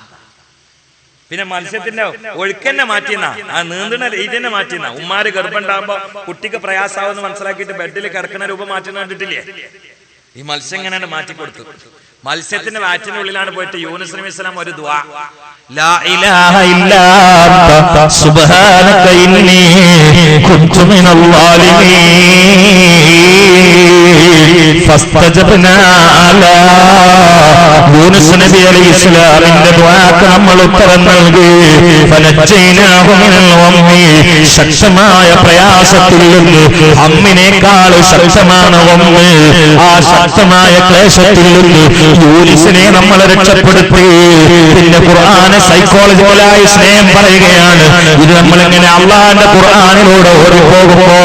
പിന്നെ മത്സ്യത്തിന്റെ ഒഴുക്കന്നെ മാറ്റിയെന്ന, ആ നീന്തുന്ന രീതി തന്നെ മാറ്റിയെന്ന. ഉമ്മാര് ഗർഭമുണ്ടാകുമ്പോ കുട്ടിക്ക് പ്രയാസാവെന്ന് മനസ്സിലാക്കിയിട്ട് ബെഡിൽ കിടക്കുന്ന രൂപം മാറ്റുന്ന കണ്ടിട്ടില്ലേ? ഈ മത്സ്യം എങ്ങനെയാണ് മാറ്റിക്കൊടുത്തു. മത്സ്യത്തിന്റെ വാറ്റിനുള്ളിലാണ് പോയിട്ട് യൂനുസ് നബി ഇസ്ലാം ഒരു ദുആ, ലാ ഇലാഹ ഇല്ലാ അൻത സുബ്ഹാനക ഇന്നി കുൻതു മിനൽ ളാലിമീൻ ഫസ്തജബ്നാ ലാ. യൂനുസ് നബി അലൈഹി ഇസ്ലാമിന്റെ ദുആക്ക് നമ്മൾ ഉത്തരം നൽകി. ഫനജൈനാഹു മിനൽ ഗമ്മി. ശക്തമായ പ്രയാസത്തിൽ നിന്ന്, അമ്മിനേക്കാൾ ശക്തമാണ് ഗമ്മ്, ആ ശക്തമായ ക്ലേശത്തിൽ നിന്ന് യൂനുസിനെ നമ്മൾ രക്ഷപ്പെടുത്തി. പിന്നെ ഖുർആന് സൈക്കോളജിക്കലായി സ്നേഹം പറയുകയാണ്. ഇത് നമ്മളിങ്ങനെ അള്ളാന്റെ ഖുർആനിലൂടെ ഓടിപ്പോകുമ്പോ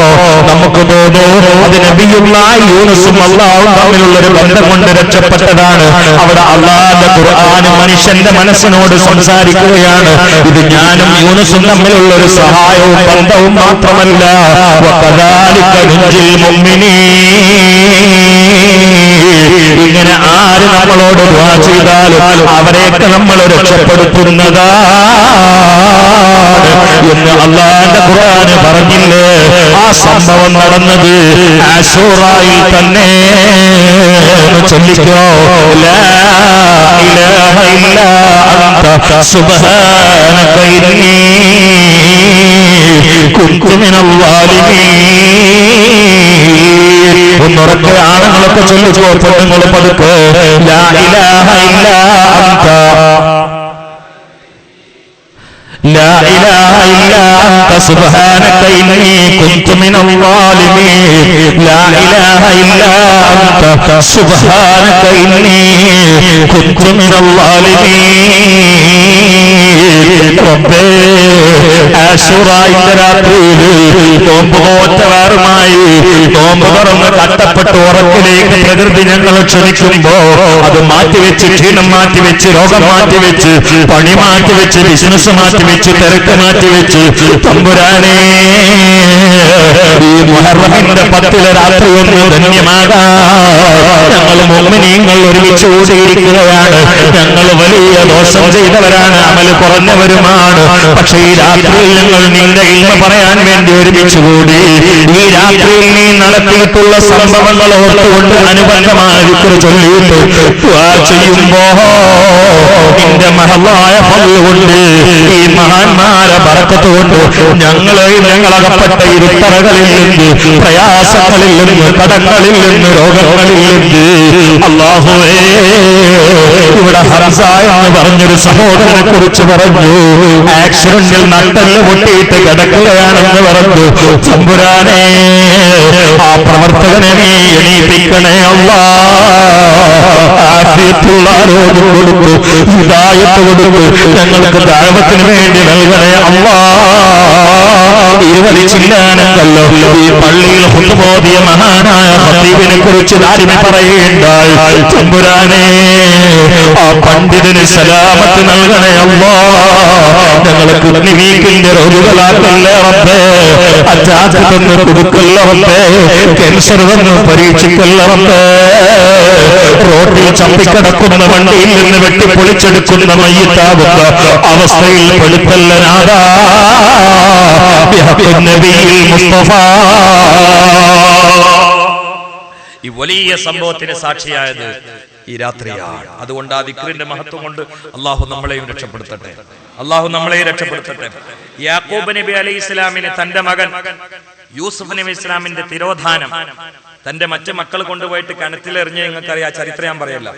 നമുക്ക് തോന്നുന്നു അത് നബിയുള്ളാഹി യൂനുസും അള്ളാഹും തമ്മിലുള്ളൊരു ബന്ധം കൊണ്ട് രക്ഷപ്പെട്ടതാണ്. അവിടെ അള്ളാന്റെ ഖുർആന് മനുഷ്യന്റെ മനസ്സിനോട് സംസാരിക്കുകയാണ്. ഇത് ഞാനും യൂനുസും തമ്മിലുള്ള ഒരു സഹായവും ബന്ധവും മാത്രമല്ല, വകദാലിക നുൻജിൽ മുഅ്മിനീൻ. ഇങ്ങനെ ആര് നമ്മളോട് ദുആ ചെയ്താലും അവരെയൊക്കെ നമ്മൾ രക്ഷപ്പെടുത്തുന്നതാണ് എന്ന് അള്ളാന്റെ ഖുർആന് പറഞ്ഞില്ലേ? ആ സംഭവം നടന്നത് ആശൂറായിൽ തന്നെ. ചൊല്ലിക്കോ, ലാ ഇലാഹ ഇല്ലാ അൻത സുബ്ഹാനക ഇന്നി കുൻതു മിനൽ ളാലിമീൻ. ഒന്നുറക്കെ ആണുങ്ങൾ ഉറക്കെ ചൊല്ലിക്കോ പെണ്ണുങ്ങൾ പതുക്കെ ലാ ഇലാഹ ഇല്ലാ അൻത لا إله إلا أنت سبحانك إني كنت من الظالمين لا إله إلا أنت سبحانك إني كنت من الظالمين ربي ആശുറായിന്റെ രാത്രിയിൽ നോമ്പ് നോറ്റവാറുമായി നോമ്പ് തുറന്ന് കട്ടപ്പെട്ട് ഉറക്കിലേക്ക് പ്രകൃതി ഞങ്ങൾ ക്ഷണിക്കുമ്പോ അത് മാറ്റിവെച്ച് ക്ഷീണം മാറ്റിവെച്ച് രോഗം മാറ്റിവെച്ച് പണി മാറ്റിവെച്ച് ബിസിനസ് മാറ്റിവെച്ച് തിരക്ക് മാറ്റിവെച്ച് തമ്പുരാനേ ഈ മുഹറമിന്റെ 10 രാത്രി ഒന്ന് ധന്യമാകാം ഞങ്ങൾ മുഅ്മിനീങ്ങൾ ഒരുമിച്ച് കൂടിയിരിക്കുകയാണ് ഞങ്ങൾ വലിയ ദോഷം ചെയ്തവരാണ് അമൽ കുറഞ്ഞവരുമാണ് പക്ഷേ ഈ രാത്രിയിൽ ഞങ്ങൾ നിന്റെ ഇൽമ പറയാൻ വേണ്ടി ഒരുമിച്ച് കൂടി ഈ രാത്രിയിൽ നീ നടത്തിയിട്ടുള്ള സംഭവങ്ങൾ ഓർത്തുകൊണ്ട് അനുബന്ധമായ ദിക്ർ ചൊല്ലിയിട്ട് ദുആ ചെയ്യുമ്പോ നിന്റെ മഹളായ ഫള് കൊണ്ട് ഈ മഹാന്മാരെ ബറക്കത്ത് കൊണ്ട് ഞങ്ങളകപ്പെട്ട ഇരുത്തറകളിൽ നിന്ന് പ്രയാസങ്ങളിൽ നിന്ന് കടങ്ങളിൽ നിന്ന് രോഗങ്ങളിൽ നിന്ന് അല്ലാഹുവേ ഇവിടെ ഹംസ എന്ന് പറഞ്ഞൊരു സഹോദരനെ കുറിച്ച് പറഞ്ഞു ആക്സിഡന്റിൽ നട്ടെല്ല് പൊട്ടിയിട്ട് കിടക്കുകയാണെന്ന് പറഞ്ഞു തമ്പുരാനേ ആ പ്രവർത്തകനെ നീ എണീപ്പിക്കണേ അല്ലാഹ് ആഫിയത്തുള്ള ആരോഗ്യം കൊടുക്കൂ ഹിദായത്ത് കൊടുക്കൂ ഞങ്ങൾക്ക് ദഅവത്തിന് വേണ്ടി നൽകണേ അല്ലാഹ് ഇരുവലിച്ചില്ലാനല്ലോ ഈ പള്ളിയിൽ ഹുതുബോധിയ മഹാനായ ഖതീബിനെ കുറിച്ച് ദാരിമി പറയുണ്ടായി തമ്പുരാനേ ആ പണ്ഡിതന് സലാമത്ത് നൽകണേ അല്ലാഹ് ഞങ്ങൾക്ക് കിഡ്നിവീക്കിന്റെ രോഗികളാക്കല്ലേ റബ്ബേ അറ്റാക്ക് തന്ന് കൊടുക്കല്ല റബ്ബേ ക്യാൻസർ തന്ന് പരീക്ഷിക്കല്ല റബ്ബേ റോഡിൽ ചമ്പിക്കിടക്കുന്ന വണ്ടിയിൽ നിന്ന് വെട്ടിപ്പൊളിച്ചെടുക്കുന്ന മയ്യിത്താവുന്ന അവസ്ഥയിൽ പെടുത്തല്ല നാദാ നബിയിൽ മുസ്തഫ ഈ വലിയ സംഭവത്തിന് സാക്ഷിയായത് ഈ രാത്രിയാണ്. അതുകൊണ്ട് ആ ദിക്റിന്റെ മഹത്വം കൊണ്ട് അള്ളാഹു നമ്മളെയും രക്ഷപ്പെടുത്തട്ടെ. അള്ളാഹു നമ്മളെയും രക്ഷപ്പെടുത്തട്ടെ. യാക്കൂബ് നബി അലൈഹി ഇസ്ലാമിന് തന്റെ മകൻ യൂസുഫ് നബി ഇസ്ലാമിന്റെ തിരോധാനം തന്റെ മറ്റു മക്കൾ കൊണ്ടുപോയിട്ട് കിണറ്റിലെറിഞ്ഞ് നിങ്ങൾക്കറിയാം, ചരിത്രം ഞാൻ പറയല്ല.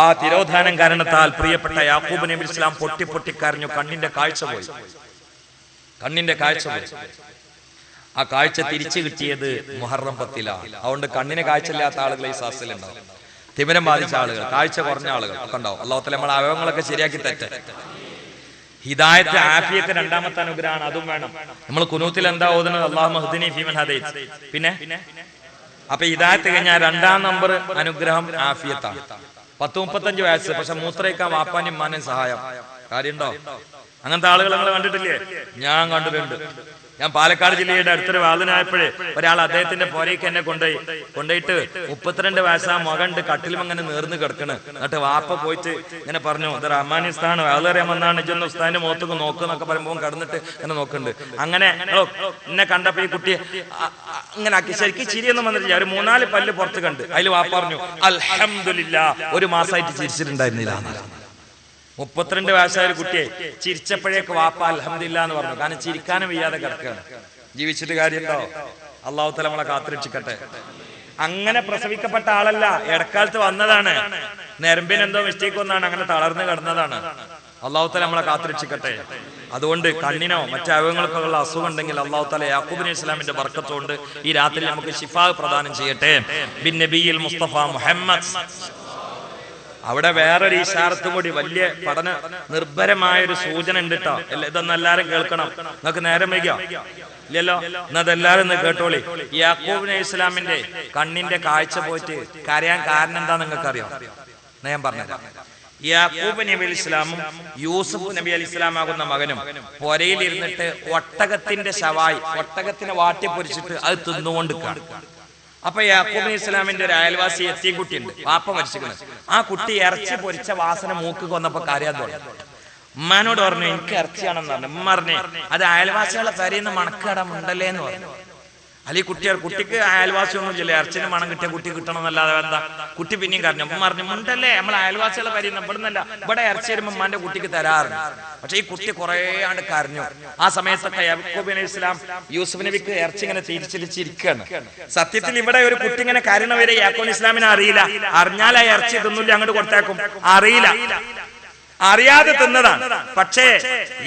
ആ തിരോധാനം കാരണത്താൽ പ്രിയപ്പെട്ട യാക്കൂബ് നബി ഇസ്ലാം പൊട്ടി പൊട്ടി കരഞ്ഞു. കണ്ണിന്റെ കാഴ്ച പോയി. ആ കാഴ്ച തിരിച്ചു കിട്ടിയത് മുഹറം 10-ലാണ്. അതുകൊണ്ട് കണ്ണിന് കാഴ്ചയില്ലാത്ത ആളുകൾ ഈ സാസിലുണ്ടാവും. തിമിരം ബാധിച്ച ആളുകൾ, കാഴ്ച കുറഞ്ഞ ആളുകൾ ഒക്കെ ഉണ്ടാവും. അല്ലാഹു തആല നമ്മളെ അവയവങ്ങളൊക്കെ ശരിയാക്കി തെറ്റ്. ഹിദായത്ത് ആഫിയത്ത് രണ്ടാമത്തെ അനുഗ്രഹമാണ്, അതും വേണം. നമ്മൾ കുനൂത്തിൽ എന്താ ഓതുന്നത്? അല്ലാഹുമ്മ ഹ്ദിനി ഫീമൻ ഹദൈത്. പിന്നെ അപ്പൊ ഹിദായത്ത് കഴിഞ്ഞാൽ 2-ാം നമ്പർ അനുഗ്രഹം ആഫിയത്താണ്. 10-35 വയസ്സ്, പക്ഷെ മൂത്രയിക്കാൻ വാപ്പാനും ഉമ്മാനും സഹായം. കാര്യമുണ്ടോ? അങ്ങനത്തെ ആളുകൾ നിങ്ങൾ കണ്ടിട്ടില്ലേ? ഞാൻ കണ്ടിട്ടുണ്ട്. ഞാൻ പാലക്കാട് ജില്ലയുടെ അടുത്തൊരു വാതിനായപ്പോഴേ ഒരാൾ അദ്ദേഹത്തിന്റെ പോരേക്ക് എന്നെ കൊണ്ടുപോയിട്ട് 32 വയസ്സാ മകണ്ട് കട്ടിലും അങ്ങനെ നേർന്ന് കിടക്കണ്. എന്നിട്ട് വാപ്പ പോയിട്ട് ഇങ്ങനെ പറഞ്ഞു, ഇത് റഹ്മാനിസ്ഥാണ്, വേളറിയാൻ വന്നാണ്, ഇജൊന്ന് ഉസ്താദിന്റെ മുഖത്തൊക്കെ നോക്കുന്നൊക്കെ പറയുമ്പോൾ കിടന്നിട്ട് ഇങ്ങനെ നോക്കുന്നുണ്ട്. അങ്ങനെ എന്നെ കണ്ടപ്പോ ഈ കുട്ടിയെ ഇങ്ങനെ ആക്കി. ശരിക്കും ചിരിയൊന്നും വന്നിട്ടില്ല. ഒരു 3-4 പല്ല് പുറത്ത് കണ്ട്. അതിൽ വാപ്പ പറഞ്ഞു അൽഹംദുലില്ലാ, 1 മാസമായിട്ട് ചിരിച്ചിട്ടുണ്ടായിരുന്നില്ല. 32 വയസ്സായ ഒരു കുട്ടിയെ ചിരിച്ചപ്പോഴേക്ക് വാപ്പ അൽഹംദുലില്ലാ എന്ന് പറഞ്ഞു. കാരണം ചിരിക്കാനും വയ്യാതെ കിടക്കുകയാണ്. ജീവിച്ചിട്ട് കാര്യമുണ്ടോ? അല്ലാഹു തആല നമ്മളെ കാത്തുരക്ഷിക്കട്ടെ. അങ്ങനെ പ്രസവിക്കപ്പെട്ട ആളല്ല, ഇടക്കാലത്ത് വന്നതാണ്. നരമ്പിന് എന്തോ മിസ്റ്റേക്ക് വന്നാണ്, അങ്ങനെ തളർന്ന് കിടന്നതാണ്. അല്ലാഹു തആല നമ്മളെ കാത്തുരക്ഷിക്കട്ടെ. അതുകൊണ്ട് കണ്ണിനോ മറ്റു അവയവങ്ങൾക്കോ ഉള്ള അസുഖം ഉണ്ടെങ്കിൽ അല്ലാഹു തആല യാക്കൂബ് നബി ഇസ്ലാമിന്റെ ബർക്കത്തുകൊണ്ട് ഈ രാത്രി നമുക്ക് ശിഫാ പ്രദാനം ചെയ്യട്ടെ. ബിൻ നബിയിൽ മുസ്തഫ മുഹമ്മദ്. അവിടെ വേറൊരു ഇശാറത്തും കൂടി, വലിയ പഠന നിർഭരമായൊരു സൂചന ഉണ്ട് കേട്ടോ. ഇതൊന്നും എല്ലാരും കേൾക്കണം. നിങ്ങൾക്ക് നേരം വൈകിയോ? ഇല്ലല്ലോ. എന്നതെല്ലാരും ഒന്ന് കേട്ടോളി. യാക്കൂബ് നബി ഇസ്ലാമിന്റെ കണ്ണിന്റെ കാഴ്ച പോയിട്ട് കരയാൻ കാരണം എന്താ നിങ്ങൾക്ക് അറിയാം? ഞാൻ പറഞ്ഞുതരാം. യാക്കൂബ് നബി അലൈഹി ഇസ്ലാമും യൂസുഫ് നബി അലൈഹി ഇസ്ലാമാകുന്ന മകനും പൊരയിൽ ഇരുന്നിട്ട് ഒട്ടകത്തിന്റെ ശവായി, ഒട്ടകത്തിനെ വാട്ടിപ്പൊരിച്ചിട്ട് അത് തിന്നുകൊണ്ട് കാണും. അപ്പൊ യാക്കൂബ് നബി ഇസ്ലാമിന്റെ ഒരു അയൽവാസി എത്തിയ കുട്ടിയുണ്ട്, വാപ്പ മരിച്ചിരിക്കുന്നത്. ആ കുട്ടി ഇറച്ചി പൊരിച്ച വാസന മൂക്ക് കൊന്നപ്പോ കരയാൻ തുടങ്ങി. ഉമ്മാനോട് പറഞ്ഞു എനിക്ക് ഇറച്ചിയാണെന്ന് പറഞ്ഞു. ഉമ്മ പറഞ്ഞു അത് അയൽവാസികളെ പെരയുന്ന മണക്കടമുണ്ടല്ലേ എന്ന് പറഞ്ഞു. അല്ലെങ്കിൽ കുട്ടിക്ക് അയൽവാസിയൊന്നും ഇല്ല, ഇറച്ചിന് മണം കിട്ടിയ കുട്ടി കിട്ടണം എന്നല്ലാതെ എന്താ? കുട്ടി പിന്നെയും കരഞ്ഞു. അപ്പം പറഞ്ഞു മുണ്ടല്ലേ നമ്മൾ അയൽവാസികളെ പരിയുന്ന ഇവിടുന്നല്ല, ഇവിടെ ഇറച്ചി വരുമ്പോൾ ഉമ്മാന്റെ കുട്ടിക്ക് തരാറുണ്ട്. പക്ഷെ ഈ കുട്ടി കുറെ ആണ്ട് കരഞ്ഞു. ആ സമയത്തൊക്കെ യാക്കൂബ് നബി ഇസ്ലാം യൂസുഫ് നബിക്ക് ഇറച്ചി ഇങ്ങനെ തിരിച്ചിരിക്കുകയാണ്. സത്യത്തിൽ ഇവിടെ ഒരു കുട്ടി ഇങ്ങനെ കരണവരെ യാക്കൂബ് ഇസ്ലാമിനെ അറിയില്ല. അറിഞ്ഞാൽ ആ ഇറച്ചി തിന്നില്ല, അങ്ങോട്ട് കൊടുത്തേക്കും. അറിയില്ല, അറിയാതെ തിന്നതാണ്. പക്ഷേ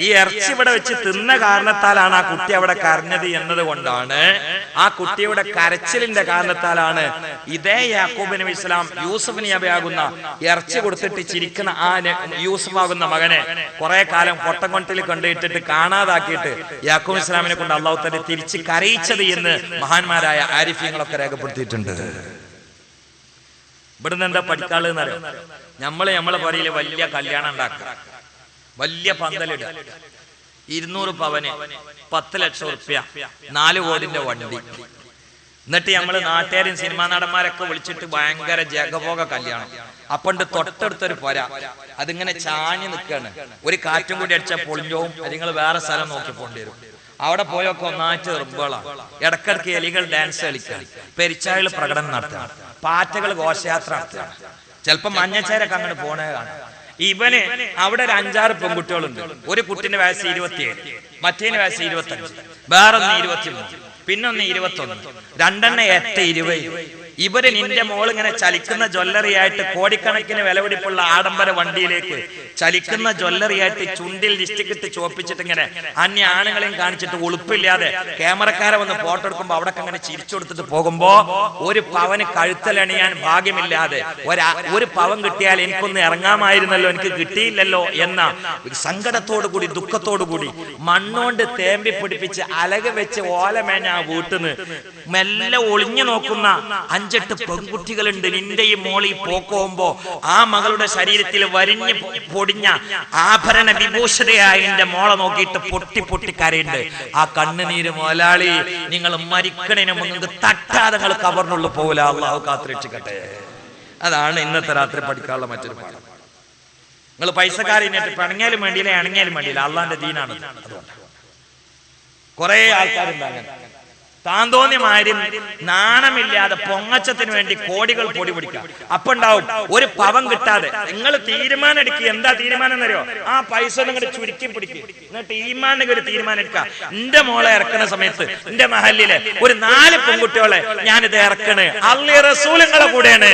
ഈ ഇറച്ചി ഇവിടെ വെച്ച് തിന്ന കാരണത്താലാണ് ആ കുട്ടി അവിടെ കരഞ്ഞത് എന്നത് കൊണ്ടാണ്, ആ കുട്ടിയുടെ കരച്ചിലിന്റെ കാരണത്താലാണ് ഇതേ യാക്കൂബ് നബി ഇസ്ലാം യൂസുഫ് നബിയാകുന്ന ഇറച്ചി കൊടുത്തിട്ട് ചിരിക്കുന്ന ആ യൂസുഫ് ആകുന്ന മകനെ കുറെ കാലം കൊട്ടക്കൊണ്ടിൽ കൊണ്ടിട്ടിട്ട് കാണാതാക്കിയിട്ട് യാക്കൂബ് ഇസ്ലാമിനെ കൊണ്ട് അള്ളാഹു തആല തിരിച്ച് കരയിച്ചത് എന്ന് മഹാന്മാരായ ആരിഫീങ്ങളൊക്കെ രേഖപ്പെടുത്തിയിട്ടുണ്ട്. ഇവിടുന്ന് എന്താ പഠിക്കാളെന്ന് അറിയാം? നമ്മളെ പറയില് വലിയ കല്യാണം ഉണ്ടാക്കുക, വലിയ പന്തലിടുക, 200 പവന്, 10 ലക്ഷം ഉറുപ്പ്യ, 4 കോടിന്റെ വണ്ടി. എന്നിട്ട് നമ്മള് നാട്ടുകാരും സിനിമാ നടന്മാരൊക്കെ വിളിച്ചിട്ട് ഭയങ്കര ജഗഭോഗ കല്യാണം. അപ്പണ്ട് തൊട്ടടുത്തൊരു പൊര, അതിങ്ങനെ ചാഞ്ഞു നിൽക്കുകയാണ്. ഒരു കാറ്റും കൂടി അടിച്ചാൽ പൊളിഞ്ഞോവും. അത് നിങ്ങൾ വേറെ സ്ഥലം നോക്കി പോണ്ടി വരും. അവിടെ പോയൊക്കെ ഒന്നാഴ്ച എറുമ്പുകളാണ്. ഇടക്കിടക്ക് എലികൾ ഡാൻസ് കളിക്കുകയാണ്, പെരിച്ചാഴികൾ പ്രകടനം നടത്തുകയാണ്, പാറ്റകൾ ഘോഷയാത്ര നടത്തുകയാണ്. ചിലപ്പോ മഞ്ഞച്ചേരൊക്കെ അങ്ങനെ പോണേ കാണാം. ഇവന് അവിടെ ഒരു 5-6 പെൺകുട്ടികളുണ്ട്. ഒരു കുട്ടിന്റെ വയസ്സ് 27, മറ്റേന് വയസ്സ് 25, വേറൊന്ന് 23, പിന്നൊന്ന് 21, രണ്ടെണ്ണം 8, 20. ഇവര് നിന്റെ മോൾ ഇങ്ങനെ ചലിക്കുന്ന ജ്വല്ലറി ആയിട്ട് കോടിക്കണക്കിന് വിലപിടിപ്പുള്ള ആഡംബര വണ്ടിയിലേക്ക് ചലിക്കുന്ന ജ്വല്ലറി ആയിട്ട് ചുണ്ടിൽ ലിസ്റ്റിക് ഇട്ട് ചോപ്പിച്ചിട്ട് ഇങ്ങനെ അന്യ ആണുങ്ങളെയും കാണിച്ചിട്ട് ഉളുപ്പില്ലാതെ ക്യാമറക്കാരെ വന്ന് ഫോട്ടോ എടുക്കുമ്പോ അവിടെ അങ്ങനെ ചിരിച്ചു കൊടുത്തിട്ട് പോകുമ്പോ ഒരു പവന് കഴുത്തലണിയാൻ ഭാഗ്യമില്ലാതെ ഒരു പവൻ കിട്ടിയാൽ എനിക്കൊന്ന് ഇറങ്ങാമായിരുന്നല്ലോ, എനിക്ക് കിട്ടിയില്ലല്ലോ എന്ന സങ്കടത്തോടു കൂടി ദുഃഖത്തോടു കൂടി മണ്ണോണ്ട് തേമ്പി പിടിപ്പിച്ച് അലക വെച്ച് ഓലമേഞ്ഞ ആ വീട്ടിന്ന് മെല്ലെ ഒളിഞ്ഞു നോക്കുന്ന 5-8 പെൺകുട്ടികളുണ്ട്. നിന്റെ ഈ മോളി പോക്കുമ്പോ ആ മകളുടെ ശരീരത്തിൽ വരിഞ്ഞ് പൊടിഞ്ഞ ആഭരണ വിഭൂഷതയായ എന്റെ മോളെ നോക്കിയിട്ട് പൊട്ടി പൊട്ടി കരയുണ്ട്. ആ കണ്ണുനീര് മോലാളി നിങ്ങൾ മരിക്കണേന് മുമ്പ് തട്ടാതെ നിങ്ങൾ കവറിനുള്ളിൽ പോകില്ല. അള്ളാഹു കാത്തുരക്ഷിക്കട്ടെ. അതാണ് ഇന്നത്തെ രാത്രി പഠിക്കാനുള്ള മറ്റൊരു പാഠം. നിങ്ങൾ പൈസക്കാരിനായിട്ട് പിണങ്ങിയാലും വേണ്ടിയില്ല, അണങ്ങിയാലും വേണ്ടിയില്ല, അള്ളാന്റെ ദീനാണ്. അതുകൊണ്ട് കുറെ ആൾക്കാരുണ്ടാകാൻ താൻ തോന്നിയമാരും നാണമില്ലാതെ പൊങ്ങച്ചത്തിന് വേണ്ടി കോടികൾ പൊടി പിടിക്കാം. അപ്പൊ ഉണ്ടാവും ഒരു പവൻ കിട്ടാതെ. നിങ്ങൾ തീരുമാനം എടുക്കുക. എന്താ തീരുമാനം എന്നറിയോ? ആ പൈസ നിങ്ങൾ ചുരുക്കി പിടിക്കുക. എന്നിട്ട് ഈമാന്റെ ഒരു തീരുമാനം എടുക്കുക. എന്റെ മോളെ ഇറക്കുന്ന സമയത്ത് എന്റെ മഹല്ലിലെ ഒരു 4 പെൺകുട്ടികളെ ഞാനിത് ഇറക്കണേ, അള്ളി റസൂലുകളെ കൂടെയാണ്.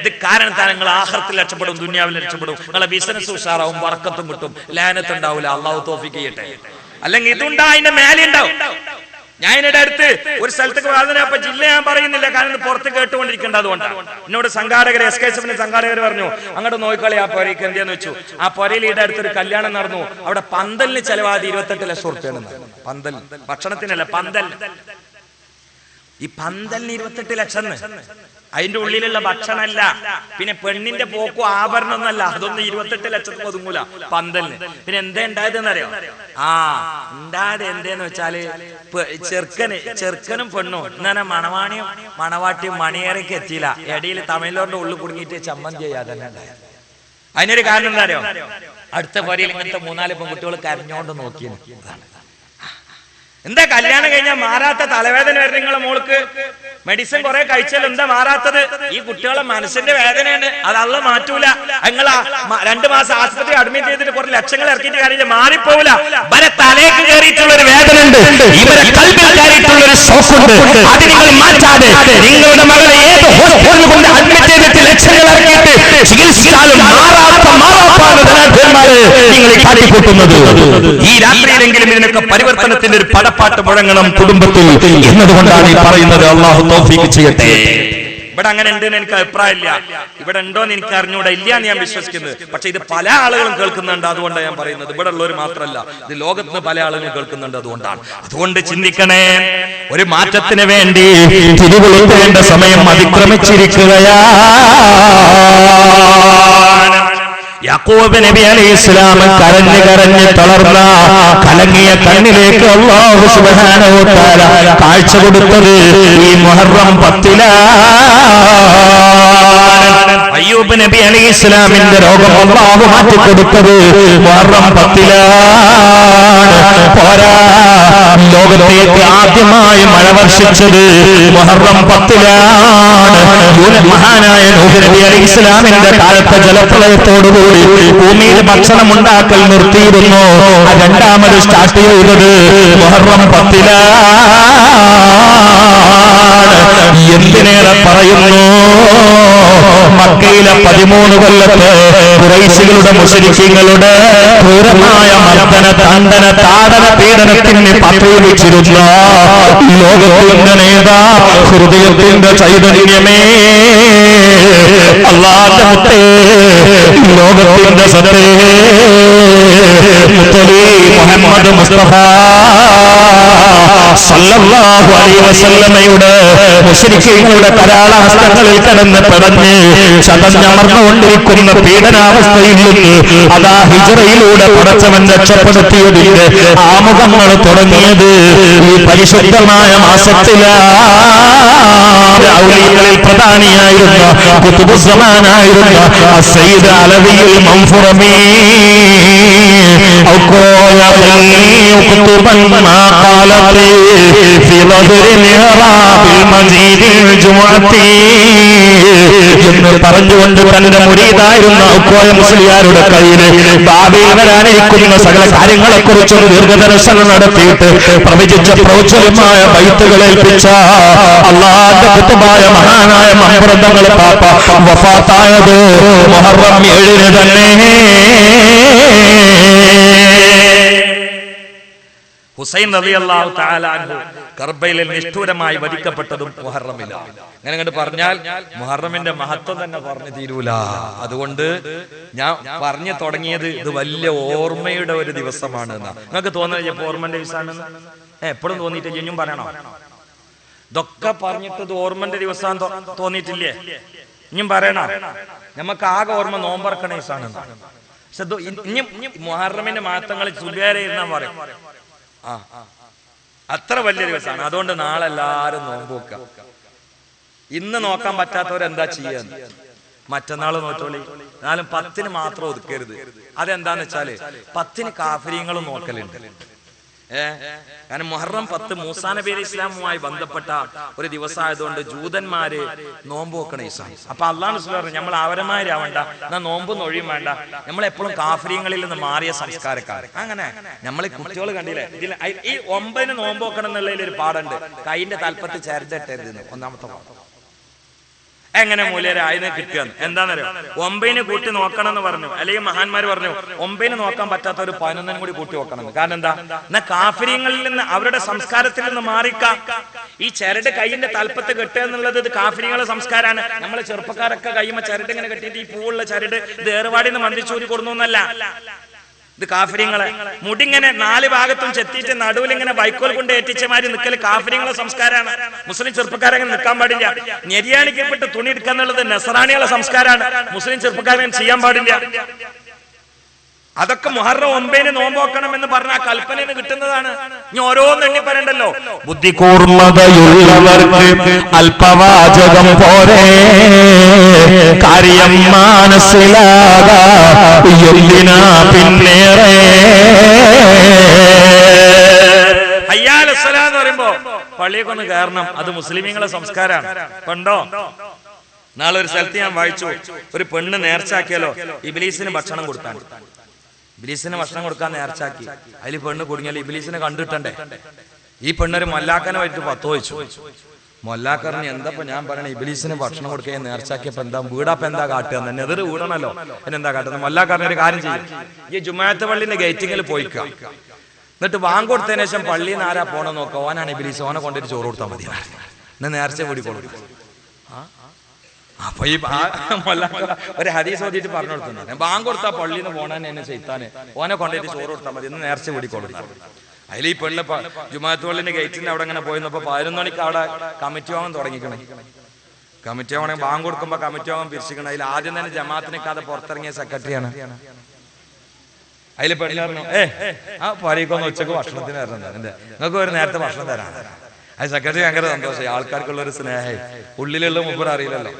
ഇത് കാരണത്താൽ നിങ്ങൾ ആഖിറത്തിൽ രക്ഷപ്പെടും, ദുനിയാവിൽ രക്ഷപ്പെടും, നിങ്ങളെ ബിസിനസ് ഉഷാറാവും, ബർക്കത്തും കിട്ടും, ലാനത്ത് ഉണ്ടാവില്ല. അള്ളാഹു തൗഫീഖ് ചെയ്യട്ടെ. അല്ലെങ്കിൽ ഇതുണ്ടാ അതിന്റെ മേലെ ഉണ്ടാവും. ഞാൻ ഇതിന്റെ അടുത്ത് ഒരു സ്ഥലത്തേക്ക് വാദന, അപ്പൊ ജില്ല ഞാൻ പറയുന്നില്ല, കാരണം പുറത്ത് കേട്ടുകൊണ്ടിരിക്കേണ്ട. അതുകൊണ്ടാണ് എന്നോട് സംഘാടകർ, SKSF സംഘാടകർ പറഞ്ഞു അങ്ങോട്ട് നോക്കിക്കളി ആ പൊരയ്ക്ക് എന്തെന്ന് വെച്ചു. ആ പൊരയിൽ ഇവിടെ അടുത്തൊരു കല്യാണം നടന്നു. അവിടെ പന്തലിന് ചെലവാതി 28 ലക്ഷം ഉറുപ്പ്യാണ്. പന്തൽ, ഭക്ഷണത്തിനല്ല, പന്തൽ. ഈ പന്തലിന് 28 ലക്ഷം. അതിന്റെ ഉള്ളിലുള്ള ഭക്ഷണമല്ല, പിന്നെ പെണ്ണിന്റെ പോക്കും ആഭരണം ഒന്നല്ല. അതൊന്നും 28 ലക്ഷത്തിന് ഒതുങ്ങൂല പന്തലിന്. പിന്നെ എന്താ ഉണ്ടായതെന്നറിയോ? ഉണ്ടായത് എന്തേന്ന് വെച്ചാല് ചെറുക്കനും പെണ്ണും എന്നാ മണവാണിയും മണവാട്ടിയും മണിയേറയ്ക്ക് എത്തിയില്ല. ഇടയിൽ തമിഴ്നാടിന്റെ ഉള്ളിൽ കുടുങ്ങിയിട്ട് ചമ്മന്തി ചെയ്യാതെ തന്നെ ഉണ്ടായത്. അതിനൊരു കാരണം എന്താ അറിയോ? അടുത്ത പൊരയിൽ ഇങ്ങനത്തെ 3-4 പെൺകുട്ടികൾ കരഞ്ഞോണ്ട് നോക്കി. എന്താ കല്യാണം കഴിഞ്ഞാൽ മാറാത്ത തലവേദന വരുന്ന നിങ്ങളെ മോൾക്ക്? മെഡിസിൻ കുറെ കഴിച്ചാലും എന്താ മാറാത്തത്? ഈ കുട്ടികളെ മനസ്സിന്റെ വേദനയാണ്, അത് അള്ള മാറ്റൂല. നിങ്ങൾ 2 മാസം ആശുപത്രി അഡ്മിറ്റ് ചെയ്തിട്ട് കുറെ ലക്ഷങ്ങൾ ഇറക്കിയിട്ട് കാര്യമില്ല, മാറിപ്പോവില്ല. ഇവരെ തലേക്ക് കയറിയിട്ടുള്ള ഒരു വേദന ഉണ്ട്, ഇവരെ കൽബിൽ കയറിയിട്ടുള്ള ഒരു ഷോക്കുണ്ട്. അത് നിങ്ങൾ മാറ്റാതെ നിങ്ങളുടെ മകളെ ഏത് ഹോസ്പിറ്റലിൽ കൊണ്ട് അഡ്മിറ്റ് ചെയ്തിട്ട് ലക്ഷങ്ങൾ ഇറക്കിയിട്ട് ചികിത്സിച്ചാലും നിങ്ങൾ കാട്ടിക്കൂട്ടുന്നത്. ഈ രാത്രിയിലെങ്കിലും ഇതിനൊക്കെ പരിവർത്തനത്തിന്റെ ഒരു പടപ്പാട്ട് മുഴങ്ങണം കുടുംബത്തിൽ എന്നതുകൊണ്ടാണ് ഈ പറയുന്നത്. അള്ളാഹു തൗഫീഖ് ചെയ്യട്ടെ. ഇവിടെ അങ്ങനെ ഉണ്ടെന്ന് എനിക്ക് അഭിപ്രായമില്ല, ഇവിടെ ഉണ്ടോന്ന് എനിക്ക് അറിഞ്ഞൂടെ, ഇല്ല എന്ന് ഞാൻ വിശ്വസിക്കുന്നത്. പക്ഷെ ഇത് പല ആളുകളും കേൾക്കുന്നുണ്ട്, അതുകൊണ്ടാണ് ഞാൻ പറയുന്നത്. ഇവിടെ ഉള്ളവർ മാത്രമല്ല, ഇത് ലോകത്ത് പല ആളുകളും കേൾക്കുന്നുണ്ട്, അതുകൊണ്ടാണ്. അതുകൊണ്ട് ചിന്തിക്കണേ, ഒരു മാറ്റത്തിന് വേണ്ടി തിരികൊളുത്തേണ്ട സമയം അതിക്രമിച്ചിരിക്കുകയാ. യാക്കൂബ് നബി അലൈഹിസ്സലാം കരഞ്ഞ് കരഞ്ഞ് തളർന്ന കലങ്ങിയ കണ്ണിലേക്ക് അല്ലാഹു സുബ്ഹാനഹു വ തആല കാഴ്ച കൊടുത്തത് ഈ മുഹറം 10-ലാണ്. അയ്യൂബ് നബി അലൈഹിസ്സലാമിന്റെ രോഗം അല്ലാഹു മാറ്റി കൊടുത്തത് മുഹറം 10-ലാണ്. പോരാ, ലോകത്തേക്ക് ആദ്യമായി മഴ വർഷിച്ചത് മുഹറം 10-ലാണ്. മഹാനായ നൂഹ് നബി അലൈഹിസ്സലാമിന്റെ കാലത്തെ ജലപ്രളയത്തോടുകൂടി ഭൂമിയിൽ ഭക്ഷണം ഉണ്ടാക്കൽ നിർത്തിയിരുന്നു. രണ്ടാമത് സ്റ്റാർട്ട് ചെയ്തത് മുഹറം 10-ലാണ്. എന്തിനേറെ പറയുന്നു, മക്കയിലെ 13 കൊല്ലത്ത് ഖുറൈശികളുടെ മുശ്രിക്കുകളുടെ ക്രൂരമായ മർദ്ദന താണ്ഡന താടന പീഡനത്തിന് പത്രീകരിച്ചിരുന്ന ലോകത്തിന്റെ നേതാ, ഹൃദയത്തിന്റെ ചൈതന്യമേ, അല്ലാഹുവിന്റെ മുത്തേ, ലോകത്തിന്റെ സത്തേ, മുത്തലി മുഹമ്മദ് മുസ്തഫ സല്ലല്ലാഹു അലൈഹി വസല്ലമയുടെ മുശ്രിക്കുകളുടെ കരാളഹസ്തങ്ങളിൽ കിടന്ന് പിടഞ്ഞ് ചതഞ്ഞമർന്നുകൊണ്ടിരിക്കുന്ന പീഡനാവസ്ഥയിൽ നിന്ന് അതാ ഹിജ്റയിലൂടെ പടച്ചവൻ രക്ഷപ്പെടുത്തിയതിന്റെ ആമുഖങ്ങൾ തുടങ്ങിയത് ഈ പരിശുദ്ധമായ മാസത്തിലാണ്. ഔലിയകളിൽ പ്രധാനിയായിരുന്ന ഖുതുബുസ്സമാനായിരുന്ന സയ്യിദ് അലവിയുൽ മൻഫുറമി എന്ന് പറഞ്ഞുകൊണ്ട് തന്റെ മുരീദായിരുന്ന ഔക്കോയ മുസ്ലിയാരുടെ കയ്യിൽ ഭാവിയിൽ വരാനിരിക്കുന്ന സകല കാര്യങ്ങളെ കുറിച്ചും ദീർഘദർശനം നടത്തിയിട്ട് പ്രവചിച്ച പ്രോജ്വലമായ ബൈത്തുകൾ ഏൽപ്പിച്ച അല്ലാഹുവിന്റെ ഖുതുബായ മഹാനായ മഹ്റദങ്ങൾ പാപ്പ വഫാത്തായത് മുഹറം 7 തന്നെ. ഹുസൈൻ റളിയല്ലാഹു തആല അൻഹു കർബലയിൽ നിഷ്ഠൂരമായി വധിക്കപ്പെട്ടതും മുഹറമിലാണ്. അങ്ങനെ കണ്ട് പറഞ്ഞാൽ മുഹറമിന്റെ മഹത്വം തന്നെ പറഞ്ഞു തീരൂല. അതുകൊണ്ട് ഞാൻ പറഞ്ഞു തുടങ്ങിയത് ഇത് വലിയ ഓർമ്മയുടെ ഒരു ദിവസമാണ് എന്നാ. നിങ്ങൾക്ക് തോന്നുന്നത് ഇപ്പൊ ഓർമ്മന്റെ ദിവസമാണെന്ന് എപ്പോഴും തോന്നിയിട്ട് ഇനിയും പറയണോ? ഇതൊക്കെ പറഞ്ഞിട്ട് ഇത് ഓർമ്മന്റെ ദിവസം തോന്നിയിട്ടില്ലേ? ഇനിയും പറയണോ? നമുക്ക് ആകെ ഓർമ്മ നോമ്പറക്കണ ദിവസമാണെന്ന്. പക്ഷെ ഇനിയും മുഹറമിന്റെ മഹത്വങ്ങൾ ചുല്ലേറിയിരുന്നാ പറയും. അത്ര വലിയ ദിവസമാണ്. അതുകൊണ്ട് നാളെ എല്ലാരും നോമ്പ് വെക്കാം. ഇന്ന് നോക്കാൻ പറ്റാത്തവരെന്താ ചെയ്യാന്ന് മറ്റന്നാൾ നോറ്റോളി. എന്നാലും 10-ന് മാത്രം ഒതുക്കരുത്. അതെന്താന്ന് വെച്ചാല് 10-ന് കാഫിര്യങ്ങളും നോക്കലുണ്ട്. കാരണം മുഹറം 10 മൂസാ നബി അലൈഹി ഇസ്ലാമുമായി ബന്ധപ്പെട്ട ഒരു ദിവസമായതുകൊണ്ട് ജൂതന്മാര് നോമ്പ് വെക്കണ ദിവസമാണ്. അപ്പൊ അള്ളാഹു റസൂൽ പറഞ്ഞു, നമ്മൾ അവരമാരാവണ്ട, എന്നാ നോമ്പും നൊഴിയും വേണ്ട, നമ്മളെപ്പോഴും കാഫിര്യങ്ങളിൽ നിന്ന് മാറിയ സംസ്കാരക്കാർ. അങ്ങനെ നമ്മൾ കുട്ടികൾ കണ്ടില്ലേ, ഇതിൽ ഈ 9-ന് നോമ്പ് വെക്കണം എന്നുള്ളതിൽ ഒരു പാടുണ്ട്. കൈന്റെ തലപ്പത്ത് ചേർത്തിട്ടരുത്. ഒന്നാമത്തെ പാഠം എങ്ങനെ മൂല്യരെ ആയത് കിട്ടുക എന്താണെന്നറിയോ? 9-ന് കൂട്ടി നോക്കണം എന്ന് പറഞ്ഞു. അല്ലെങ്കിൽ മഹാന്മാർ പറഞ്ഞു 9-ന് നോക്കാൻ പറ്റാത്ത ഒരു 11-നും കൂടി കൂട്ടി നോക്കണം. കാരണം എന്താ? എന്നാ കാഫിര്യങ്ങളിൽ നിന്ന് അവരുടെ സംസ്കാരത്തിൽ നിന്ന് മാറിക്കാം. ഈ ചരട് കൈയിന്റെ തലപ്പത്ത് കെട്ടുക എന്നുള്ളത് ഇത് കാഫിര്യങ്ങളുടെ സംസ്കാരമാണ്. നമ്മളെ ചെറുപ്പക്കാരൊക്കെ കൈമ ചരട് ഇങ്ങനെ കെട്ടിയിട്ട് ഈ പൂവുള്ള ചരട് ഇത് ഏറുപാടിന്ന് മന്ത്രിച്ചൂരി കൊടുന്നല്ല. ഇത് കാഫിര്യങ്ങളെ മുടിങ്ങനെ 4 ഭാഗത്തും ചെത്തിയിട്ട് നടുവിൽ ഇങ്ങനെ ബൈക്കോൽ കൊണ്ട് ഏറ്റിച്ചമാരി നിൽക്കൽ കാഫിര്യങ്ങളെ സംസ്കാരമാണ്. മുസ്ലിം ചെറുപ്പക്കാരങ്ങനെ നിൽക്കാൻ പാടില്ല. ഞെരിയാണിക്കപ്പെട്ട് തുണി എടുക്കുക എന്നുള്ളത് നസറാണികളെ സംസ്കാരമാണ്. മുസ്ലിം ചെറുപ്പക്കാരൻ ചെയ്യാൻ പാടില്ല. അതൊക്കെ മുഹറം 9-ന് നോമ്പ് വെക്കണം എന്ന് പറഞ്ഞ ആ കൽപ്പനയിൽ കിട്ടുന്നതാണ്. ഇനി ഓരോന്ന് എണ്ണി പറയണ്ടല്ലോ. ബുദ്ധി കൂർമ്മതയുള്ളവർക്ക് അല്പവാചകം പോരെ, കാര്യം മനസ്സിലാകാ എന്തിനാ പിന്നേറെ. ഹയ്യാൽ അസ്സലാ എന്ന് പറയുമ്പോ പള്ളിയൊക്കൊന്ന് കയറണം. അത് മുസ്ലിമീങ്ങളെ സംസ്കാരമാണ്. കണ്ടോ, നാളെ ഒരു സ്ഥലത്ത് ഞാൻ വായിച്ചു, ഒരു പെണ്ണ് നേർച്ചാക്കിയാലോ ഇബ്ലീസിന് ഭക്ഷണം കൊടുക്കാൻ. ഇബ്ലീസിന് ഭക്ഷണം കൊടുക്കാൻ നേർച്ചാക്കി. അതിൽ പെണ്ണ് കുടുങ്ങിയാൽ ഇബ്ലീസിനെ കണ്ടിട്ടണ്ടേ. ഈ പെണ്ണൊരു മൊല്ലാക്കനുമായിട്ട് 10 വെച്ചു. മൊല്ലാക്കറിന് എന്താ ഞാൻ പറയണേ, ഇബ്ലീസിന് ഭക്ഷണം കൊടുക്കാൻ നേർച്ചാക്കിയപ്പോ എന്താ വീടാപ്പ എന്താ കാട്ടുക? എതിർ വീടണല്ലോ, എന്നെന്താ കാട്ടുന്നത്? മൊല്ലാക്കറിന് ഒരു കാര്യം ചെയ്യും, ഈ ജുമാഅത്ത് പള്ളിന്റെ ഗേറ്റിങ്ങിൽ പോയിക്ക, എന്നിട്ട് വാങ്ങ് കൊടുത്തതിന് ശേഷം പള്ളിയിൽ നിന്ന് ആരാ പോണെന്ന് നോക്കുക. ഓനാണ് ഇബ്ലീസ്, ഓനെ കൊണ്ടിട്ട് ചോറ് കൊടുത്താൽ മതി. എന്നെ നേർച്ച കൂടിക്കോളൂ. അപ്പൊ ഈ ഒരു ഹദീസ് ഓതിയിട്ട് പറഞ്ഞു കൊടുക്കുന്നത്, ബാങ്ക് കൊടുത്താ പള്ളിയിൽ നിന്ന് പോണാൻ എന്നെ ചെയ്താന്, ഓനെ കൊണ്ടുപോയിട്ട് ചോറ് കൊടുത്താൽ മതി, ഇന്ന് നേർച്ച കൂടിക്കോളൂ. അതിൽ ഈ പെണ്ണ് ജുമാഅത്ത് പള്ളിന്റെ ഗേറ്റിന്റെ അവിടെ ഇങ്ങനെ പോയിരുന്നപ്പോ 11 മണിക്ക് അവിടെ കമ്മിറ്റി വാങ്ങാൻ തുടങ്ങിക്കണേ. കമ്മിറ്റി വാങ്ങണേ ബാങ്ക് കൊടുക്കുമ്പോ കമ്മിറ്റി വാങ്ങാൻ പിരിച്ചിക്കണം. അതിൽ ആദ്യം തന്നെ ജമാഅത്തിനെക്കാതെ പുറത്തിറങ്ങിയ സെക്രട്ടറിയാണ്. അതിൽ പെണ്ണ് പറഞ്ഞു, ആ പരീക്കൊന്ന് ഉച്ചക്ക് ഭക്ഷണത്തിന് തരുന്നത്, നിങ്ങൾക്ക് ഒരു നേരത്തെ ഭക്ഷണം തരാണ്. അത് സെക്രട്ടറി ഭയങ്കര സന്തോഷമായി. ആൾക്കാർക്കുള്ള ഒരു സ്നേഹം ഉള്ളിലുള്ള മുമ്പ് അറിയില്ലല്ലോ.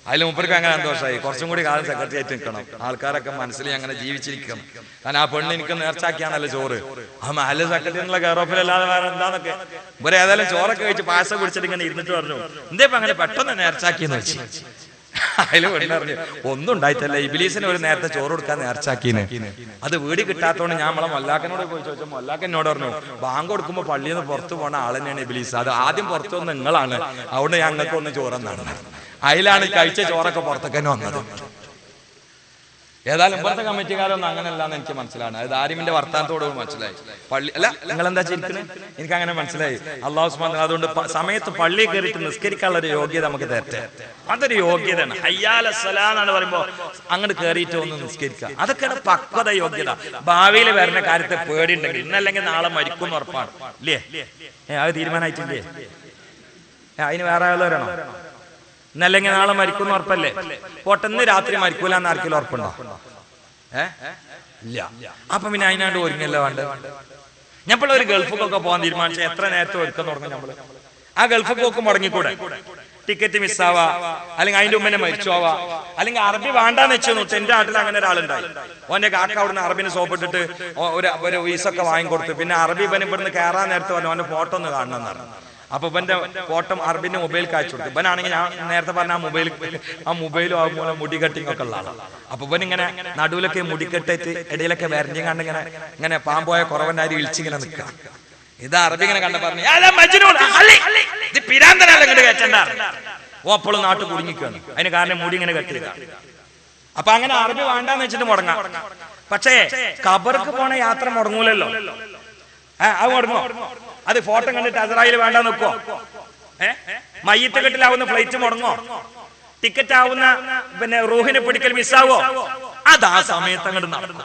അതിൽ മൂപ്പർക്ക് അങ്ങനെ സന്തോഷമായി. കുറച്ചും കൂടി കാലം സെക്രട്ടറി ആയിട്ട് നിൽക്കണം, ആൾക്കാരൊക്കെ മനസ്സിൽ അങ്ങനെ ജീവിച്ചിരിക്കണം. കാരണം ആ പെണ്ണ് എനിക്ക് നേർച്ചാക്കിയാണല്ലോ ചോറ്. ആ മഹല്ല് സെക്രട്ടറി എന്നുള്ള കെയറോഫിലല്ലാതെ വേറെ എന്താന്നൊക്കെ ഇവരെ ഏതായാലും ചോറൊക്കെ കഴിച്ച് പായസം കുടിച്ചിട്ട് ഇങ്ങനെ ഇരുന്നിട്ട് പറഞ്ഞു, എന്തേ ഇപ്പൊ അങ്ങനെ പെട്ടെന്ന് നേർച്ചാക്കിയെന്ന് വെച്ചു. അതിൽ പെണ്ണറിഞ്ഞു ഒന്നും ഉണ്ടായിട്ടല്ല, ഇബിലീസിന് ഒരു നേരത്തെ ചോറ് കൊടുക്കാൻ നേർച്ചാക്കീന്. അത് വീട് കിട്ടാത്തോണ്ട് ഞാൻ നമ്മളെ മൊല്ലാക്കനോട് പോയി ചോദിച്ചു. മൊല്ലാക്കൻ എന്നോട് പറഞ്ഞു, ബാങ്ക് കൊടുക്കുമ്പോൾ പള്ളിയിൽ നിന്ന് പുറത്തു പോണ ആൾ തന്നെയാണ് ഇബിലീസ്, അത് ആദ്യം പുറത്തു വന്ന് നിങ്ങളാണ്, അതുകൊണ്ട് ഞങ്ങൾക്ക് ഒന്ന് ചോറെന്നാണ്. അതിലാണ് കഴിച്ച ചോറൊക്കെ പുറത്തേക്ക് തന്നെ വന്നത്. ഏതായാലും ഇപ്പോഴത്തെ കമ്മിറ്റിക്കാരൊന്നും അങ്ങനെയല്ലാന്ന് എനിക്ക് മനസ്സിലാണ്. അത് ആരിമിന്റെ വർത്താനത്തോട് മനസ്സിലായി. പള്ളി അല്ല നിങ്ങൾ എന്താ ചിരിക്കുന്നത്, എനിക്ക് അങ്ങനെ മനസ്സിലായി. അള്ളാഹു സുബ്ഹാനഹു വ തആല അതുകൊണ്ട് സമയത്ത് പള്ളിയിൽ കയറിയിട്ട് നിസ്കരിക്കാനുള്ള ഒരു യോഗ്യത നമുക്ക് തരട്ടെ. അതൊരു യോഗ്യതയാണ്. ഹയ്യാല സ്വലാ എന്നാണ് പറയുമ്പോ അങ്ങോട്ട് കയറിയിട്ട് ഒന്ന് നിസ്കരിക്കുക, അതൊക്കെയാണ് പക്വത, യോഗ്യത. ഭാവിയിൽ വരുന്ന കാര്യത്തെ പേടിയുണ്ടെങ്കിൽ ഇന്നല്ലെങ്കിൽ നാളെ മരിക്കും ഉറപ്പാണ് ഇല്ലേ? അത് തീരുമാനമായിട്ടില്ലേ? അതിന് വേറെ ആളവരാണോ? ഇന്നല്ലെങ്കിൽ നാളെ മരിക്കുന്ന ഉറപ്പല്ലേ? പൊട്ടെന്ന് രാത്രി മരിക്കൂല എന്ന് ആർക്കെങ്കിലും ഉറപ്പുണ്ടോ? ഇല്ല. അപ്പൊ പിന്നെ അതിനാണ്ട് ഒരുങ്ങല്ലോ വേണ്ട. ഞപ്പോൾ ഒരു ഗൾഫിലൊക്കെ പോകാൻ തീരുമാനിച്ച എത്ര നേരത്തെ ഒരുക്കം തുടങ്ങും നമ്മള്? ആ ഗൾഫ് പോക്ക് മുടങ്ങിക്കൂടെ? ടിക്കറ്റ് മിസ്സാവാ, അല്ലെങ്കിൽ അതിന്റെ മുമ്പേ മരിച്ചോവാ, അല്ലെങ്കിൽ അറബി വേണ്ടാന്ന് വെച്ചു. എന്റെ നാട്ടിൽ അങ്ങനെ ഒരാളുണ്ടായി. ഓന്റെ കാക്ക അവിടുന്ന് അറബിന് സോപ്പിട്ടിട്ട് ഒരു വീസൊക്കെ വാങ്ങിക്കൊടുത്തു. പിന്നെ അറബി ഇവൻ ഇവിടുന്ന് കയറാൻ നേരത്തെ പറഞ്ഞു ഓന്റെ ഫോട്ടോ ഒന്ന് കാണണം എന്ന് പറഞ്ഞു. അപ്പൊ ഇവന്റെ ഫോട്ടോ അറബിന്റെ മൊബൈൽ കാഴ്ച കൊടുത്തു. ഇവനാണെങ്കിൽ ഞാൻ നേരത്തെ പറഞ്ഞ ആ മൊബൈലും ആകുമ്പോൾ മുടി കട്ടിങ് ഒക്കെ ഉള്ള ആളാണ്. അപ്പൊ ഇവൻ ഇങ്ങനെ നടുവിലൊക്കെ മുടിക്കെട്ടിട്ട് ഇടയിലൊക്കെ വരഞ്ഞും കണ്ട് ഇങ്ങനെ പാമ്പോയ കുറവന്റെ അരി ഇളിച്ചിങ്ങനെ നിൽക്കാം. ഇത് അറബി ഇങ്ങനെ കണ്ട പറഞ്ഞു ഓ അപ്പോഴും നാട്ടിൽ കുടുങ്ങിക്കാണ്. അതിന് കാരണം മുടി ഇങ്ങനെ കെട്ടിയതാ. അപ്പൊ അങ്ങനെ അറബി വേണ്ടാന്ന് വെച്ചിട്ട് മുടങ്ങാം. പക്ഷേ ഖബർക്ക് പോണ യാത്ര മുടങ്ങൂലല്ലോ. അത് മുടങ്ങോ? അത് ഫോട്ടോ കണ്ടിട്ട് അസ്രായേൽ വേണ്ട നിൽക്കോ? മയ്യത്ത് കെട്ടിലാവുന്ന ഫ്ലൈറ്റ് മുടങ്ങോ? ടിക്കറ്റ് ആവുന്ന പിന്നെ റൂഹിനെ പിടിക്കൽ മിസ്സാവോ? അത് ആ സമയത്ത് അങ്ങോട്ട് നടക്കും.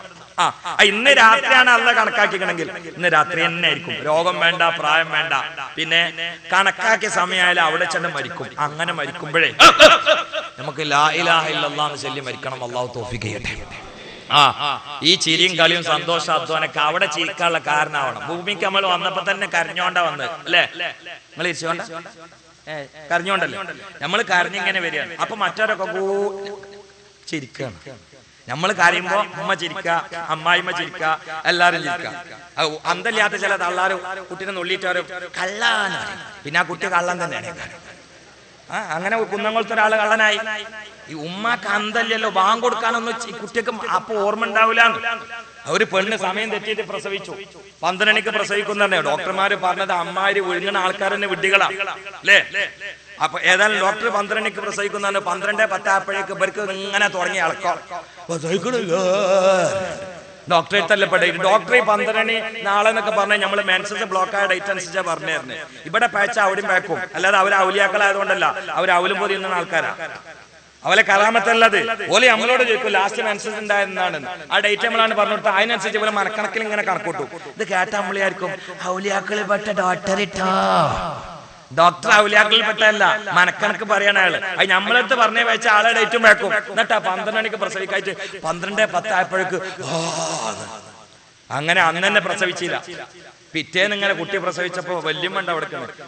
ഇന്ന് രാത്രിയാണ് അള്ള കണക്കാക്കിക്കണമെങ്കിൽ ഇന്ന് രാത്രി തന്നെ ആയിരിക്കും. രോഗം വേണ്ട, പ്രായം വേണ്ട, പിന്നെ കണക്കാക്കിയ സമയമായാലും അവിടെ ചെന്ന് മരിക്കും. അങ്ങനെ മരിക്കുമ്പോഴേ നമുക്ക് ലാ ഇലാഹ ഇല്ലല്ലാഹ് എന്ന് ചൊല്ലി മരിക്കണം. അള്ളാഹു തൗഫീഖ് ചെയ്യട്ടെ. ഈ ചിരിയും കളിയും സന്തോഷം അധ്വാനൊക്കെ അവിടെ ചിരിക്കാനുള്ള കാരണമാവണം. ഭൂമിക്ക് നമ്മൾ വന്നപ്പോ തന്നെ കരഞ്ഞോണ്ടാ വന്നത് അല്ലേ? നിങ്ങൾ ഇരിച്ചോണ്ട കരഞ്ഞോണ്ടല്ലേ? നമ്മൾ കരഞ്ഞിങ്ങനെ വരികയാണ്. അപ്പൊ മറ്റവരൊക്കെ ചിരിക്കാണ്. നമ്മൾ കരയുമ്പോ ഉമ്മ ചിരിക്ക, അമ്മായിമ്മ ചിരിക്ക, എല്ലാരും ചിരിക്ക. അന്തല്ലാത്ത ചില തള്ളാര് കുട്ടീനെ നുള്ളിയിട്ടവര് കള്ളാന്ന് പറയും. പിന്നെ ആ കുട്ടി കള്ളൻ തന്നെയാണ്. അങ്ങനെ കുന്നംകുളത്ത് ഒരാള് കള്ളനായി. ഈ ഉമ്മാക്ക് അന്തല്ലല്ലോ, ബാങ്ക് കൊടുക്കാനൊന്നും കുട്ടിക്ക് അപ്പൊ ഓർമ്മ ഉണ്ടാവില്ല. ഒരു പെണ്ണ് സമയം തെറ്റിയിട്ട് പ്രസവിച്ചു. 12 മണിക്ക് പ്രസവിക്കുന്ന ഡോക്ടർമാര് പറഞ്ഞത് അമ്മാര് ഒഴുങ്ങുന്ന ആൾക്കാർ തന്നെ വിഡ്ഢികളാ അല്ലേ? അപ്പൊ ഏതായാലും ഡോക്ടർ 12 മണിക്ക് പ്രസവിക്കുന്ന 12:10 ആയപ്പോഴേക്ക് ഇവർക്ക് ഇങ്ങനെ തുടങ്ങി ഇളക്കാം. ഡോക്ടറെ തല്ലപ്പെട്ട ഡോക്ടറെ 12 മണി നാളെ എന്നൊക്കെ പറഞ്ഞാൽ നമ്മള് മെൻസസ് ബ്ലോക്കായ ഡേറ്റ് അനുസരിച്ചാ പറഞ്ഞായിരുന്നു. ഇവിടെ പഴച്ച അവിടെയും പേക്കും. അല്ലാതെ അവർ ഔലിയാക്കളായതുകൊണ്ടല്ല, അവർ അവലും പോയി നിന്ന ആൾക്കാരാ. അവലെ കലാമത്തല്ലത്. ഓലെ നമ്മളോട് ചോദിക്കും ലാസ്റ്റ് മെൻസസ് ഉണ്ടായിരുന്നാണ്. ആ ഡേറ്റ് നമ്മളാണ് പറഞ്ഞു കൊടുത്തത്. അതിനനുസരിച്ച് ഇവരെ മനക്കണക്കിൽ ഇങ്ങനെ കണക്കൂട്ടു. ഇത് കേട്ട നമ്മളായിരിക്കും ഔലിയാക്കളിൽ പെട്ട ഡോക്ടർ ഇട്ടോ. ഡോക്ടർ ഔലിയാക്കളിൽ പെട്ടല്ല, മനക്കണക്ക് പറയണ ആള്. അത് നമ്മളടുത്ത് പറഞ്ഞേ വെച്ച ആളെ ഡേറ്റും വെക്കും. എന്നിട്ടാ 12 മണിക്ക് പ്രസവിക്കായിട്ട് 12:10 ആയപ്പോഴേക്ക് അങ്ങനെ അന്ന് തന്നെ പ്രസവിച്ചില്ല. പിറ്റേന്ന് ഇങ്ങനെ കുട്ടി പ്രസവിച്ചപ്പോ വല്യമ്മണ്ട അവിടെ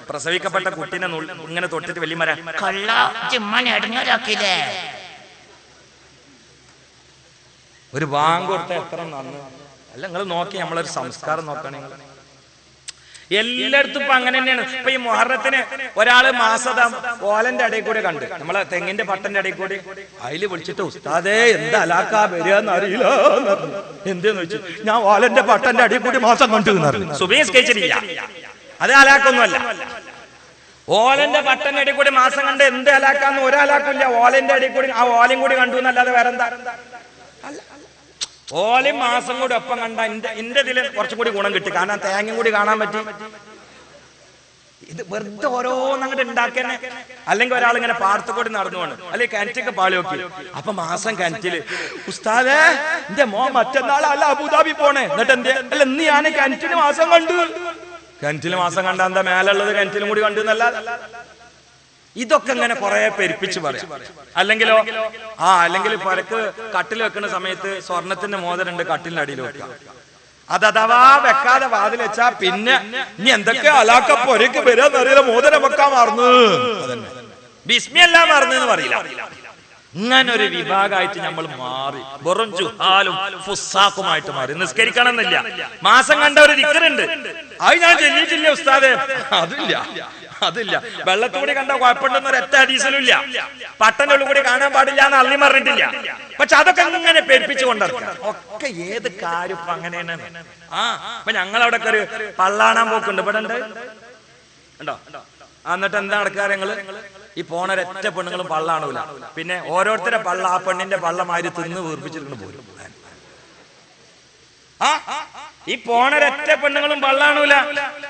പ്രസവിക്കപ്പെട്ട കുട്ടീനെ ഇങ്ങനെ തൊട്ടിട്ട് വല്യമ്മ ഒരു ബാങ്ക് കൊടുത്ത എത്ര നന്ന് അല്ല? നിങ്ങൾ നോക്കി നമ്മളൊരു സംസ്കാരം നോക്കണേ. എല്ലായിടത്തും ഇപ്പൊ അങ്ങനെ തന്നെയാണ്. ഇപ്പൊ ഈ മുഹറത്തിന് ഒരാള് മാസത ഓലന്റെ ഇടയിൽ കൂടെ കണ്ട്, നമ്മളെ തെങ്ങിന്റെ പട്ടന്റെ ഇടയിൽ കൂടി അതില് വിളിച്ചിട്ട് ഉസ്താദേ എന്താ അലാക്കാ വരികയെന്ന് അറിയില്ല. എന്തെന്ന് വെച്ചു, ഞാൻ ഓലന്റെ പട്ടന്റെ ഇടയിൽ കൂടി മാസം കണ്ടു. സുബീസ്കരിച്ചില്ല, അത് അലാക്കൊന്നുമല്ല. ഓലന്റെ പട്ടന്റെ ഇടയിൽ കൂടി മാസം കണ്ട് എന്ത് അലാക്കാന്ന് ഒരലാക്കില്ല. ഓലന്റെ ഇടയിൽ കൂടി ആ ഓലയും കൂടി കണ്ടു എന്നല്ലാതെ വേറെന്താ? ഓലയും മാസം കൂടി ഒപ്പം കണ്ട എന്റെ ഇതില് കുറച്ചും കൂടി ഗുണം കിട്ടി. കാരണം തേങ്ങയും കൂടി കാണാൻ പറ്റി. ഇത് വെറുതെ ഓരോന്നങ്ങോട്ട് ഉണ്ടാക്കന്നെ. അല്ലെങ്കിൽ ഒരാൾ ഇങ്ങനെ പാടത്തുകൂടി നടന്നു പോണ്, അല്ലെങ്കിൽ കിണറ്റൊക്കെ പാളി നോക്കി. അപ്പൊ മാസം കിണറ്റില് ഉസ്താദേ എന്റെ മോൻ മറ്റന്നാൾ അല്ല അബുദാബി പോണേ. എന്നിട്ട് എന്തേ അല്ല ഇന്ന് ഞാൻ കിണറ്റിന് മാസം കണ്ടു. കിണറ്റില് മാസം കണ്ട എന്താ മേലുള്ളത് കിണറ്റിലും കൂടി കണ്ടു എന്നല്ല. ഇതൊക്കെ ഇങ്ങനെ കുറെ പെരുപ്പിച്ച് പറയാം. അല്ലെങ്കിലോ അല്ലെങ്കിൽ പരക്ക് കട്ടിൽ വെക്കുന്ന സമയത്ത് സ്വർണത്തിന്റെ മോതിരണ്ട് കട്ടിലിന്റെ അടിയിൽ വെക്കാം. അത് അഥവാ വെക്കാതെ വാതിൽ വെച്ചാ പിന്നെ ഇനി എന്തൊക്കെ അലാക്കപ്പൊരക്ക് വരാന്നറിയില്ല. മോതിരം വെക്കാൻ മറന്നു, ബിസ്മി എല്ലാം മറന്നു എന്ന് പറയില്ല. ഇങ്ങനൊരു വിഭാഗമായിട്ട് നമ്മൾ മാറി, വെറും ജുഹാലും ഫുസാക്കുമായിട്ട് മാറി. നിസ്കരിക്കണമെന്നില്ല, മാസം കണ്ട ഒരു ദിക്റുണ്ട്, അത് ഞാൻ ചെല്ലിയിട്ടില്ല ഉസ്താദേ, അതില്ല. വെള്ളത്തുകൂടി കണ്ട കുഴപ്പമുണ്ടെന്ന് ഒരൊറ്റ ഹദീസിലും ഇല്ല. പട്ടണുള്ളിൽ കൂടി കാണാൻ പാടില്ല എന്ന് അള്ളി പറഞ്ഞിട്ടില്ല. പക്ഷെ അതൊക്കെ ഇങ്ങനെ പേടിപ്പിച്ചു കൊണ്ടിരിക്കുക. ഒക്കെ ഏത് കാര്യം ഇപ്പൊ അങ്ങനെയാണ്. അപ്പൊ ഞങ്ങളവിടെ ഒരു പള്ളാണാൻ പോക്കുണ്ട്, ഇവിടെ ഉണ്ട് ഉണ്ടോ? എന്നിട്ട് എന്താ നടക്കുക? ഞങ്ങള് ഈ പോണൊരൊറ്റ പെണ്ണുങ്ങളും പള്ളാണൂല. പിന്നെ ഓരോരുത്തരെ പള്ള ആ പെണ്ണിന്റെ പള്ളമാര് തിന്ന് വീർപ്പിച്ചിട്ട് പോരും. ഈ പോണൊരൊറ്റ പെണ്ണുങ്ങളും പള്ളാണൂല.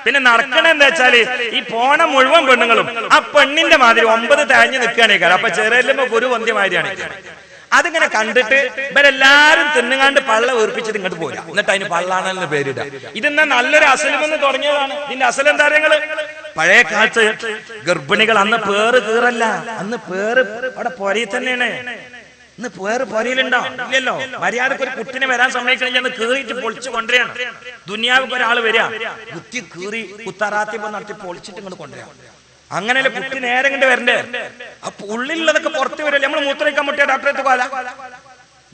പിന്നെ നടക്കണ എന്താ വെച്ചാല് ഈ പോണ മുഴുവൻ പെണ്ണുങ്ങളും ആ പെണ്ണിന്റെ മാതിരി 9 തഴഞ്ഞു നിൽക്കുകയാണ്. അപ്പൊ ചെറിയല്ലുമ്പോ ഒരു വന്ധ്യമാതിരിയാണ്. അതിങ്ങനെ കണ്ടിട്ട് ഇവരെല്ലാരും തിന്നുകാണ്ട് പള്ള വീർപ്പിച്ചിട്ട് ഇങ്ങോട്ട് പോരാ. എന്നിട്ട് അതിന് പള്ളാണെന്ന് പേരിടുക. ഇതെന്നാ നല്ലൊരു അസലുമെന്ന് തുടങ്ങിയതാണ്. ഇതിന്റെ അസലെന്താ കാര്യങ്ങള്? പഴയ കാലത്ത് ഗർഭിണികൾ അന്ന് പേറ് കീറല്ല, അന്ന് പേറ് അവിടെ പൊരയിൽ തന്നെയാണ്. ഇന്ന് പേറ് പൊരയിലുണ്ടോ? ഇല്ലല്ലോ. മര്യാദക്ക് ഒരു കുട്ടിനെ വരാൻ സമ്മതിക്കണമെങ്കിൽ അന്ന് കീറിയിട്ട് പൊളിച്ചു കൊണ്ടുവരികയാണ്. ദുനിയാവിക്ക് ഒരാൾ വരിക, കുത്തി കീറി കുത്താറാത്തിപ്പോ നടത്തി പൊളിച്ചിട്ട് ഇങ്ങോട്ട് കൊണ്ടുവരിക. അങ്ങനെയല്ലേ കുട്ടി നേരെ ഇങ്ങോട്ട് വരണ്ടേ? അപ്പൊ ഉള്ളിലുള്ളതൊക്കെ പുറത്ത് വരല്ലേ. നമ്മള് മൂത്രയിക്കാൻ മുട്ടിയ ഡോക്ടറെ പോല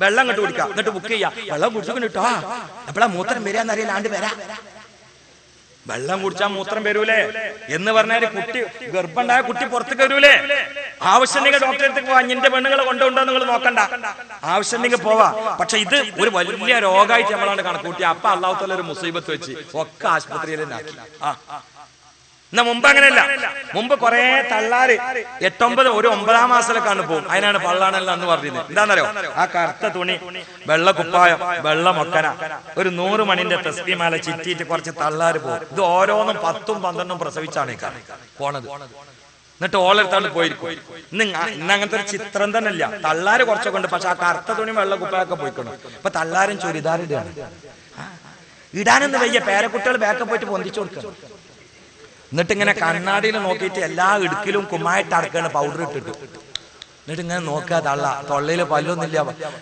വെള്ളം ഇങ്ങോട്ട് കുടിക്കാം, എന്നിട്ട് ബുക്ക് ചെയ്യാം. വെള്ളം കുടിച്ചിട്ടോ എപ്പോഴാ മൂത്രം വരികയെന്നറിയില്ല, ആണ്ട് വരാ. വെള്ളം കുടിച്ചാൽ മൂത്രം വരൂലേ എന്ന് പറഞ്ഞാല് കുട്ടി ഗർഭമുണ്ടായ കുട്ടി പുറത്തേക്ക് വരൂലേ? ആവശ്യമുണ്ടെങ്കിൽ ഡോക്ടറെ അടുത്തേക്ക് പോവാ. അഞ്ഞിന്റെ പെണ്ണുങ്ങളെ കൊണ്ടുണ്ടോ നിങ്ങൾ നോക്കണ്ട, ആവശ്യമുണ്ടെങ്കിൽ പോവാ. പക്ഷെ ഇത് ഒരു വലിയ രോഗമായിട്ട് നമ്മളാണ് കണക്കൂട്ടി. അപ്പൊ അള്ളാഹു തആല ഒരു മുസീബത്ത് വെച്ച് ഒക്കെ ആശുപത്രിയിൽ ആക്കി. എന്നാ മുമ്പ് അങ്ങനെയല്ല. മുമ്പ് കുറെ തള്ളാര് 8-9 ഒരു 9-ാം മാസത്തിലേക്കാണ് പോകും. അതിനാണ് പള്ളാണല്ല എന്ന് പറഞ്ഞത്. എന്താണെന്നറിയോ? ആ കറുത്ത തുണി, വെള്ള കുപ്പായം, വെള്ള മൊക്കന, ഒരു 100 മണിന്റെ തസ്ബീഹ് ചിറ്റിയിട്ട് കുറച്ച് തള്ളാര് പോകും. ഇത് ഓരോന്നും 10ഉം 12ഉം പ്രസവിച്ചാണ് ഈ പോണത്. എന്നിട്ട് ഓളെടുത്താണ്ട് പോയിരിക്കും. ഇന്ന് അങ്ങനത്തെ ഒരു ചിത്രം തന്നെ ഇല്ല. തള്ളാര് കുറച്ചൊക്കെ ഉണ്ട്, പക്ഷെ ആ കറുത്ത തുണി വെള്ള കുപ്പായൊക്കെ പോയിക്കണം. ഇപ്പൊ തള്ളാരും ചുരിദാറിടാണ്. ഇടാനൊന്നും വയ്യ. പേരക്കുട്ടികൾ ബാക്കെ പോയിട്ട് പൊന്തിച്ചു കൊടുക്കണം. എന്നിട്ട് ഇങ്ങനെ കണ്ണാടിയിൽ നോക്കിയിട്ട് എല്ലാ ഇടുക്കിലും കുമ്മായിട്ട് അടക്കാണ് പൗഡർ ഇട്ടിട്ട്. എന്നിട്ട് ഇങ്ങനെ നോക്കുക, തൊള്ളയില് പല്ലൊന്നുമില്ല,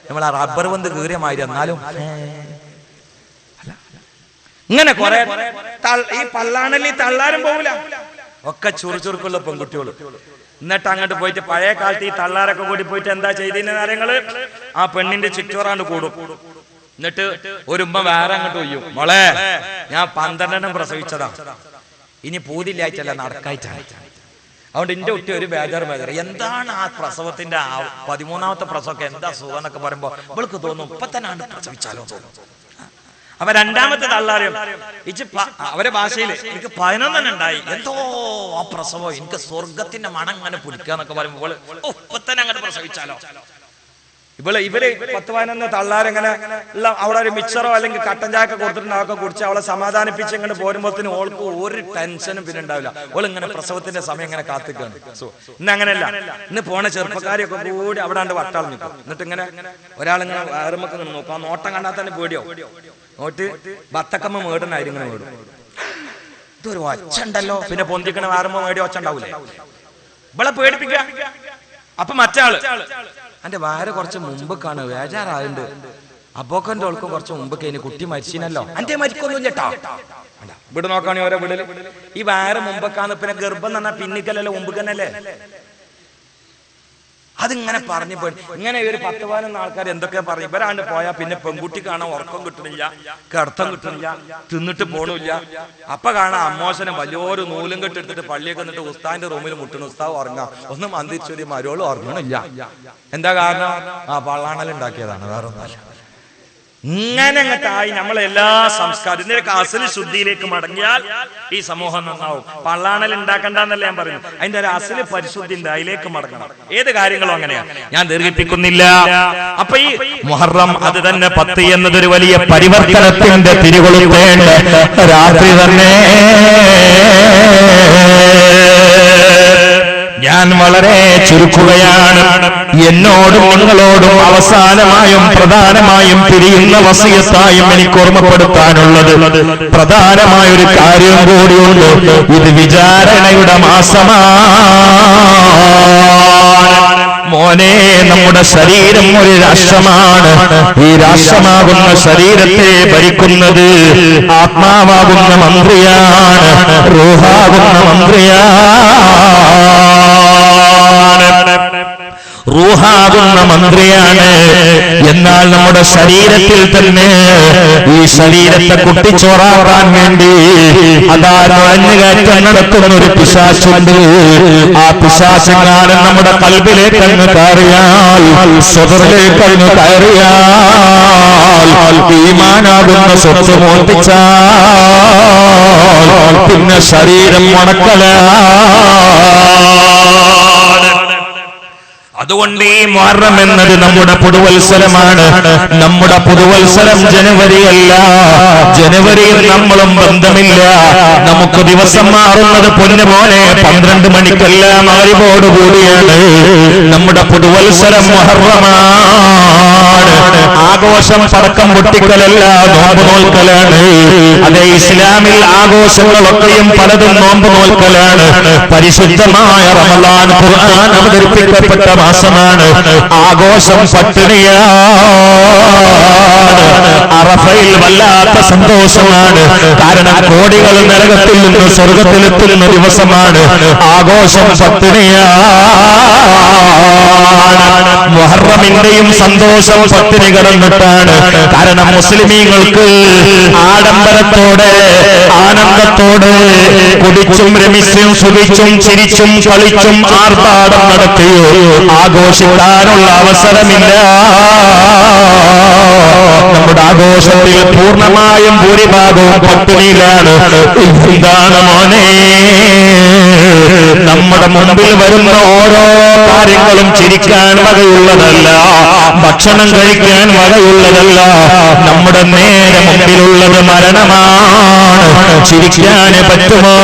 നമ്മളെ റബ്ബർ ബന്ധ് കീറിയ മാതിരി. എന്നാലും ഇങ്ങനെ കുറെ ഈ പള്ളാണല്ലി തള്ളാരും പോവില്ല, ഒക്കെ ചുറുചുറുക്കുള്ള പെൺകുട്ടികള്. എന്നിട്ട് അങ്ങോട്ട് പോയിട്ട് പഴയ കാലത്ത് ഈ തള്ളാരൊക്കെ കൂടി പോയിട്ട് എന്താ ചെയ്തിരുന്ന കാര്യങ്ങള്? ആ പെണ്ണിന്റെ ചുറ്റോറാണ്ട് കൂടും. എന്നിട്ട് ഒരു ഉമ്മ വേറെ അങ്ങോട്ട് ഒയ്യും, മോളെ ഞാൻ 12 പ്രസവിച്ചതാ, ഇനി പൂതില്ലായിട്ടല്ല നടക്കായിട്ടാണ്. അതുകൊണ്ട് എന്റെ കുട്ടി ഒരു ബേജാറ്. എന്താണ് ആ പ്രസവത്തിന്റെ 13ാമത്തെ പ്രസവമൊക്കെ എന്താ സുഖം എന്നൊക്കെ പറയുമ്പോ ഇവൾക്ക് തോന്നും ഇപ്പൊ തന്നെ ആണ് പ്രസവിച്ചാലോ തോന്നും. അപ്പൊ 2ാമത്തെ തള്ളാരും അവരെ ഭാഷയിൽ എനിക്ക് 11 ഉണ്ടായി, എന്തോ ആ പ്രസവം എനിക്ക് സ്വർഗത്തിന്റെ മണം അങ്ങനെ പിടിക്കാന്നൊക്കെ പറയുമ്പോൾ ഇപ്പൊ തന്നെ അങ്ങനെ പ്രസവിച്ചാലോ. ഇവര് 10-11 തള്ളാരെങ്ങനെ ഉള്ള അവിടെ ഒരു മിക്സറോ അല്ലെങ്കിൽ കട്ടൻ ചായ ഒക്കെ കൊടുത്തിട്ടുണ്ട്. അതൊക്കെ കുടിച്ച് അവളെ സമാധാനിപ്പിച്ച് ഇങ്ങനെ പോരുമ്പോഴത്തേനും ഓൾക്ക് ഒരു ടെൻഷനും പിന്നെ ഉണ്ടാവില്ല. ഓൾ ഇങ്ങനെ പ്രസവത്തിന്റെ സമയം ഇങ്ങനെ കാത്തിക്കാണ്. ഇന്ന് അങ്ങനെയല്ല. ഇന്ന് പോണ ചെറുപ്പക്കാരെയൊക്കെ കൂടി അവിടെ വട്ടാൾ നിൽക്കും. എന്നിട്ട് ഇങ്ങനെ ഒരാളിങ്ങനെ വേറുമ്പൊക്കെ ഇങ്ങനെ നോക്കും. ആ നോട്ടം കണ്ടാൽ തന്നെ പേടിയോ. നോട്ട് ബത്തക്കമ്മ മേടനായിരുന്നു ഇങ്ങനെ മേടും. ഇതൊരു ഒച്ച ഉണ്ടല്ലോ, പിന്നെ പൊന്തിക്കണ വേറുമ്പോ മേടി ഒച്ച ഉണ്ടാവൂലേ, ഇവളെ പേടിപ്പിക്കുക. അപ്പൊ മറ്റാള് എന്റെ വാര കുറച്ച് മുമ്പൊക്കാണ് വേജാറായുണ്ട്. അപ്പോക്കന്റെ ഓൾക്കും കുറച്ച് മുമ്പൊക്കെ ഇനി കുട്ടി മരിച്ചിനല്ലോ, എന്റെ മരിക്കൊന്നും ചേട്ടാ. ഇവിടെ നോക്കാണെ ഓരോ വീടില് ഈ വാര മുമ്പൊക്കാന്ന്. പിന്നെ ഗർഭം എന്ന് പറഞ്ഞാൽ പിന്നിക്കലല്ലേ മുമ്പ്. അതിങ്ങനെ പറഞ്ഞു പോയി. ഇങ്ങനെ ഒരു 10-11 ആൾക്കാർ എന്തൊക്കെ പറഞ്ഞു. ഇവരാണ്ട് പോയാ പിന്നെ പെൺകുട്ടി കാണാൻ ഉറക്കം കിട്ടണില്ല, കിടത്തം കിട്ടണില്ല, തിന്നിട്ട് പോണില്ല. അപ്പൊ കാണാൻ അമ്മോശനെ വലിയൊരു നൂലും കെട്ടെടുത്തിട്ട് പള്ളിയൊക്കെ എന്നിട്ട് ഉസ്താദിന്റെ റൂമിൽ മുട്ടണം. ഉസ്താവ് ഉറങ്ങാം, ഒന്ന് മന്ദിരിച്ചൊരു മരോള് ഉറങ്ങണില്ല. എന്താ കാരണം? ആ പള്ളാണൽ ഉണ്ടാക്കിയതാണ്, വേറെ ഒന്നല്ല. ഇങ്ങനെ അങ്ങട്ടായി നമ്മളെല്ലാ സംസ്കാരം. ഇതിന്റെ അസല് ശുദ്ധിയിലേക്ക് മടങ്ങിയാൽ ഈ സമൂഹം നന്നാവും. പള്ളാണൽ ഉണ്ടാക്കണ്ടെന്നല്ല ഞാൻ പറയുന്നു. അതിന്റെ ഒരു അസല് പരിശുദ്ധി ഉണ്ട്, അതിലേക്ക് മടങ്ങണം. ഏത് കാര്യങ്ങളും അങ്ങനെയാണ്, ഞാൻ ദീർഘിപ്പിക്കുന്നില്ല. അപ്പൊ ഈ മുഹറം അത് തന്നെ 10 എന്നതൊരു വലിയ പരിവർത്തനത്തിന്റെ തിരികൊളുത്തേണ്ട രാത്രി തന്നെ. ഞാൻ വളരെ ചുരുക്കുകയാണ്. എന്നോടും നിങ്ങളോടും അവസാനമായും പ്രധാനമായും പിരിയുന്ന വസിയത്തായും എനിക്ക് ഓർമ്മപ്പെടുത്താനുള്ളത് പ്രധാനമായൊരു കാര്യം കൂടിയുണ്ട്. ഇത് വിചാരണയുടെ മാസമാണ്. മോനെ, നമ്മുടെ ശരീരം ഒരു രാഷ്ട്രമാണ്. ഈ രാഷ്ട്രമാകുന്ന ശരീരത്തെ ഭരിക്കുന്നത് ആത്മാവാകുന്ന മന്ത്രിയാണ്, റൂഹാകുന്ന മന്ത്രിയാണ്. റൂഹാകുന്ന മന്ത്രിയാണ്. എന്നാൽ നമ്മുടെ ശരീരത്തിൽ തന്നെ ഈ ശരീരത്തെ കുട്ടിച്ചോറാക്കാൻ വേണ്ടി അതാ നുഴഞ്ഞുകയറ്റം നടത്തുന്ന ഒരു പിശാചുണ്ട്. ആ പിശാചെങ്ങാനും നമ്മുടെ കൽബിലേക്ക് അങ്ങ് കയറിയാൽ, സ്വതറിലേക്ക് അങ്ങ് കയറിയാൽ, ഈമാനാകുന്ന സ്വത്ത് മോഷ്ടിച്ചാൽ പിന്നെ ശരീരം മുടക്കലാണ്. അതുകൊണ്ട് ഈ മുഹറം എന്നത് നമ്മുടെ പുതുവത്സരമാണ്. നമ്മുടെ പുതുവത്സരം ജനുവരിയല്ല. ജനുവരിയിൽ നമ്മളും ബന്ധമില്ല. നമുക്ക് ദിവസം മാറുന്നത് പൊന്നുപോലെ 12 മണിക്കല്ല, മഗ്‌രിബോടുകൂടിയാണ്. നമ്മുടെ പുതുവത്സരം മുഹറമാണ്. ആഘോഷം പടക്കം പൊട്ടിക്കലല്ല, നോമ്പ് നോൽക്കലാണ്. അതേ, ഇസ്ലാമിൽ ആഘോഷങ്ങളൊക്കെയും പലതും നോമ്പ് നോൽക്കലാണ്. പരിശുദ്ധമായ റമളാൻ ഖുർആൻ അവതരിപ്പിക്കപ്പെട്ട മാസമാണ്. ആഘോഷം പട്ടിണിയാണ്. അറഫയിൽ വല്ലാത്ത സന്തോഷമാണ്. കാരണം കോടികൾ നരകത്തിൽ നിന്ന് സ്വർഗത്തിലെത്തുന്ന ദിവസമാണ്. ആഘോഷം പട്ടിണിയാണ്. മുഹറമിന്റെയും സന്തോഷം പട്ടിണി കിടന്നിട്ടാണ്. കാരണം മുസ്ലിമീങ്ങൾക്ക് ആഡംബരത്തോടെ ആനന്ദത്തോടെ കുടിച്ചും രമിച്ചും സുഖിച്ചും ചിരിച്ചും കളിച്ചും ആർഭാടം നടത്തിയോ ആഘോഷിക്കാനുള്ള അവസരമില്ല. നമ്മുടെ ആഘോഷത്തിൽ പൂർണ്ണമായും ഭൂരിഭാഗവും പട്ടിണിയിലാണ്. എന്താണ് മോനെ, നമ്മുടെ മുമ്പിൽ വരുന്ന ഓരോ കാര്യങ്ങളും ചിരിക്കാൻ വകയുള്ളതല്ല, ഭക്ഷണം കഴിക്കാൻ വകയുള്ളതല്ല. നമ്മുടെ നേരെ മുമ്പിലുള്ളത് മരണമാണ്. ചിരിക്കാന് പറ്റുമോ?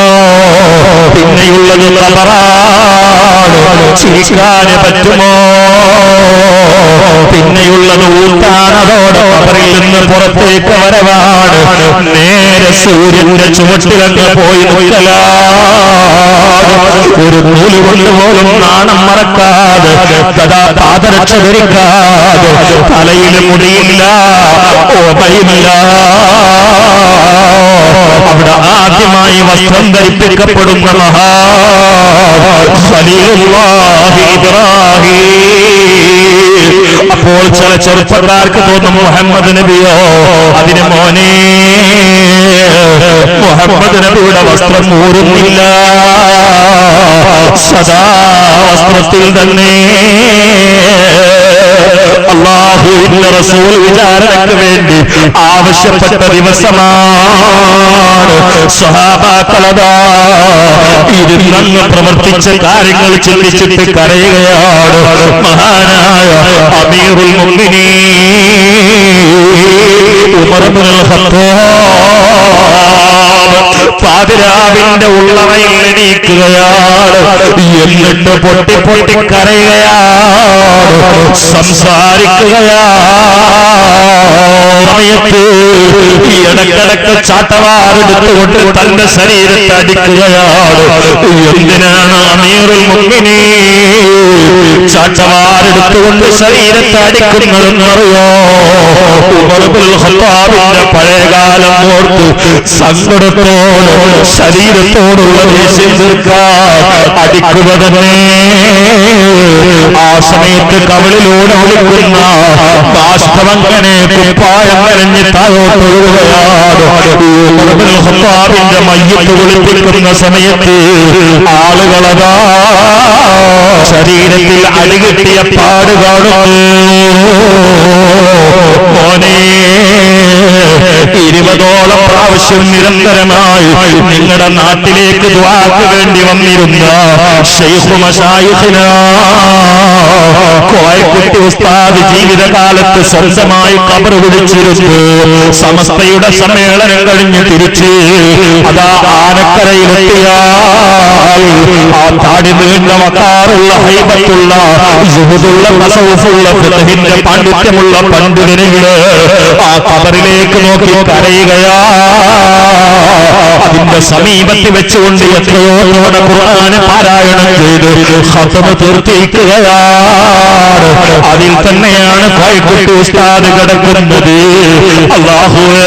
പിന്നെയുള്ളത് ഖബറാണ്. ചിരിക്കാന് പറ്റുമോ? പിന്നെയുള്ളത് ഊട്ടാനതോടെ ഖബറിൽ നിന്ന് പുറത്തേക്ക് വരവാണ്. നേരെ സൂര്യന്റെ ചുവട്ടിലങ്ങ് പോയി നിൽക്കലാണ്. ഒരു നൂല് കൊണ്ടുപോലും നാണം മറക്കാതെ, പാദരക്ഷ ധരിക്കാതെ, തലയിൽ മുടിയില്ല, ഓമയില്ല. അവിടെ ആദ്യമായി വസ്ത്രം ധരിപ്പിക്കപ്പെടുന്ന ഖലീലുല്ലാഹി ഇബ്രാഹീം. അപ്പോൾ ചില ചെറുപ്പക്കാർക്ക് തോന്നും മുഹമ്മദ് നബിയോ? അതിന് മോനെ, മുഹമ്മദ് നബിയുടെ വസ്ത്രം ഊരുന്നില്ല, സദാ വസ്ത്രത്തിൽ തന്നെ. അല്ലാഹുവിന്റെ റസൂൽ വിചാരണയ്ക്ക് വേണ്ടി ആവശ്യപ്പെട്ട ദിവസമാണ്. സ്വഹാബാക്കളതാ ഇരുന്നങ്ങ് പ്രവർത്തിച്ച കാര്യങ്ങൾ ചിന്തിച്ചിട്ട് കരയുകയാണ്. മഹാനായ അമീറുൽ മുഅ്മിനീൻ ഉമർ ഇബ്നുൽ ഖത്താബ് പാതിരാവിന്റെ ഉള്ളറയിൽ എണീക്കുകയാണ്. എന്നിട്ട് പൊട്ടി പൊട്ടി കരയുകയാണ്, സംസാരിക്കുകയാണ്. സമയത്ത് ഇടക്കിടക്ക് ചാട്ടവാറെടുത്തുകൊണ്ട് തന്റെ ശരീരത്തെ അടിക്കുകയാണ്. എന്തിനാണ് അമീറുൽ മുഅ്മിനീൻ ചാട്ടവാറെടുത്തുകൊണ്ട് ശരീരത്തെ അടിക്കുന്നതെന്നറിയോ? ഉമർ ഇബ്നുൽ ഖത്താബിന്റെ പഴയകാലം ഓർത്ത് സങ്കടത്തോട് ശരീരത്തോടുള്ള ദേഷ്യം തീർക്കാൻ അടിക്കുക തന്നെ. ആ സമയത്ത് കവിളിലൂടെ ഒഴുകുന്ന ബാഷ്പമങ്ങനെ കുപ്പായം വരഞ്ഞ് താഴോട്ടൊഴുകുകയാണ്. ഉമർ ഇബ്നുൽ ഖത്താബിന്റെ മയ്യത്ത് കുളിപ്പിക്കുന്ന സമയത്ത് ആളുകളതാ ശരീരത്തിൽ അടികിട്ടിയ പാട് കാണുന്നു. മോനെ, 20ഓളം പ്രാവശ്യം നിരന്തരമായി നിങ്ങളുടെ നാട്ടിലേക്ക് ദുആക്ക് വേണ്ടി വന്നിരുന്ന ശൈഖ് മശായിഖിനാ കോയക്കുട്ടി ഉസ്താദ് ജീവിതകാലത്ത് സ്വന്തമായി ഖബർ വിളിച്ചിരുന്നു. സമസ്തയുടെ സമ്മേളനം കഴിഞ്ഞ് തിരിച്ച് അതാ ആനക്കരയിലെത്തിയാൽ ആ താടി നീണ്ട വക്കാറുള്ള ഹൈബത്തുള്ള സുഹുദുള്ള തസവുഫുള്ള ഫിഖഹിന്റെ പാണ്ഡിത്യമുള്ള പണ്ഡിതനുകള് ആ ഖബറിലേക്ക് നോക്കി കരയുകയാ. അതിന്റെ സമീപത്ത് വെച്ചുകൊണ്ട് എത്രയോ തവണ ഖുർആൻ പാരായണം ചെയ്ത് ഖത്മ തീർത്തിരിക്കുകയാണ്. അതിൽ തന്നെയാണ് കോയക്കുട്ടി ഉസ്താദ് കിടക്കുന്നത്. അല്ലാഹുവേ,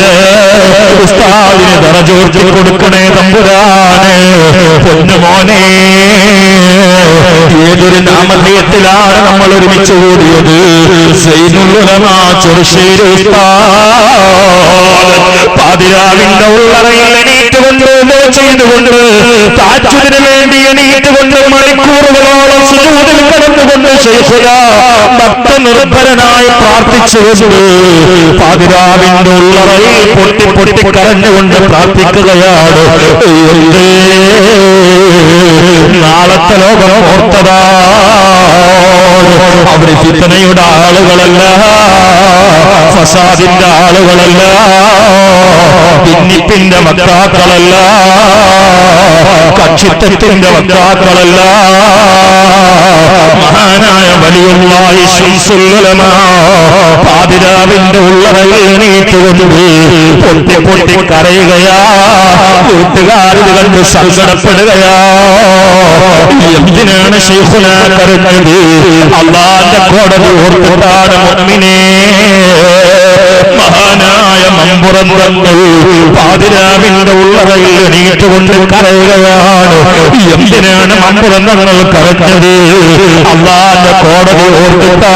ഉസ്താദിന് ദറജ ഉയർത്തി കൊടുക്കണേ തമ്പുരാനെ. പൊന്നുമോനെ, ഏതൊരു നാമധേയത്തിലാണ് നമ്മൾ ഒരുമിച്ച് കൂടിയത്? സൈനുൽ ഉലമാ ചെറുശ്ശേരി പാതിരാവിന്റെ ഉള്ളറയിൽ എണീറ്റുകൊണ്ട് ചെയ്തുകൊണ്ട് താജ്ജുദിന് വേണ്ടി എണീറ്റുകൊണ്ട് മണിക്കൂറുകളോളം സുജൂദിൽ കിടന്നുകൊണ്ട് ശൈഖുന ഭക്തനിർഭരനായി പ്രാർത്ഥിച്ചുകൊണ്ട് പാതിരാവിന്റെ ഉള്ളറയിൽ പൊട്ടി പൊട്ടി കരഞ്ഞുകൊണ്ട് പ്രാർത്ഥിക്കുകയാണ്. നാളത്തെ ലോകം ഓർത്തതാ. അവര് ഫിത്നയുടെ ആളുകളല്ല, ഫസാദിന്റെ ആളുകളല്ല, ഭിന്നിപ്പിന്റെ വക്താക്കളല്ല, കക്ഷിത്വത്തിന്റെ വക്താക്കളല്ല. മഹാനായ വലിയുള്ളാഹി ശംസുൽ ഉലമാ പാതിരാവിന്റെ ഉള്ളറയിൽ എണീറ്റുകൊണ്ട് പൊട്ടി പൊട്ടി കരയുകയാ. കൂട്ടുകാരിത് കണ്ട് സങ്കടപ്പെടുകയാ. എന്തിനാണ് ശൈഖുന കരഞ്ഞത്? അല്ലാഹുവിന്റെ കോടതി ഓർത്തിട്ടാണ് മുഅ്മിനേ. മഹാനായ മമ്പുറം തങ്ങൾ പാതിരാവിന്റെ ഉള്ളറയിൽ എണീറ്റുകൊണ്ട് കരയുകയാണ്. എന്തിനാണ് മമ്പുറം തങ്ങൾ കരഞ്ഞത്? അല്ലാഹുവിന്റെ കോടതി ഓർത്തിട്ടാ.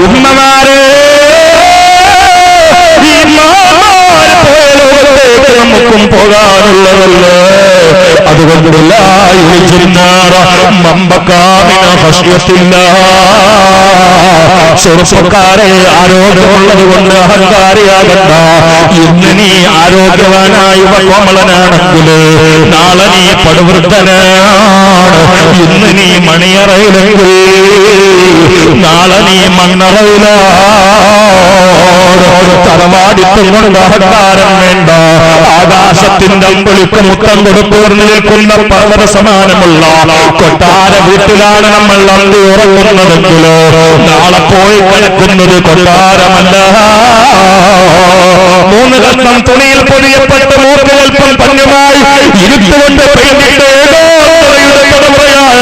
ഉമ്മമാരെ, നമുക്കും പോകാനുള്ളതല്ലേ? അതുകൊണ്ടില്ല ചെറുപ്പക്കാരെ, ആരോഗ്യമുള്ളത് കൊണ്ട് അഹങ്കാരിയാകണ്ട. ഇന്ന് നീ ആരോഗ്യവാനായി കോമളനാണെങ്കിൽ നാളെ നീ പടുവൃദ്ധനാണ്. ഇന്ന് നീ മണിയറയിലെങ്കിൽ നാളെ നീ മണ്ണറയിലാണ്. തറവാടിത്തം കൊണ്ട് അഹങ്കാരം വേണ്ട. ആകാശത്തിന്റെ അമ്പളിക്ക് മുത്തം കൊടുത്തൂർന്നു നിൽക്കുന്ന പർവ്വത സമാനമുള്ള കൊട്ടാര വീട്ടിലാണ് നമ്മൾ അന്തി ഉറങ്ങുന്നതെങ്കിലോ നാളെ പോയി കിടക്കുന്നത് കൊട്ടാരമല്ല. 3 കഷ്ണം തുണിയിൽ പൊതിയപ്പെട്ട് മൂർഖകൽപ്പം പഞ്ഞുമായി ഇരുത്തുകൊണ്ട് പെയ്തിട്ട് തലമുറയായ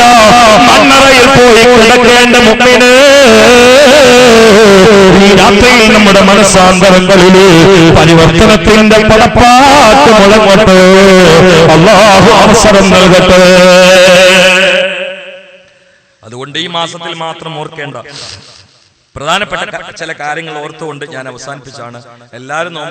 മണ്ണറയിൽ പോയി കിടക്കേണ്ട മുമ്പിന് ഈ രാത്രിയിൽ നമ്മുടെ മനസ്സാന്തരങ്ങളില് പരിവർത്തനത്തിന്റെ പടപ്പാട്ട് മുഴങ്ങട്ടെ. അല്ലാഹു അവസരം നൽകട്ടെ. അതുകൊണ്ട് ഈ മാസത്തിൽ മാത്രം ഓർക്കേണ്ട പ്രധാനപ്പെട്ട ചില കാര്യങ്ങൾ ഓർത്തുകൊണ്ട് ഞാൻ അവസാനിപ്പിച്ചാണ്. എല്ലാവരും